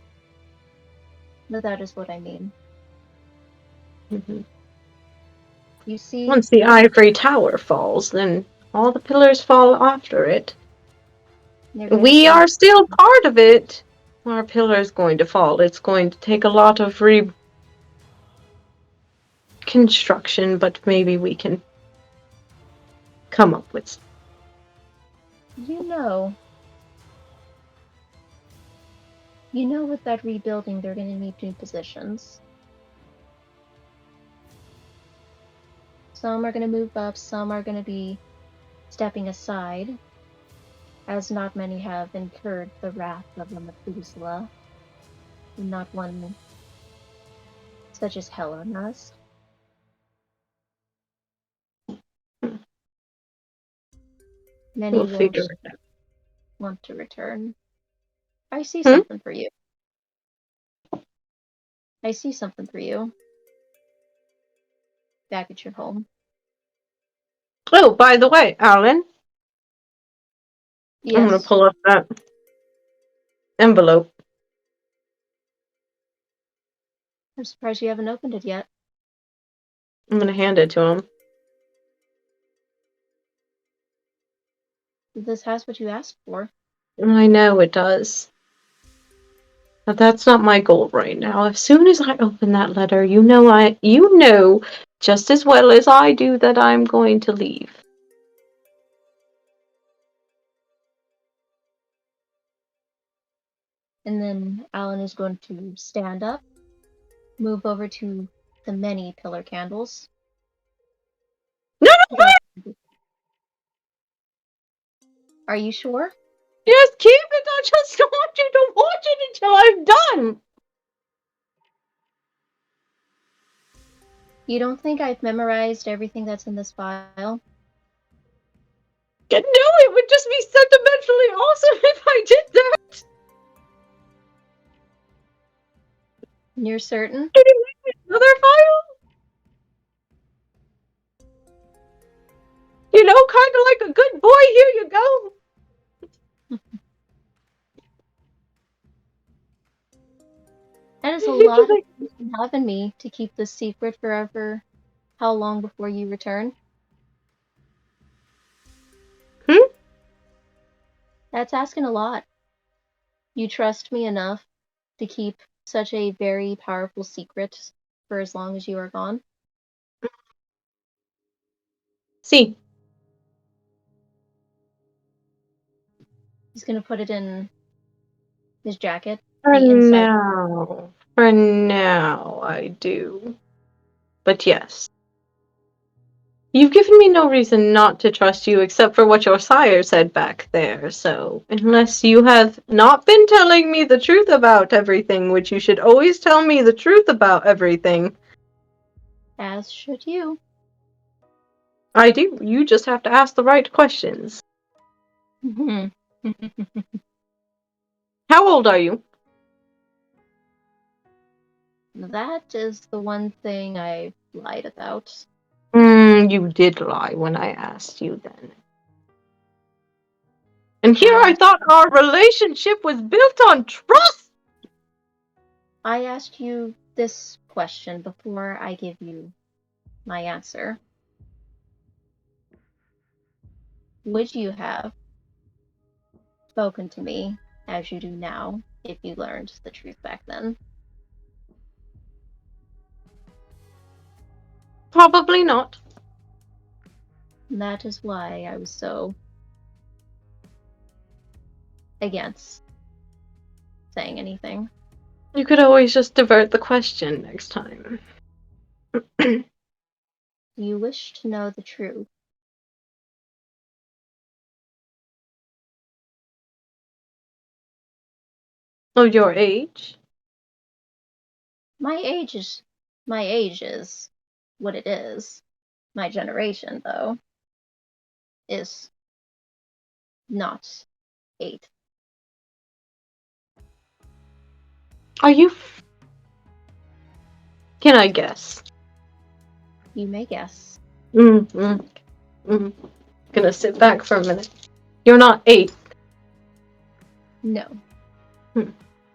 But that is what I mean. Mm-hmm. You see, Once the ivory tower falls, then all the pillars fall after it. We are still part of it. Our pillar is going to fall. It's going to take a lot of reconstruction, but maybe we can come up with. You know, with that rebuilding, they're going to need new positions. Some are going to move up, some are going to be stepping aside, as not many have incurred the wrath of a Methuselah, and not one such as Helen has. Many We'll figure won't it out. want to return. I see something for you. I see something for you. Back at your home. Oh, by the way, Alan. Yes. I'm going to pull up that envelope. I'm surprised you haven't opened it yet. I'm going to hand it to him. This has what you asked for. I know it does. But that's not my goal right now. As soon as I open that letter, you know just as well as I do that I'm going to leave. And then Alan is going to stand up, move over to the many pillar candles. No, Are you sure? Yes, keep it. I just don't want you to watch it until I'm done. You don't think I've memorized everything that's in this file? No, it would just be sentimentally awesome if I did that. You're certain? Can you make me another file? You know, kind of like a good boy. Here you go. That is a lot of faith you have in me to keep this secret forever. How long before you return? That's asking a lot. You trust me enough to keep such a very powerful secret for as long as you are gone? See. He's gonna put it in his jacket. For The inside. now, I do. But yes. You've given me no reason not to trust you except for what your sire said back there, so unless you have not been telling me the truth about everything, which you should always tell me the truth about everything. As should you. I do. You just have to ask the right questions. How old are you? That is the one thing I lied about. You did lie when I asked you then. And here I thought our relationship was built on trust! I asked you this question before I give you my answer. Would you have spoken to me as you do now if you learned the truth back then? Probably not. And that is why I was so against saying anything. You could always just divert the question next time. You wish to know the truth. Of your age? My age is what it is. My generation, though, is not 8. Are you... Can I guess? You may guess. Gonna sit back for a minute. You're not 8. No.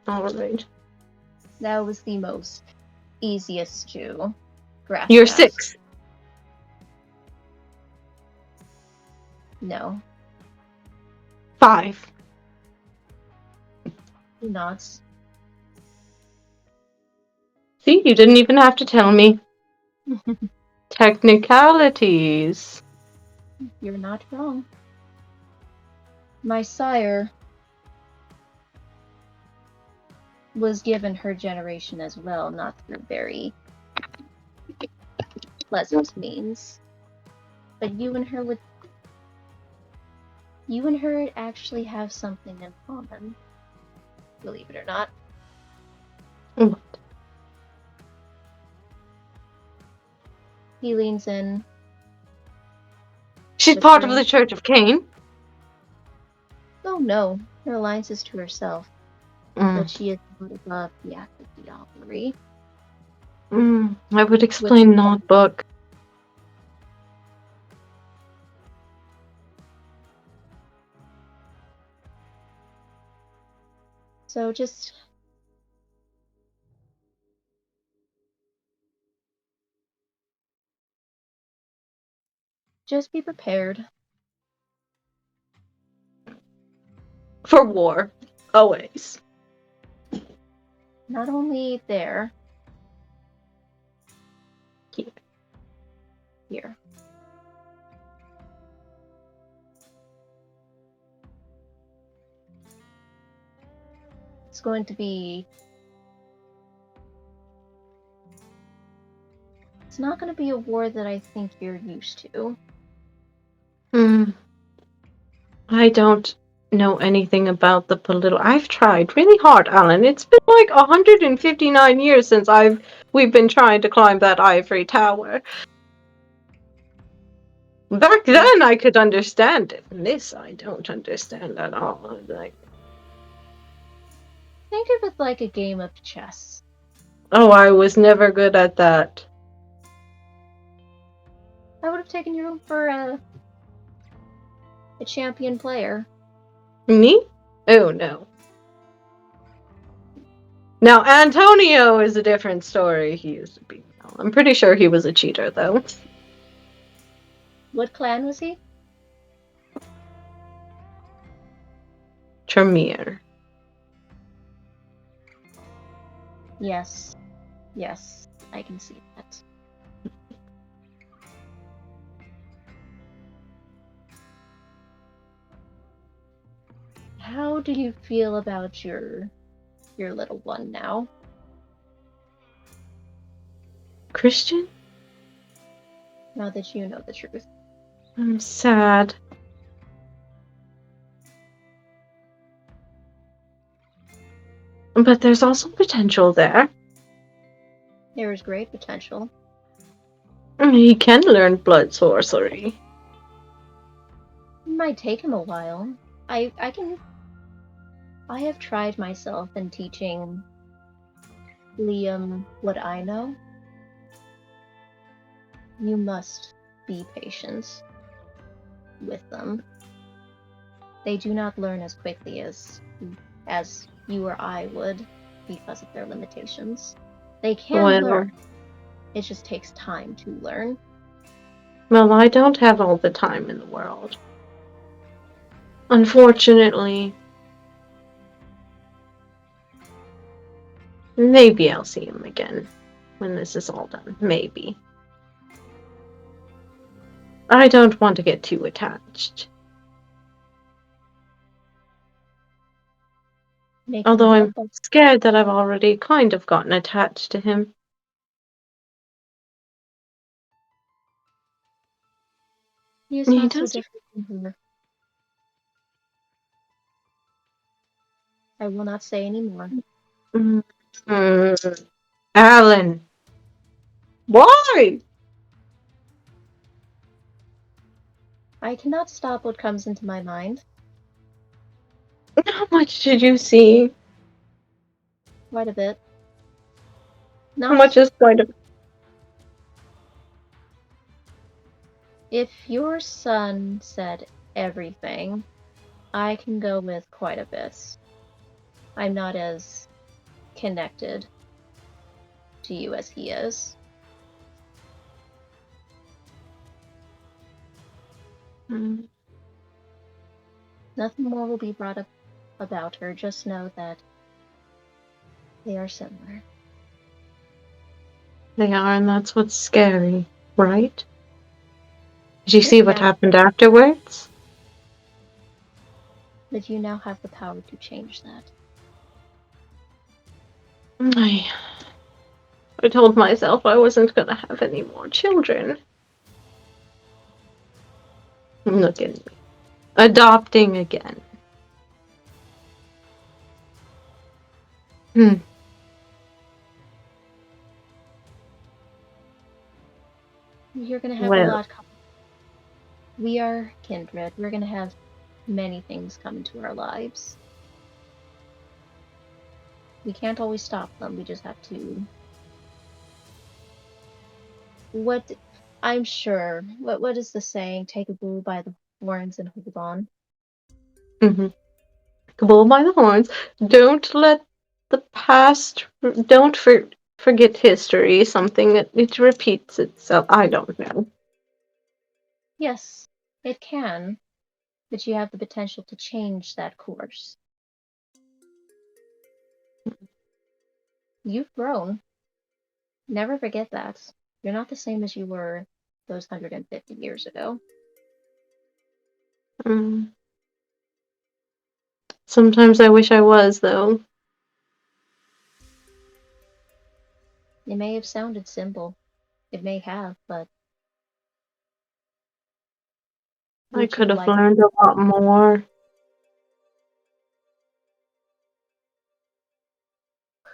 Alright. That was the most easiest to grasp. You're at. 6. No. 5. Not. See, you didn't even have to tell me. Technicalities. You're not wrong. My sire was given her generation as well, not through very pleasant means. But you and her actually have something in common. Believe it or not. What? He leans in. She's part of the Church of Cain. Oh no, her alliance is to herself. But she is not above the act of diablerie. I would explain not book. So just be prepared. For war. Always. Not only there. Here. It's going to be... It's not going to be a war that I think you're used to. I don't know anything about the political. I've tried really hard, Alan. It's been like 159 years since we've been trying to climb that ivory tower. Back then, I could understand it. This, I don't understand at all. Like, Think of it like a game of chess. oh, I was never good at that. I would have taken you for a champion player. Me? Oh no. Now Antonio is a different story. He used to be. I'm pretty sure he was a cheater, though. What clan was he? Tremere. Yes. Yes, I can see that. How do you feel about your little one now? Christian? Now that you know the truth. I'm sad. But there's also potential there. There is great potential. He can learn blood sorcery. It might take him a while. I have tried myself in teaching Liam what I know. You must be patient with them. They do not learn as quickly as you or I would because of their limitations. They can learn. It just takes time to learn. Well, I don't have all the time in the world. Unfortunately. Maybe I'll see him again when this is all done. Maybe. I don't want to get too attached. Although I'm scared that I've already kind of gotten attached to him. He is not so different from her. I will not say any more. Alan! Why? I cannot stop what comes into my mind. How much did you see? Quite a bit. How much is quite a bit? If your son said everything, I can go with quite a bit. I'm not as connected to you as he is. Nothing more will be brought up about her. Just know that they are similar. They are, and that's what's scary, right? Did you see what happened afterwards? That you now have the power to change that. I told myself I wasn't going to have any more children. Look at me. Adopting again. You're going to have a lot coming. We are kindred. We're going to have many things come into our lives. We can't always stop them. We just have to... I'm sure. What is the saying? Take a bull by the horns and hold on. The bull by the horns. Don't let the past... Don't forget history. Something that it repeats itself. I don't know. Yes, it can. But you have the potential to change that course. You've grown. Never forget that. You're not the same as you were those 150 years ago. Sometimes I wish I was, though. It may have sounded simple. It may have, but I Would could you have like learned a lot more.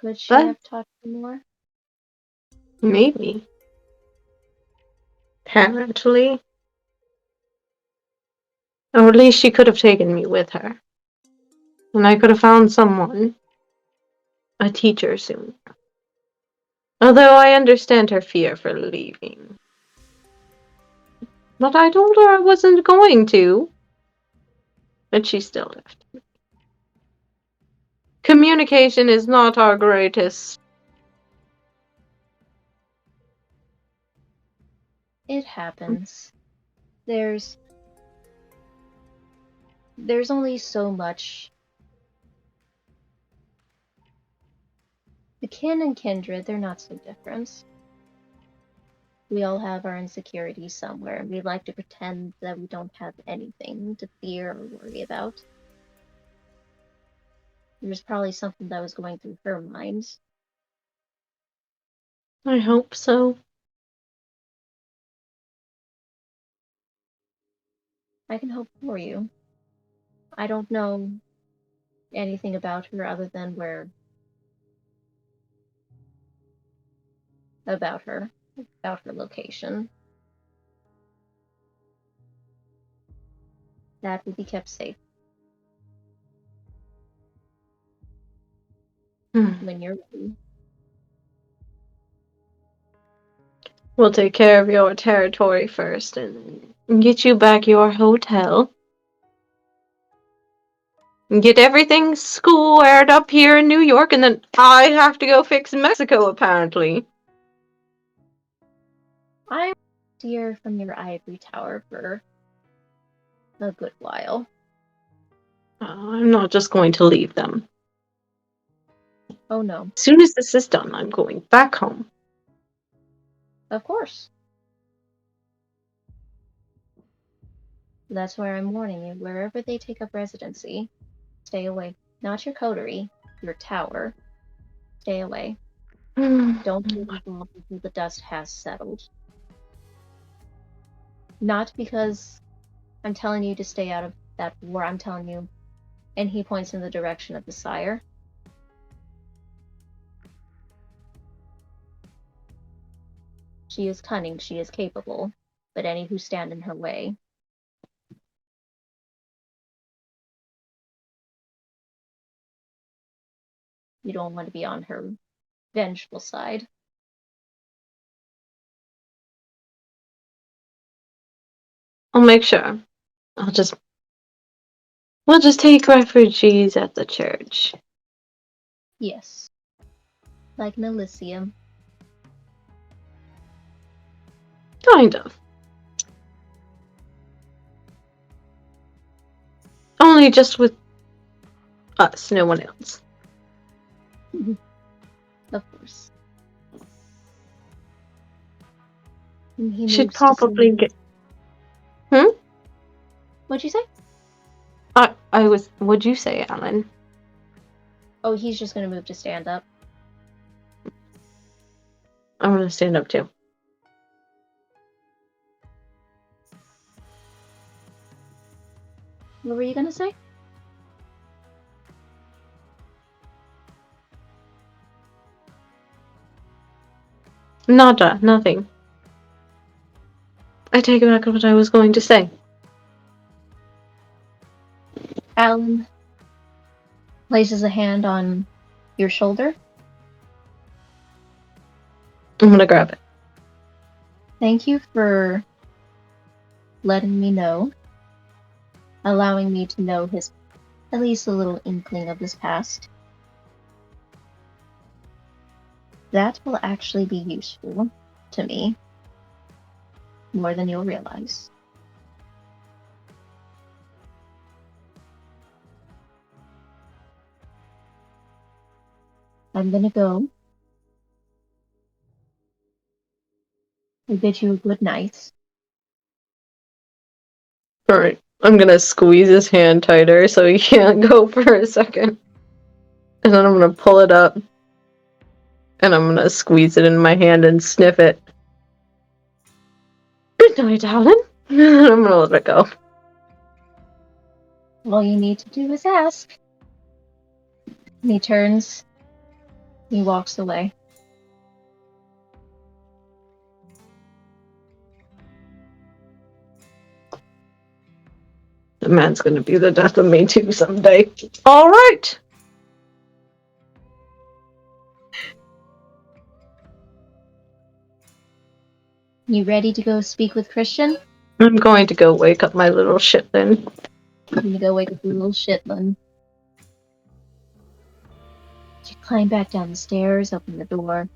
Could she But have taught you more? maybe. Apparently. Or at least she could have taken me with her. And I could have found someone. A teacher soon. Although I understand her fear for leaving. But I told her I wasn't going to. But she still left. Communication is not our greatest. It happens. There's only so much. The kin and kindred, they're not so different. We all have our insecurities somewhere, and we like to pretend that we don't have anything to fear or worry about. There's probably something that was going through her mind. I hope so. I can hope for you. I don't know anything about her other than about her location. That will be kept safe when you're ready. We'll take care of your territory first and get you back your hotel. And get everything squared up here in New York, and then I have to go fix Mexico, apparently. I'm here from your ivory tower for a good while. I'm not just going to leave them. Oh no, As soon as this is done, I'm going back home. of course. That's where I'm warning you. Wherever they take up residency, stay away. Not your coterie, your tower. Stay away. Don't get involved until the dust has settled. Not because I'm telling you to stay out of that war, I'm telling you. And he points in the direction of the sire. She is cunning, she is capable, but any who stand in her way. You don't want to be on her vengeful side. I'll make sure. We'll just take refugees at the church. Yes. Like an Elysium. Kind of. Only just with us, no one else. Of course. And he Should moves to probably stand. get. What'd you say? What'd you say, Alan? Oh, he's just gonna move to stand up. I'm gonna stand up too. What were you gonna say? Nada, nothing. I take back what I was going to say. Alan places a hand on your shoulder. I'm gonna grab it. Thank you for letting me know, allowing me to know at least a little inkling of his past. That will actually be useful to me, more than you'll realize. I'm gonna go. I bid you a good night. Alright. I'm gonna squeeze his hand tighter so he can't go for a second. And then I'm gonna pull it up. And I'm gonna squeeze it in my hand and sniff it. Good night, Alan. I'm gonna let it go. All you need to do is ask. And he turns. He walks away. The man's gonna be the death of me too someday. All right. You ready to go speak with Christian? I'm going to go wake up my little shit then. You're gonna go wake up your little shitlin. You climb back down the stairs, open the door.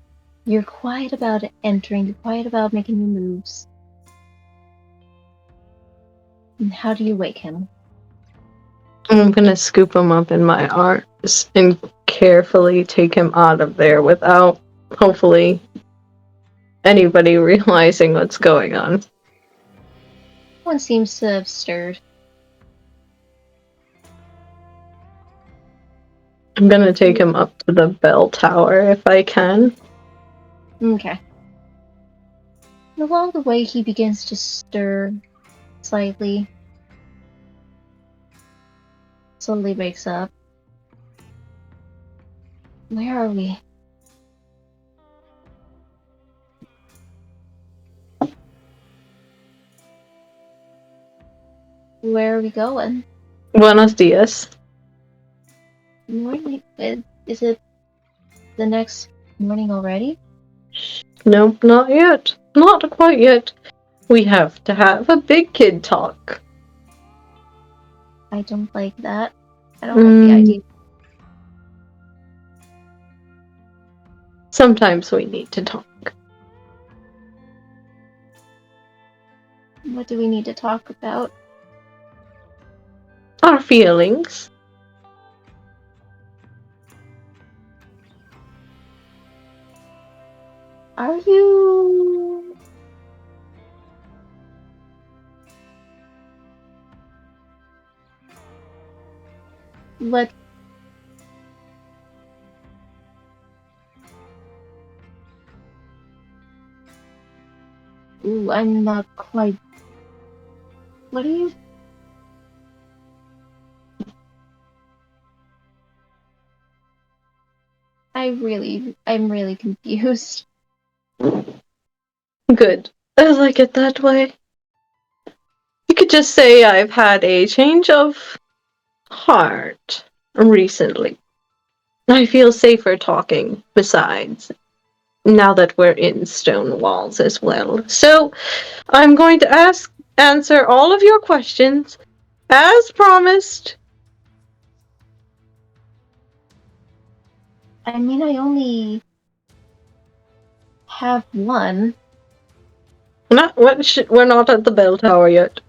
You're quiet about entering, you're quiet about making your moves. And how do you wake him? I'm gonna scoop him up in my arms and carefully take him out of there without, hopefully, anybody realizing what's going on. No one seems to have stirred. I'm gonna take him up to the bell tower if I can. Okay. And along the way, he begins to stir slightly. Slowly wakes up. Where are we? Where are we going? Buenos dias. Morning? Is it the next morning already? Nope, not yet. Not quite yet. We have to have a big kid talk. I don't like that. I don't like the idea. Sometimes we need to talk. What do we need to talk about? Our feelings. Are you... What? Ooh, I'm not quite... What are you... I'm really confused. Good. I like it that way. You could just say I've had a change of heart recently. I feel safer talking, besides, now that we're in stone walls as well. So, I'm going to answer all of your questions, as promised. I mean, I only have one. We're not at the bell tower yet.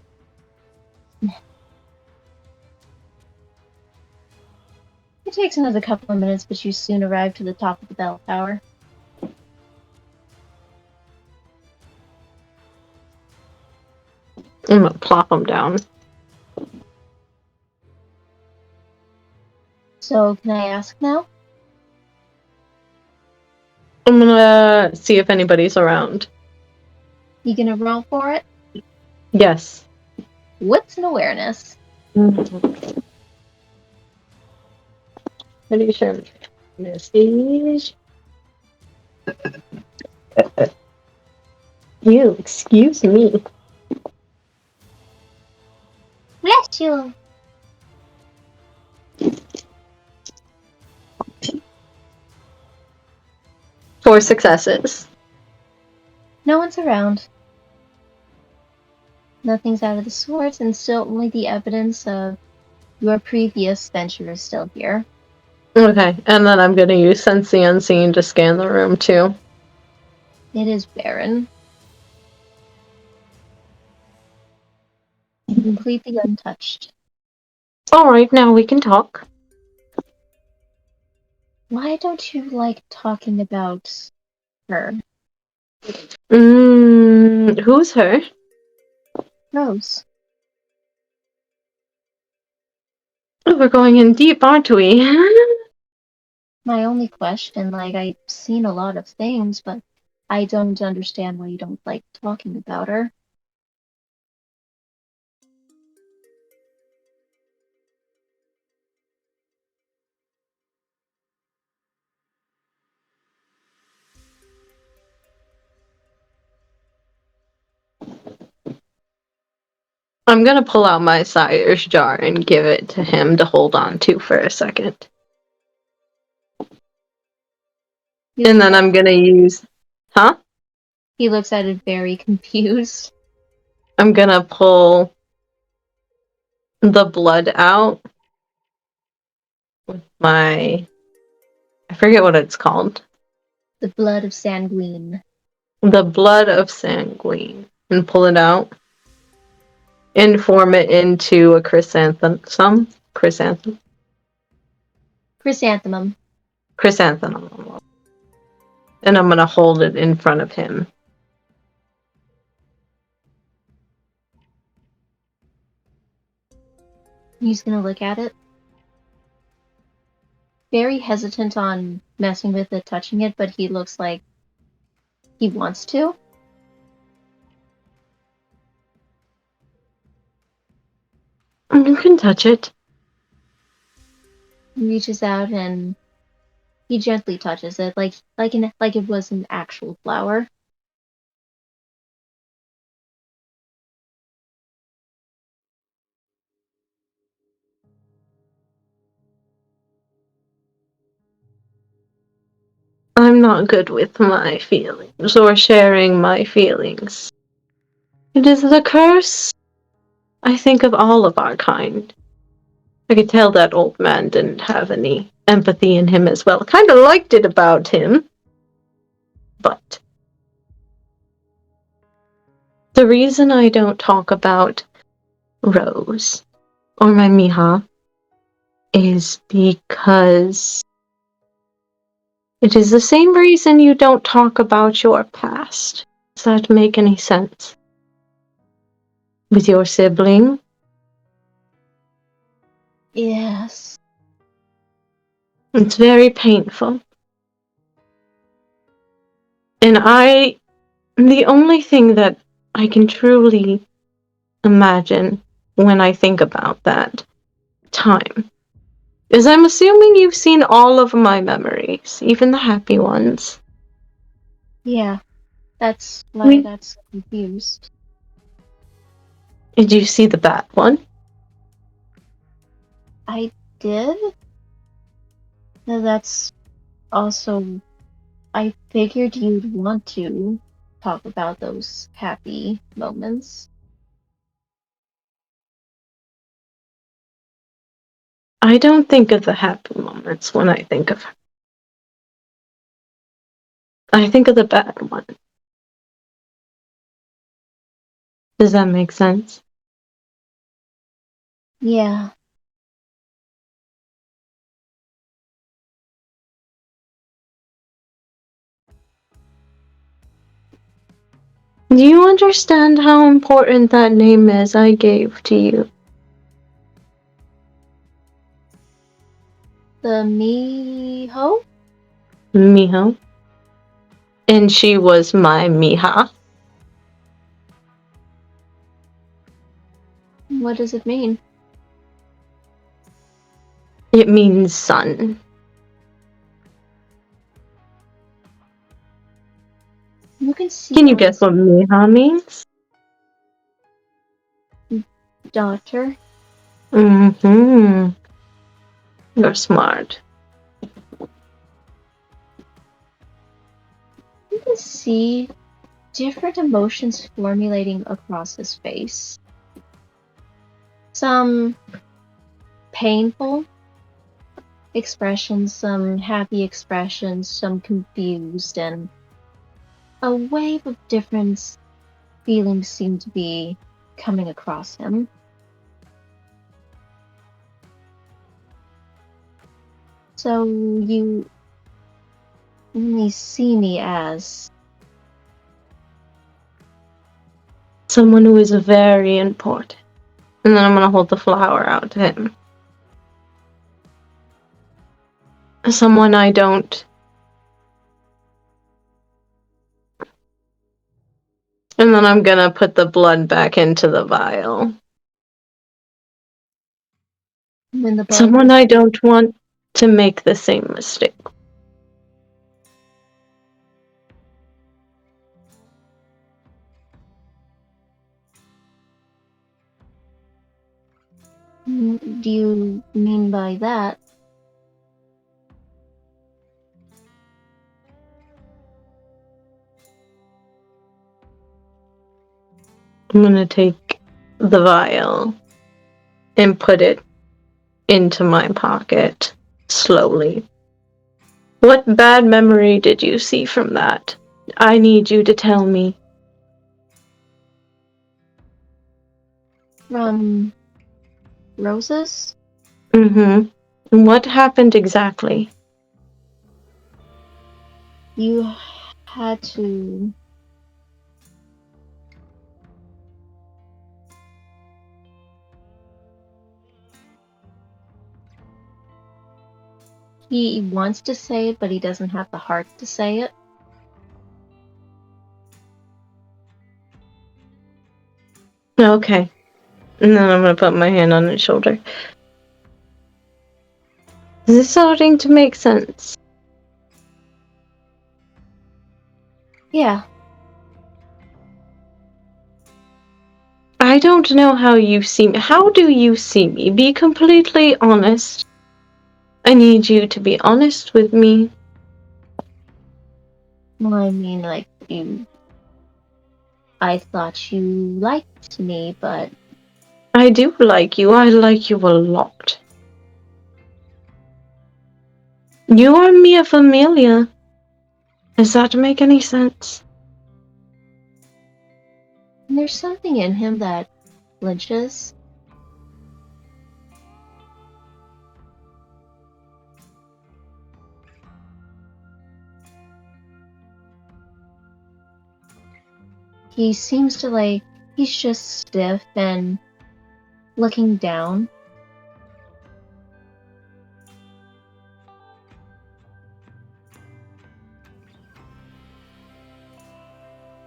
It takes another couple of minutes, but you soon arrive to the top of the bell tower. I'm gonna plop them down. So, can I ask now? I'm gonna see if anybody's around. You gonna roll for it? Yes. What's an awareness? Pretty sure this is. You, excuse me. Bless you! Four successes. No one's around. Nothing's out of the sorts, and still only the evidence of your previous venture is still here. Okay, and then I'm gonna use Sense the Unseen to scan the room too. It is barren. Completely untouched. Alright, now we can talk. Why don't you like talking about her? Who's her? Rose. Oh, we're going in deep, aren't we? My only question, like, I've seen a lot of things, but I don't understand why you don't like talking about her. I'm gonna pull out my sire's jar and give it to him to hold on to for a second. And then I'm gonna use... Huh? He looks at it very confused. I'm gonna pull the blood out with my... I forget what it's called. The blood of sanguine. The blood of sanguine. And pull it out. And form it into a chrysanthemum. Chrysanthemum. Chrysanthemum. Chrysanthemum. And I'm gonna hold it in front of him. He's gonna look at it. Very hesitant on messing with it, touching it, but he looks like he wants to. You can touch it. He reaches out and he gently touches it, like it was an actual flower. I'm not good with my feelings or sharing my feelings. It is the curse, I think, of all of our kind. I could tell that old man didn't have any empathy in him as well. Kind of liked it about him. But the reason I don't talk about Rose or my Miha is because it is the same reason you don't talk about your past. Does that make any sense? With your sibling? Yes. It's very painful. And the only thing that I can truly imagine when I think about that time is I'm assuming you've seen all of my memories, even the happy ones. Yeah. That's why I got so confused. Did you see the bad one? I did? No, that's also... I figured you'd want to talk about those happy moments. I don't think of the happy moments when I think of her. I think of the bad one. Does that make sense? Yeah. Do you understand how important that name is I gave to you? The Miho? Miho? And she was my Miha. What does it mean? It means son. You can see Can you guess what Miha means? daughter. Mm-hmm. You're smart. You can see different emotions formulating across his face. Some painful expressions, some happy expressions, some confused, and a wave of different feelings seem to be coming across him. So you only see me as Someone who is very important. And then I'm gonna hold the flower out to him. Someone I don't... And then I'm gonna put the blood back into the vial. when the blood Someone I don't want to make the same mistake. What do you mean by that? I'm gonna take the vial and put it into my pocket slowly. What bad memory did you see from that? I need you to tell me. From roses? Mm-hmm. What happened exactly? You had to. He wants to say it, but he doesn't have the heart to say it. Okay. And then I'm gonna put my hand on his shoulder. Is this starting to make sense? Yeah. I don't know how you see me. How do you see me? Be completely honest. I need you to be honest with me. Well, I mean, like, I thought you liked me, but I do like you. I like you a lot. You are mia familia. Does that make any sense? there's something in him that flinches. He seems to he's just stiff and looking down.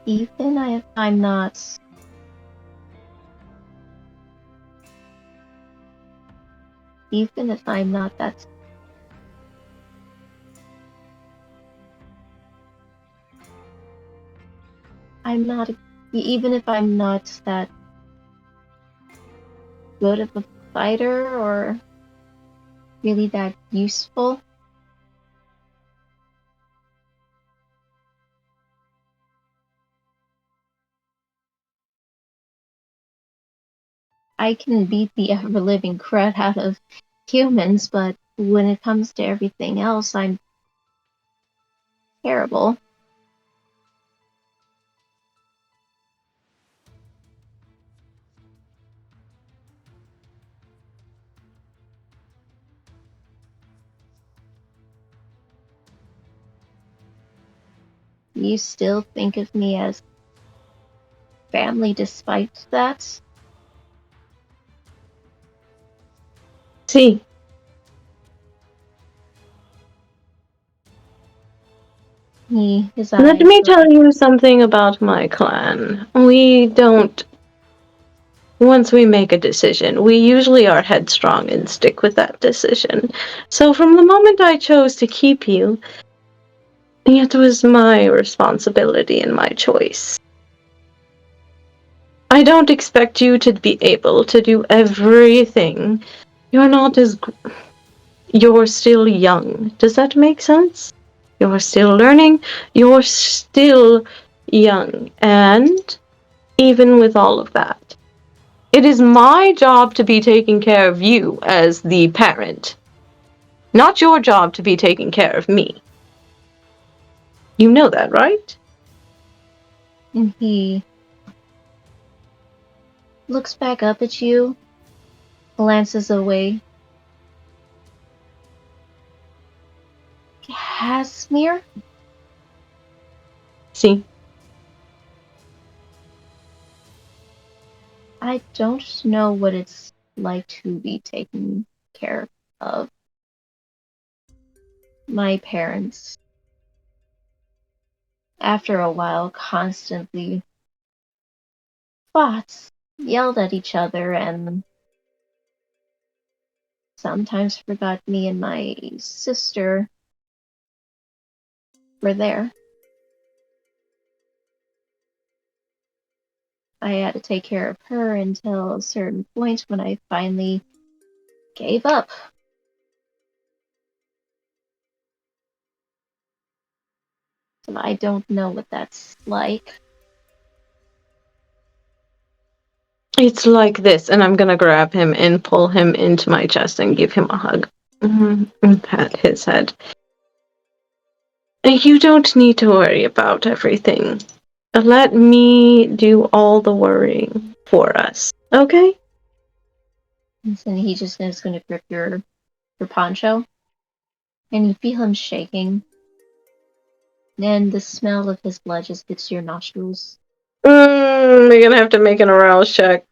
Even if I'm not. Even if I'm not that. I'm not. Even if I'm not that good of a fighter or really that useful, I can beat the ever living crud out of humans, but when it comes to everything else, I'm terrible. You still think of me as family despite that? See, His let eyes me look. tell you something about my clan. We don't. Once we make a decision, we usually are headstrong and stick with that decision. So from the moment I chose to keep you, it was my responsibility and my choice. I don't expect you to be able to do everything. You're not as. You're still young. Does that make sense? You're still learning. You're still young. And even with all of that, it is my job to be taking care of you as the parent. Not your job to be taking care of me. You know that, right? And he looks back up at you, glances away. Casimir? See? I don't know what it's like to be taken care of. My parents, after a while, constantly fought, yelled at each other, and sometimes forgot me and my sister were there. I had to take care of her until a certain point when I finally gave up. So I don't know what that's like. It's like this, and I'm gonna grab him and pull him into my chest and give him a hug. And pat his head. You don't need to worry about everything. Let me do all the worrying for us, okay? And then he just is going to grip your poncho. And you feel him shaking. And the smell of his blood just hits your nostrils. We're gonna have to make an arouse check.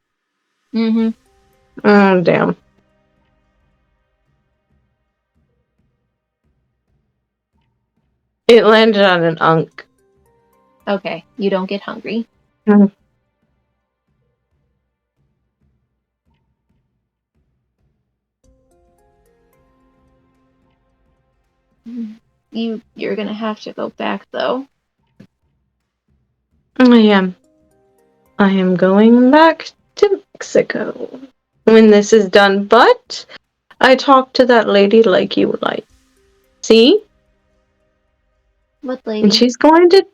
Mm-hmm. Oh, damn. It landed on an unk. Okay, you don't get hungry. Mm. You're gonna have to go back though. I am. I am going back to Mexico when this is done, but I talked to that lady like you like. See? What And lady? she's going to...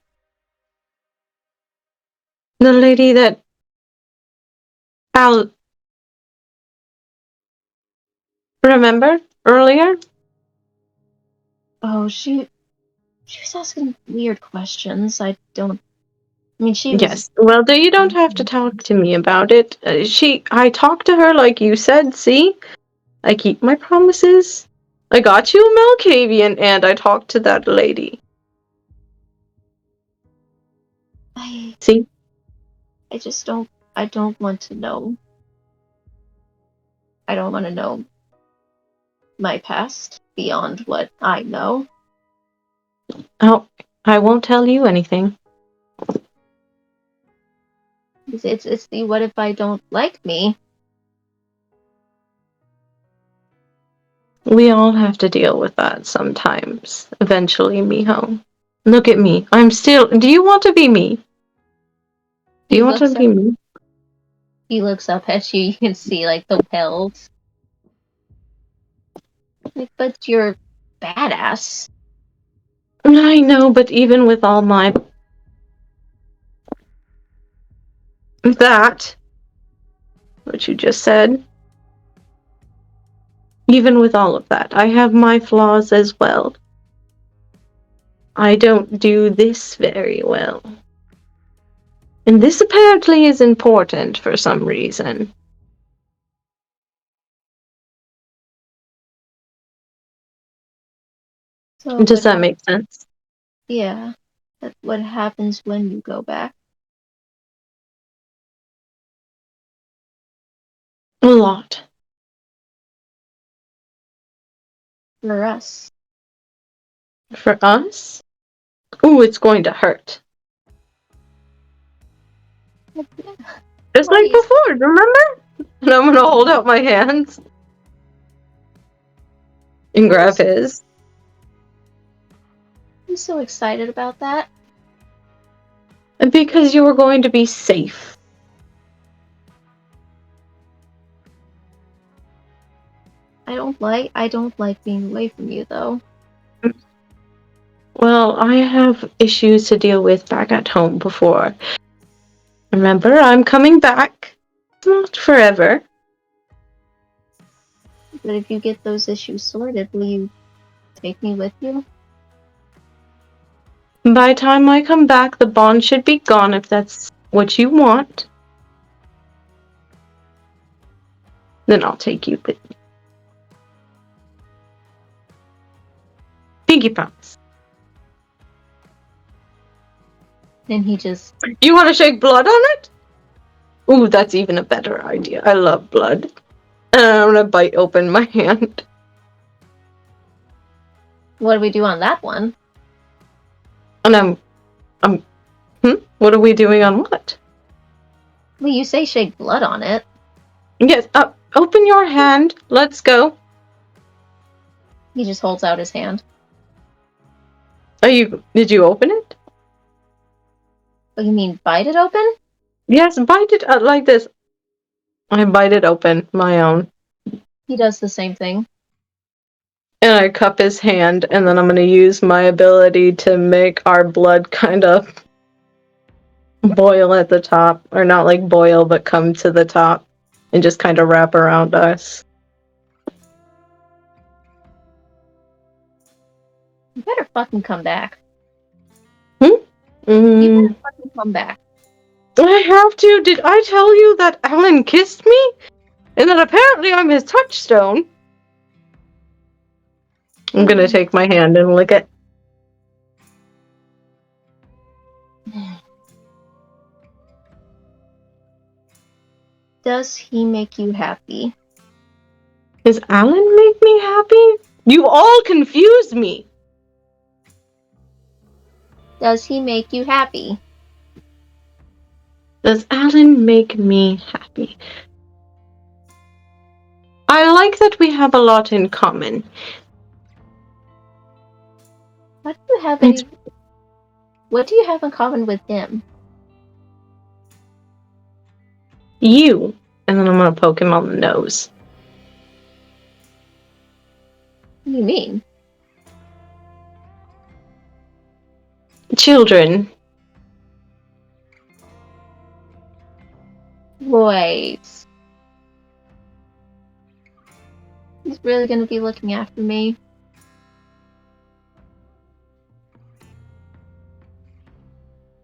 The lady that... Al... Remember? Earlier? Oh, she was asking weird questions. I mean, she was. Yes. Well, you don't have to talk to me about it. I talked to her like you said, see? I keep my promises. I got you a Malkavian, and I talked to that lady. I See? just don't. I don't want to know. I don't want to know my past beyond what I know. Oh, I won't tell you anything. It's the what if I don't like me? We all have to deal with that sometimes. Eventually, Miho. Look at me. I'm still... Do you want to be me? Do He you want to looks be up. me? He looks up at you. You can see like the wells. Like, but you're badass. I know, but even with all my... That... What you just said... Even with all of that, I have my flaws as well. I don't do this very well. And this apparently is important for some reason. So Does that make sense? Yeah, that's what happens when you go back A lot. for us. For us? Ooh, it's going to hurt. Just Why are like you before, remember? And I'm gonna hold out my hands and grab his. I'm so excited about that? Because you were going to be safe. I don't like being away from you though. Well, I have issues to deal with back at home before. Remember, I'm coming back. Not forever. But if you get those issues sorted, will you take me with you? By the time I come back, the bond should be gone if that's what you want. Then I'll take you with me. Pinky promise. And he just You want to shake blood on it? Ooh, that's even a better idea. I love blood. And I'm gonna bite open my hand. what do we do on that one? And what are we doing on what? Well, you say shake blood on it. Yes, open your hand. Let's go. He just holds out his hand. Did you open it? Oh, you mean bite it open? Yes, bite it like this. I bite it open, my own. He does the same thing. And I cup his hand, and then I'm gonna use my ability to make our blood kind of boil at the top. Or not like boil, but come to the top. And just kind of wrap around us. You better fucking come back. Mm. You better fucking come back. I have to. Did I tell you that Alan kissed me? And that apparently I'm his touchstone? I'm gonna take my hand and lick it. Does he make you happy? Does Alan make me happy? You all confuse me. Does he make you happy? Does Alan make me happy? I like that we have a lot in common. What do you have in common with him? You. And then I'm gonna poke him on the nose. What do you mean? Children. Wait. He's really gonna be looking after me?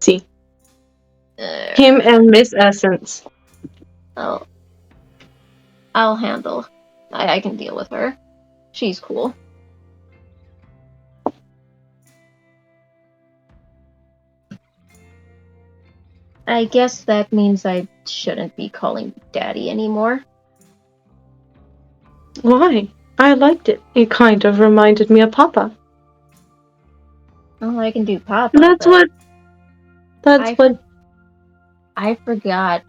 See. Him and Miss Essence. Oh. I'll handle. I can deal with her. She's cool. I guess that means I shouldn't be calling you Daddy anymore. Why? I liked it. It kind of reminded me of Papa. Oh, I can do Papa. That's but what I forgot.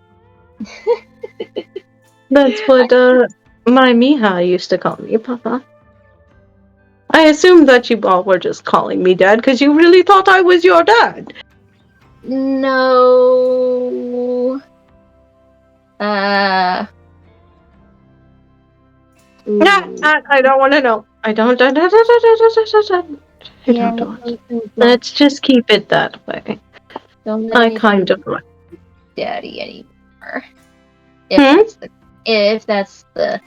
my Mija used to call me, Papa. I assumed that you all were just calling me Dad because you really thought I was your dad. No. Nah, I don't want to know. I don't. Yeah, want. Let's just keep it that way. don't let I me kind of like. Daddy anymore. Hmm? If that's the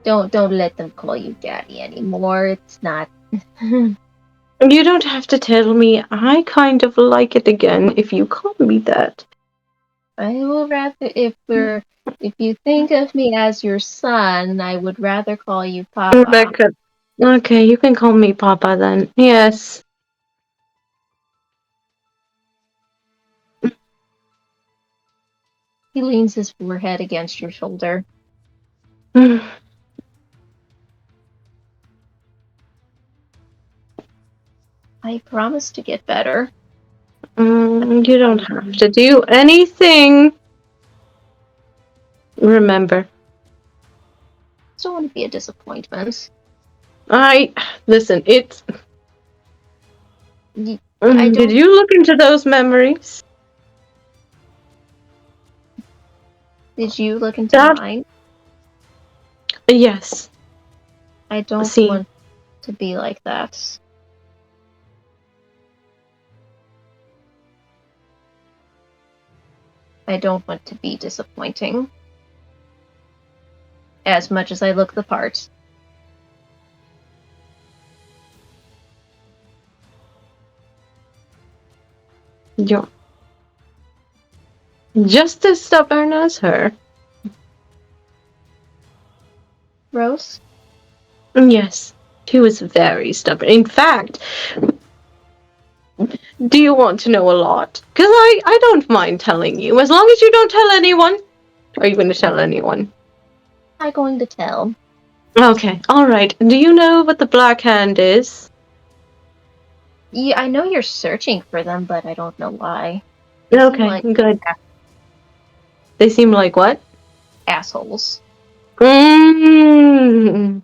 don't let them call you Daddy anymore. It's not. You don't have to tell me. I kind of like it again if you call me that. I will rather if you think of me as your son, I would rather call you Papa. Rebecca. Okay, you can call me Papa then. Yes. He leans his forehead against your shoulder. I promise to get better. You don't have to do anything. Remember. Don't want to be a disappointment. Listen, it's... Did you look into those memories? Did you look into mine? Yes. I don't want to be like that. I don't want to be disappointing. As much as I look the part. You're just as stubborn as her. Rose? Yes, she was very stubborn. In fact, do you want to know a lot? Because I don't mind telling you, as long as you don't tell anyone. Are you going to tell anyone? I'm going to tell. Okay, alright. Do you know what the Black Hand is? Yeah, I know you're searching for them, but I don't know why. Okay, good. They seem like what? Assholes. Child.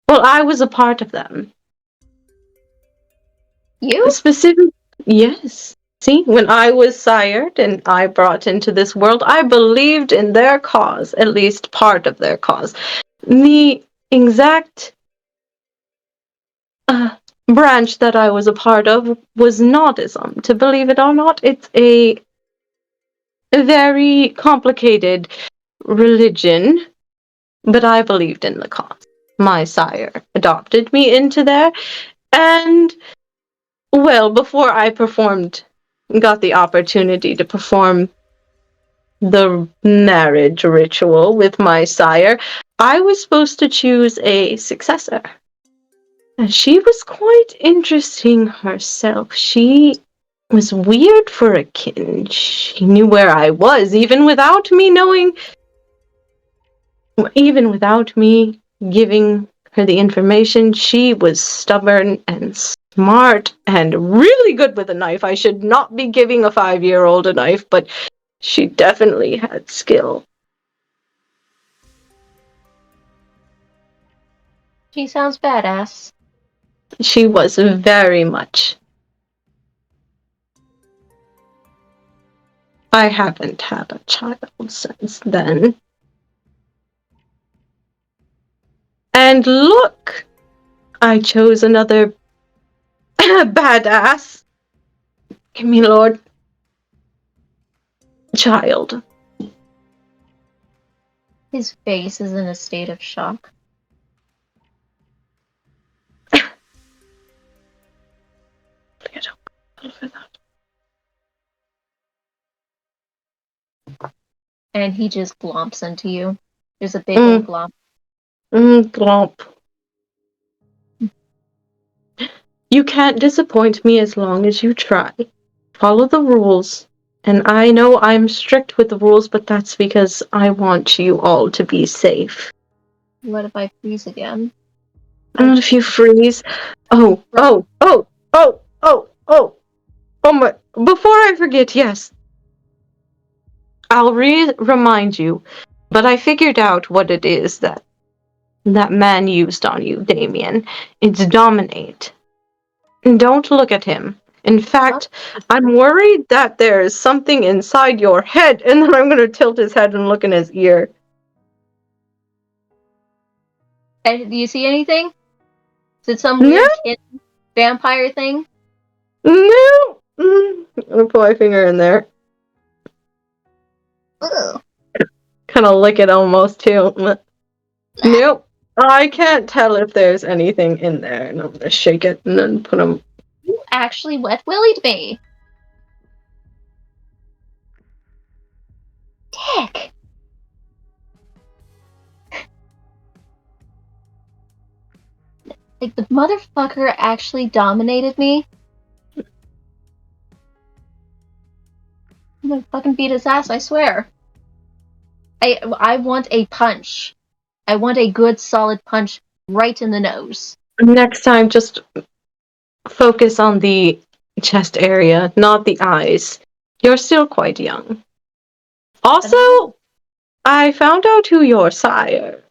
Well, I was a part of them. You? Yes. See, when I was sired and I brought into this world, I believed in their cause, at least part of their cause. The exact branch that I was a part of was Nautism. To believe it or not, it's a very complicated religion, but I believed in the cause. My sire adopted me into there, and, well, before I got the opportunity to perform the marriage ritual with my sire, I was supposed to choose a successor. And she was quite interesting herself. She was weird for a kitten. She knew where I was, even without me giving her the information. She was stubborn and smart and really good with a knife. I should not be giving a 5-year-old a knife, but she definitely had skill. She sounds badass. She was very much. I haven't had a child since then. And look! I chose another badass. Give me, Lord. Child. His face is in a state of shock. And he just glomps into you. There's a big old glomp. Glomp. You can't disappoint me as long as you try. Follow the rules. And I know I'm strict with the rules, but that's because I want you all to be safe. What if I freeze again? Not if you freeze. Oh my. Before I forget, yes. I'll remind you, but I figured out what it is that man used on you, Damien. It's dominate. Don't look at him. In fact, I'm worried that there's something inside your head, and then I'm going to tilt his head and look in his ear. Do you see anything? Is it some weird kid vampire thing? No! I'm going to put my finger in there. Ugh. Kind of lick it almost, too. Nope. I can't tell if there's anything in there, and I'm going to shake it and then put them... You actually wet willied me. Dick. Like, the motherfucker actually dominated me. I'm gonna fucking beat his ass, I swear. I want a punch. I want a good, solid punch right in the nose. Next time, just focus on the chest area, not the eyes. You're still quite young. Also, I found out who your sire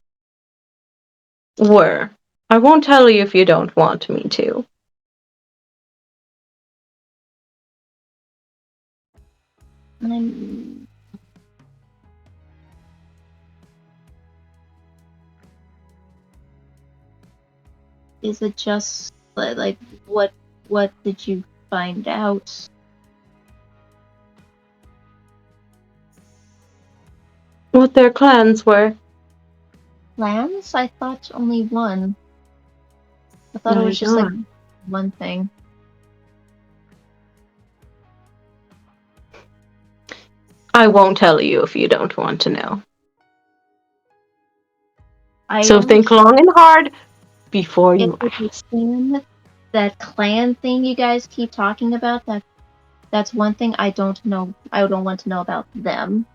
were. I won't tell you if you don't want me to. Is it just like what did you find out? What their clans were. Clans? I thought only one. I thought it was just like one thing. I won't tell you if you don't want to know. So think long and hard before you ask. That clan thing you guys keep talking about, that's one thing I don't know. I don't want to know about them.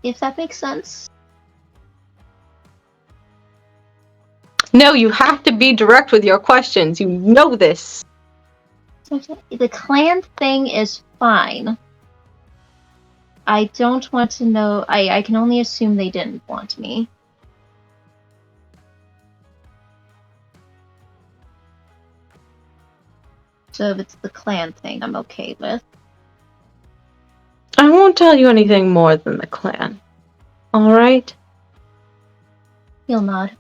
If that makes sense. No, you have to be direct with your questions. You know this. The clan thing is fine. I don't want to know. I can only assume they didn't want me. So if it's the clan thing, I'm okay with. I won't tell you anything more than the clan. Alright? He'll nod.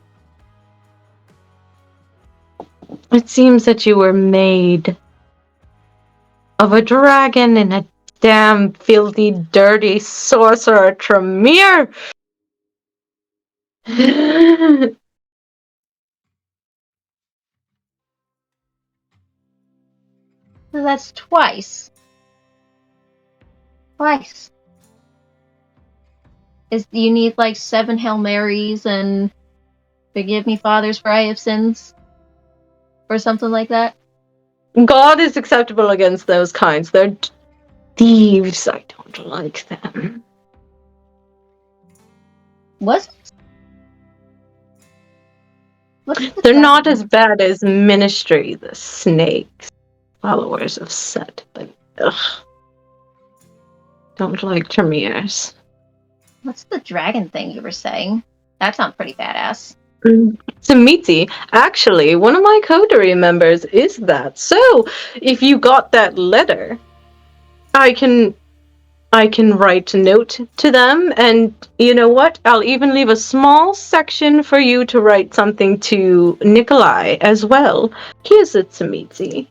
It seems that you were made of a dragon and a damn filthy, dirty sorcerer, Tremere! That's twice. Twice. You need like 7 Hail Marys and forgive me, fathers, for I have sins? Or something like that? God is acceptable against those kinds. They're thieves. I don't like them. What's They're not as bad as Ministry, the snakes, followers of Set, but ugh. Don't like Tremere's. What's the dragon thing you were saying? That sounds pretty badass. Samiti, actually, one of my coterie members is that. So, if you got that letter, I can write a note to them, and you know what? I'll even leave a small section for you to write something to Nikolai as well. Here's it, Samiti.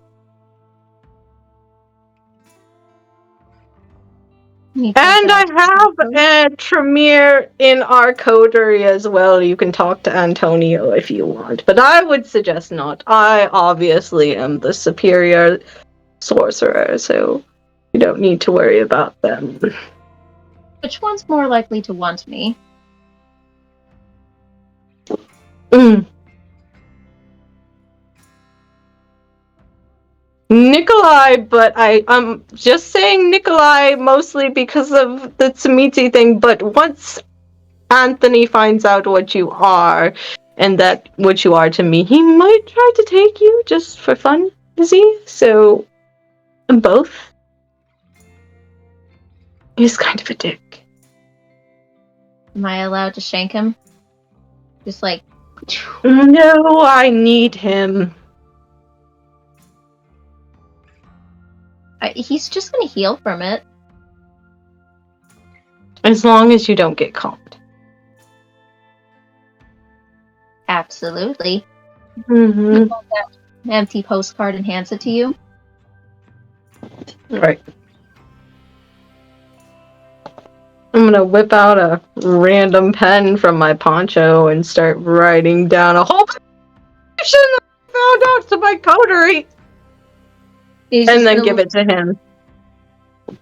And I have a Tremere in our coterie as well. You can talk to Antonio if you want, but I would suggest not. I obviously am the superior sorcerer, so you don't need to worry about them. Which one's more likely to want me? Nikolai, but I'm just saying Nikolai mostly because of the Tsamiti thing, but once Anthony finds out what you are, and that what you are to me, he might try to take you just for fun, is he? So, both. He's kind of a dick. Am I allowed to shank him? Just like... No, I need him. He's just gonna heal from it. As long as you don't get caught. Absolutely. Mm-hmm. That empty postcard and hands it to you. Right. I'm gonna whip out a random pen from my poncho and start writing down a whole bunch of shit that I found out to my coterie. And then give it to him.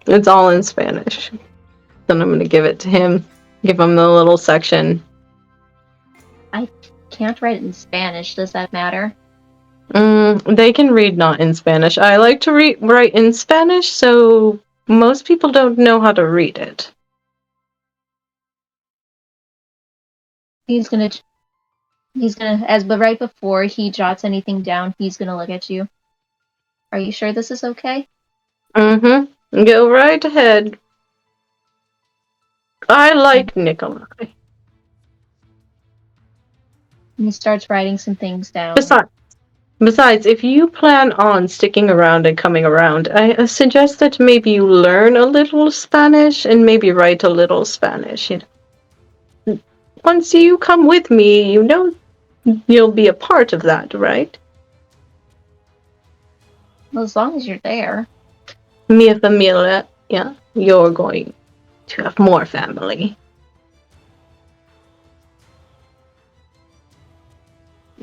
It's all in Spanish. Then I'm gonna give it to him. Give him the little section. I can't write it in Spanish. Does that matter? They can read not in Spanish. I like to write in Spanish, so most people don't know how to read it. He's gonna, but right before he jots anything down, he's gonna look at you. Are you sure this is okay? Go right ahead. I like Nikolai. And he starts writing some things down. Besides, if you plan on sticking around and coming around, I suggest that maybe you learn a little Spanish and maybe write a little Spanish. You know, once you come with me, you know you'll be a part of that, right? Well, as long as you're there. Mia familia, yeah, you're going to have more family.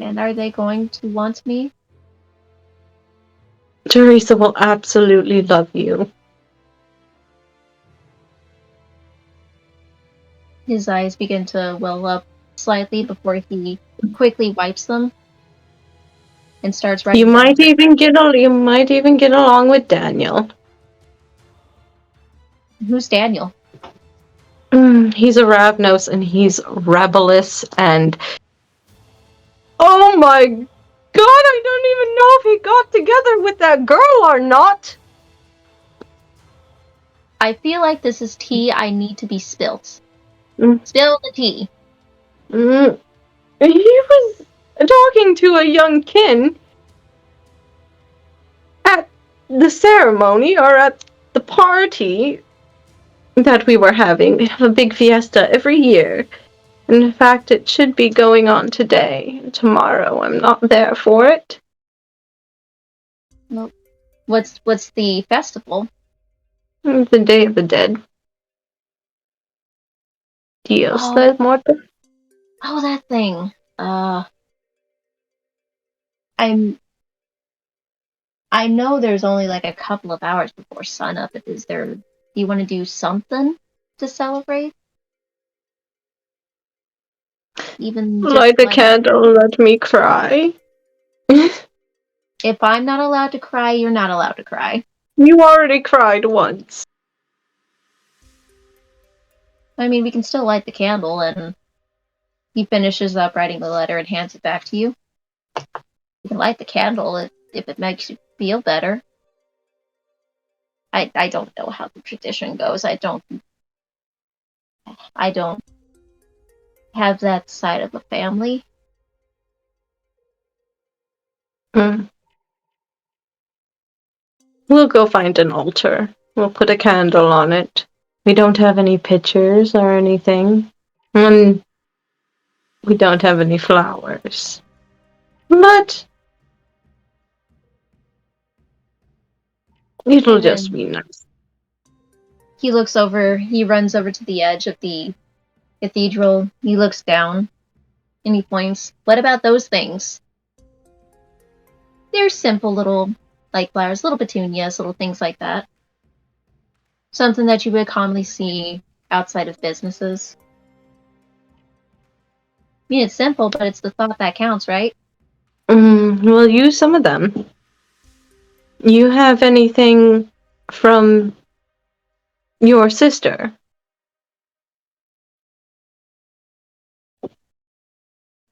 And are they going to want me? Teresa will absolutely love you. His eyes begin to well up slightly before he quickly wipes them and starts writing. You might even get along with Daniel. Who's Daniel? He's a Ravnos and he's rebellious and oh my god, I don't even know if he got together with that girl or not. I feel like this is tea I need to be spilt. Spill the tea. He was talking to a young kin. At the ceremony or at the party that we were having. We have a big fiesta every year. In fact, it should be going on today. Tomorrow, I'm not there for it. Well, what's the festival? The Day of the Dead. Dios Oh, de Muertos. oh, that thing. I'm. I know there's only like a couple of hours before sunup. Is there? Do you want to do something to celebrate? Even just Light the like, candle, let me cry. if I'm not allowed to cry, you're not allowed to cry. You already cried once. I mean, we can still light the candle, and he finishes up writing the letter and hands it back to you. You can light the candle if it makes you feel better. I don't know how the tradition goes. I don't have that side of the family. Hmm. We'll go find an altar. We'll put a candle on it. We don't have any pictures or anything. And we don't have any flowers. But it'll And just then be nice. he looks over, he runs over to the edge of the cathedral. He looks down and he points. What about those things? They're simple little light flowers, little petunias, little things like that. Something that you would commonly see outside of businesses. I mean, it's simple, but it's the thought that counts, right? We'll use some of them. You have anything from your sister?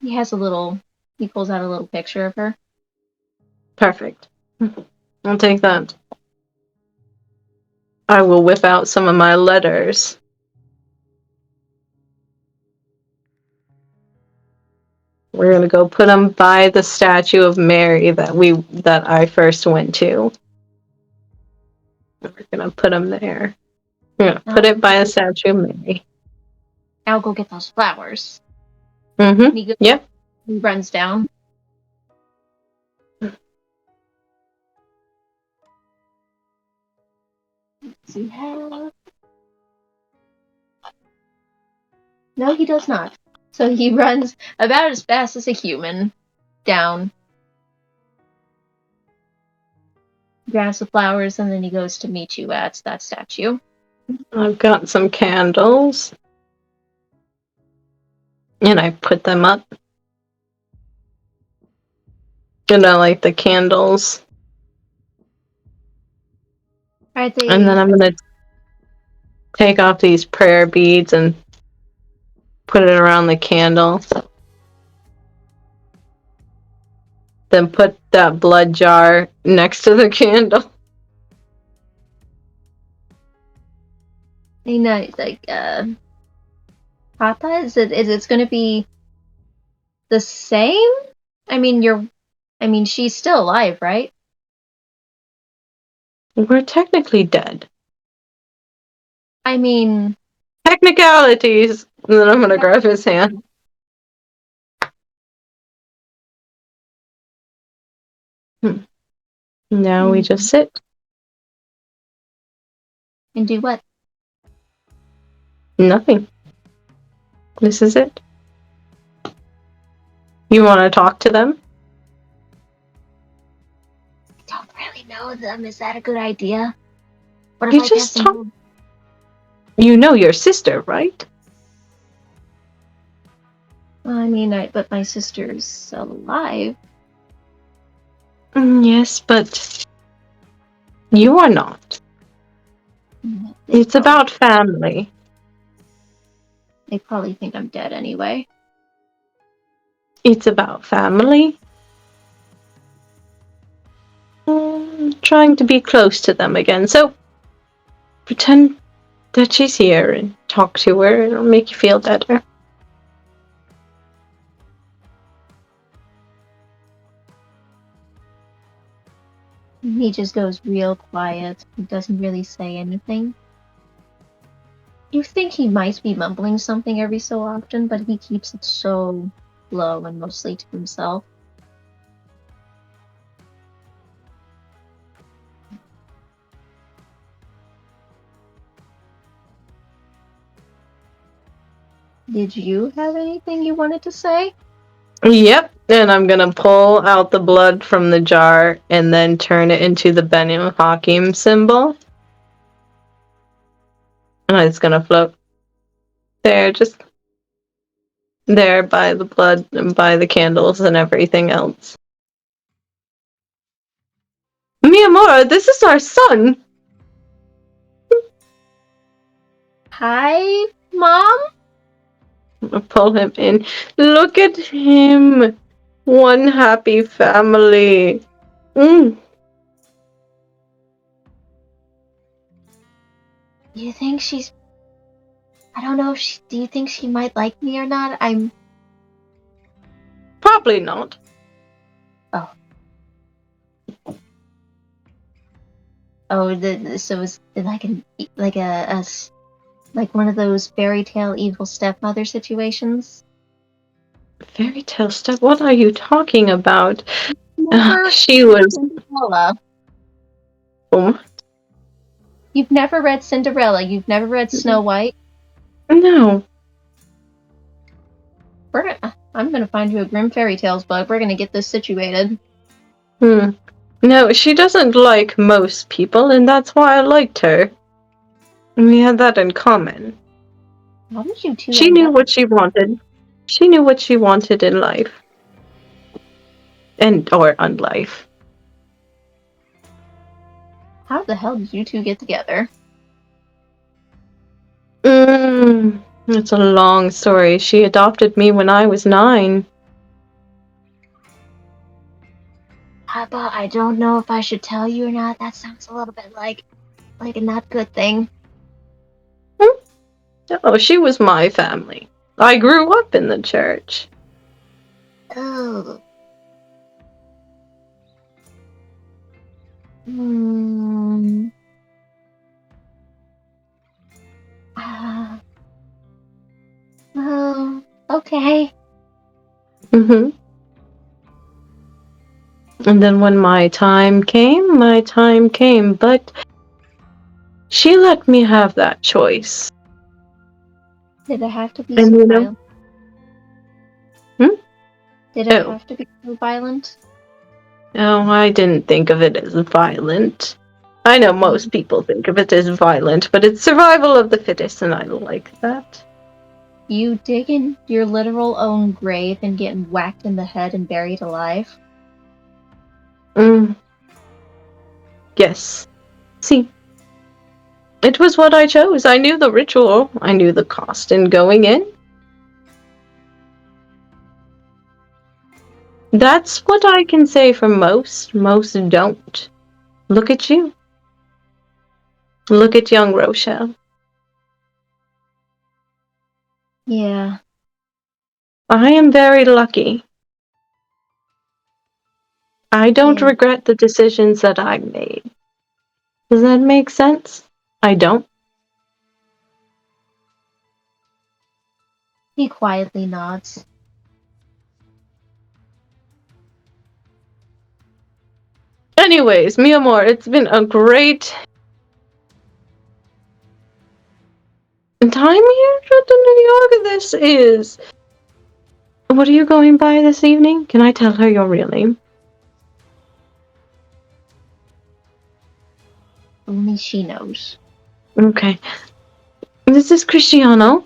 He pulls out a little picture of her. Perfect. I'll take that. I will whip out some of my letters. We're gonna go put them by the statue of Mary that I first went to. We're gonna put them there. We're gonna put it by the statue of Mary. I'll go get those flowers. Mm-hmm. Yep. He runs down. Does he have? No, he does not. So he runs about as fast as a human down, grabs the flowers, and then he goes to meet you at that statue. I've got some candles. And I put them up. And I light the candles. Are they? And then I'm gonna take off these prayer beads and put it around the candle. Then put that blood jar next to the candle. You know, like Papa, is it going to be the same? I mean, she's still alive, right? We're technically dead. I mean, Technicalities! And then I'm gonna grab his hand. Now we just sit. and do what? Nothing. This is it. You want to talk to them? I don't really know them. Is that a good idea? What if You I just pass talk. them? You know your sister, right? I mean, but my sister's alive. Yes, but you are not. It's about family. They probably think I'm dead anyway. It's about family. Trying to be close to them again. So pretend that she's here and talk to her. It'll make you feel better. He just goes real quiet. He doesn't really say anything. You think he might be mumbling something every so often, but he keeps it so low and mostly to himself. Did you have anything you wanted to say? Yep, and I'm gonna pull out the blood from the jar and then turn it into the Benu Hakim symbol. And it's gonna float there, just there by the blood and by the candles and everything else. Miyamura, this is our son! Hi, Mom? I'll pull him in. Look at him! One happy family. You think she's... I don't know, do you think she might like me or not? Probably not. Oh. Oh, so it's like one of those fairy tale evil stepmother situations? Fairy tale stuff? What are you talking about? Never She was... Cinderella. Oh. You've never read Cinderella. You've never read Snow White. No. I'm gonna find you a Grimm Fairy Tales book. We're gonna get this situated. No, she doesn't like most people, and that's why I liked her. We had that in common. How did you two She end knew up? what she wanted. She knew what she wanted in life. Or on life. How the hell did you two get together? It's a long story. She adopted me when I was 9. But I don't know if I should tell you or not. That sounds a little bit like a not good thing. Oh, she was my family. I grew up in the church. Oh. Oh, okay. And then when my time came, but she let me have that choice. Did it have to be And so you know, violent? Did it have to be so violent? No, I didn't think of it as violent. I know most people think of it as violent, but it's survival of the fittest, and I like that. You dig in your literal own grave and getting whacked in the head and buried alive? Yes. See, it was what I chose. I knew the ritual. I knew the cost in going in. That's what I can say for most. Most don't. Look at you. Look at young Rochelle. Yeah. I am very lucky. I don't regret the decisions that I made. Does that make sense? I don't. He quietly nods. Anyways, Miyamor, it's been a great time here at New York. This is... What are you going by this evening? Can I tell her your real name? Only she knows. Okay. This is Cristiano.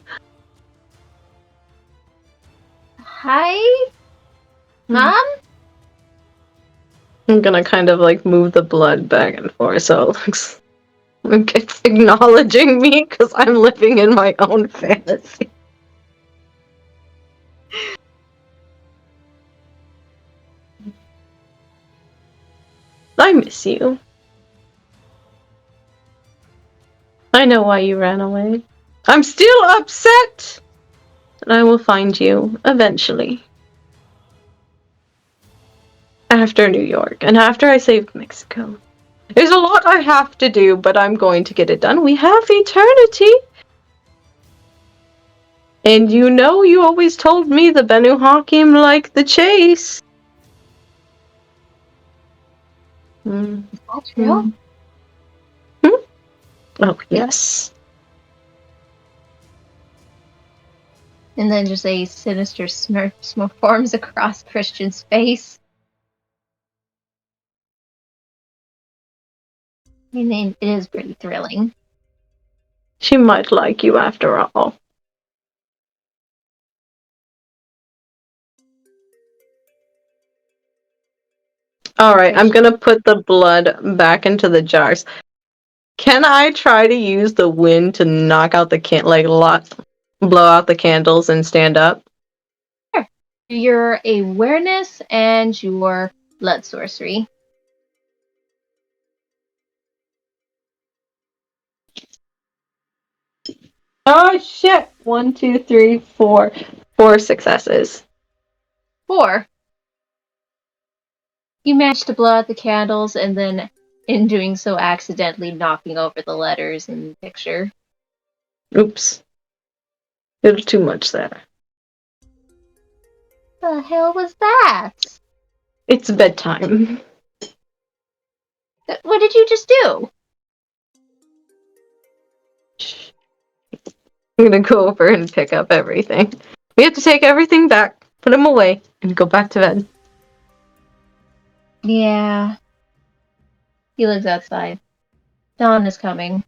Hi? Mom? I'm gonna kind of like move the blood back and forth so it looks like it's acknowledging me because I'm living in my own fantasy. I miss you. I know why you ran away. I'm still upset! And I will find you eventually. After New York, and after I saved Mexico. There's a lot I have to do, but I'm going to get it done. We have eternity. And you know you always told me the Benu Hakim like the chase. Is that true? Oh, yes. And then just a sinister smirk forms across Christian's face. I mean, it is pretty thrilling. She might like you after all. Alright, I'm gonna put the blood back into the jars. Can I try to use the wind to knock out the blow out the candles and stand up? Sure. Your awareness and your blood sorcery. Oh shit! 1, 2, 3, 4. 4 successes. 4. You managed to blow out the candles and then, in doing so, accidentally knocking over the letters in the picture. Oops. A little too much there. The hell was that? It's bedtime. What did you just do? I'm gonna go over and pick up everything. We have to take everything back, put them away, and go back to bed. Yeah. He lives outside. Dawn is coming.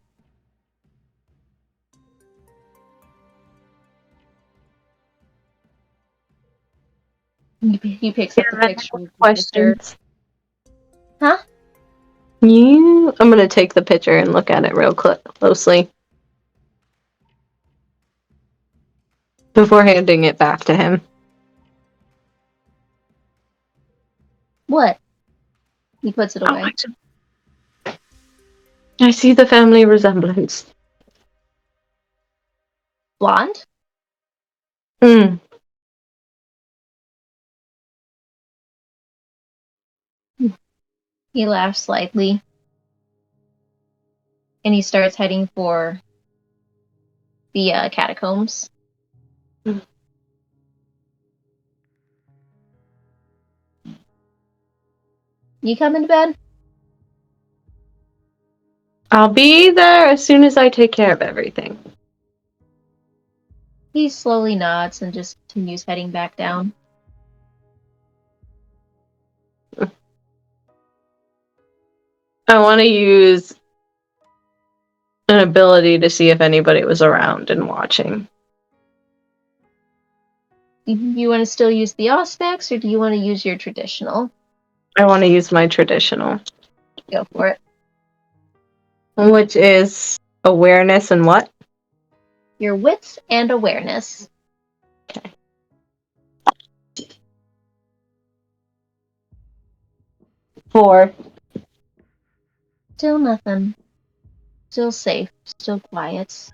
He picks up the picture of his sister. Questions? Huh? I'm gonna take the picture and look at it real closely before handing it back to him. What? He puts it away. I see the family resemblance. Blonde? He laughs slightly. And he starts heading for the catacombs. You coming to bed? I'll be there as soon as I take care of everything. He slowly nods and just continues heading back down. I want to use an ability to see if anybody was around and watching. You want to still use the Auspex, or do you want to use your traditional? I want to use my traditional. Go for it. Which is awareness and what? Your wits and awareness. Okay. 4. Still nothing. Still safe. Still quiet.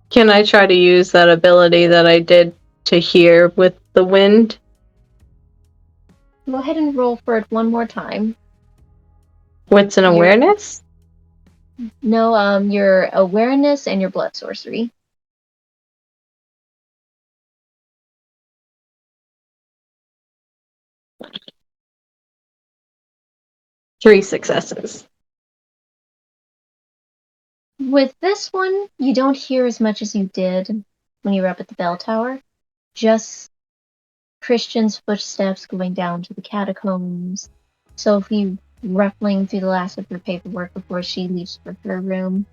Can I try to use that ability that I did to hear with the wind? Go ahead and roll for it one more time. Wits and awareness? No, your awareness and your blood sorcery. Three successes. With this one, you don't hear as much as you did when you were up at the bell tower. Just Christian's footsteps going down to the catacombs. Sophie ruffling through the last of her paperwork before she leaves for her room.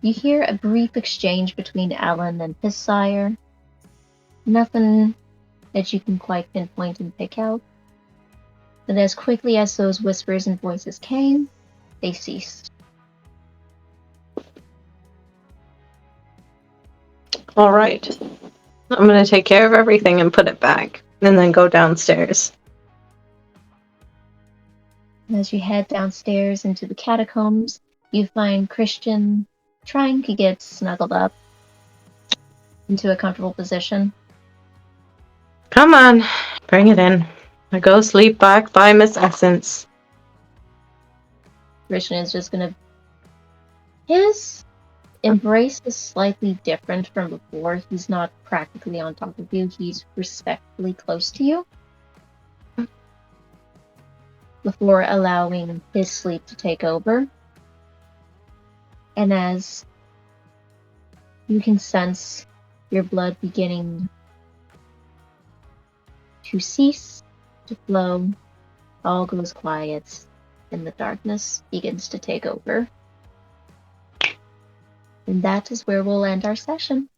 You hear a brief exchange between Alan and his sire. Nothing that you can quite pinpoint and pick out. But as quickly as those whispers and voices came, they ceased. All right. I'm going to take care of everything and put it back, and then go downstairs. As you head downstairs into the catacombs, you find Christian trying to get snuggled up. into a comfortable position. Come on, bring it in. I go sleep back by Miss Essence. Christian is just gonna. His embrace is slightly different from before. He's not practically on top of you, he's respectfully close to you. Before allowing his sleep to take over. And as you can sense your blood beginning to cease, to flow, all goes quiet, and the darkness begins to take over. And that is where we'll end our session.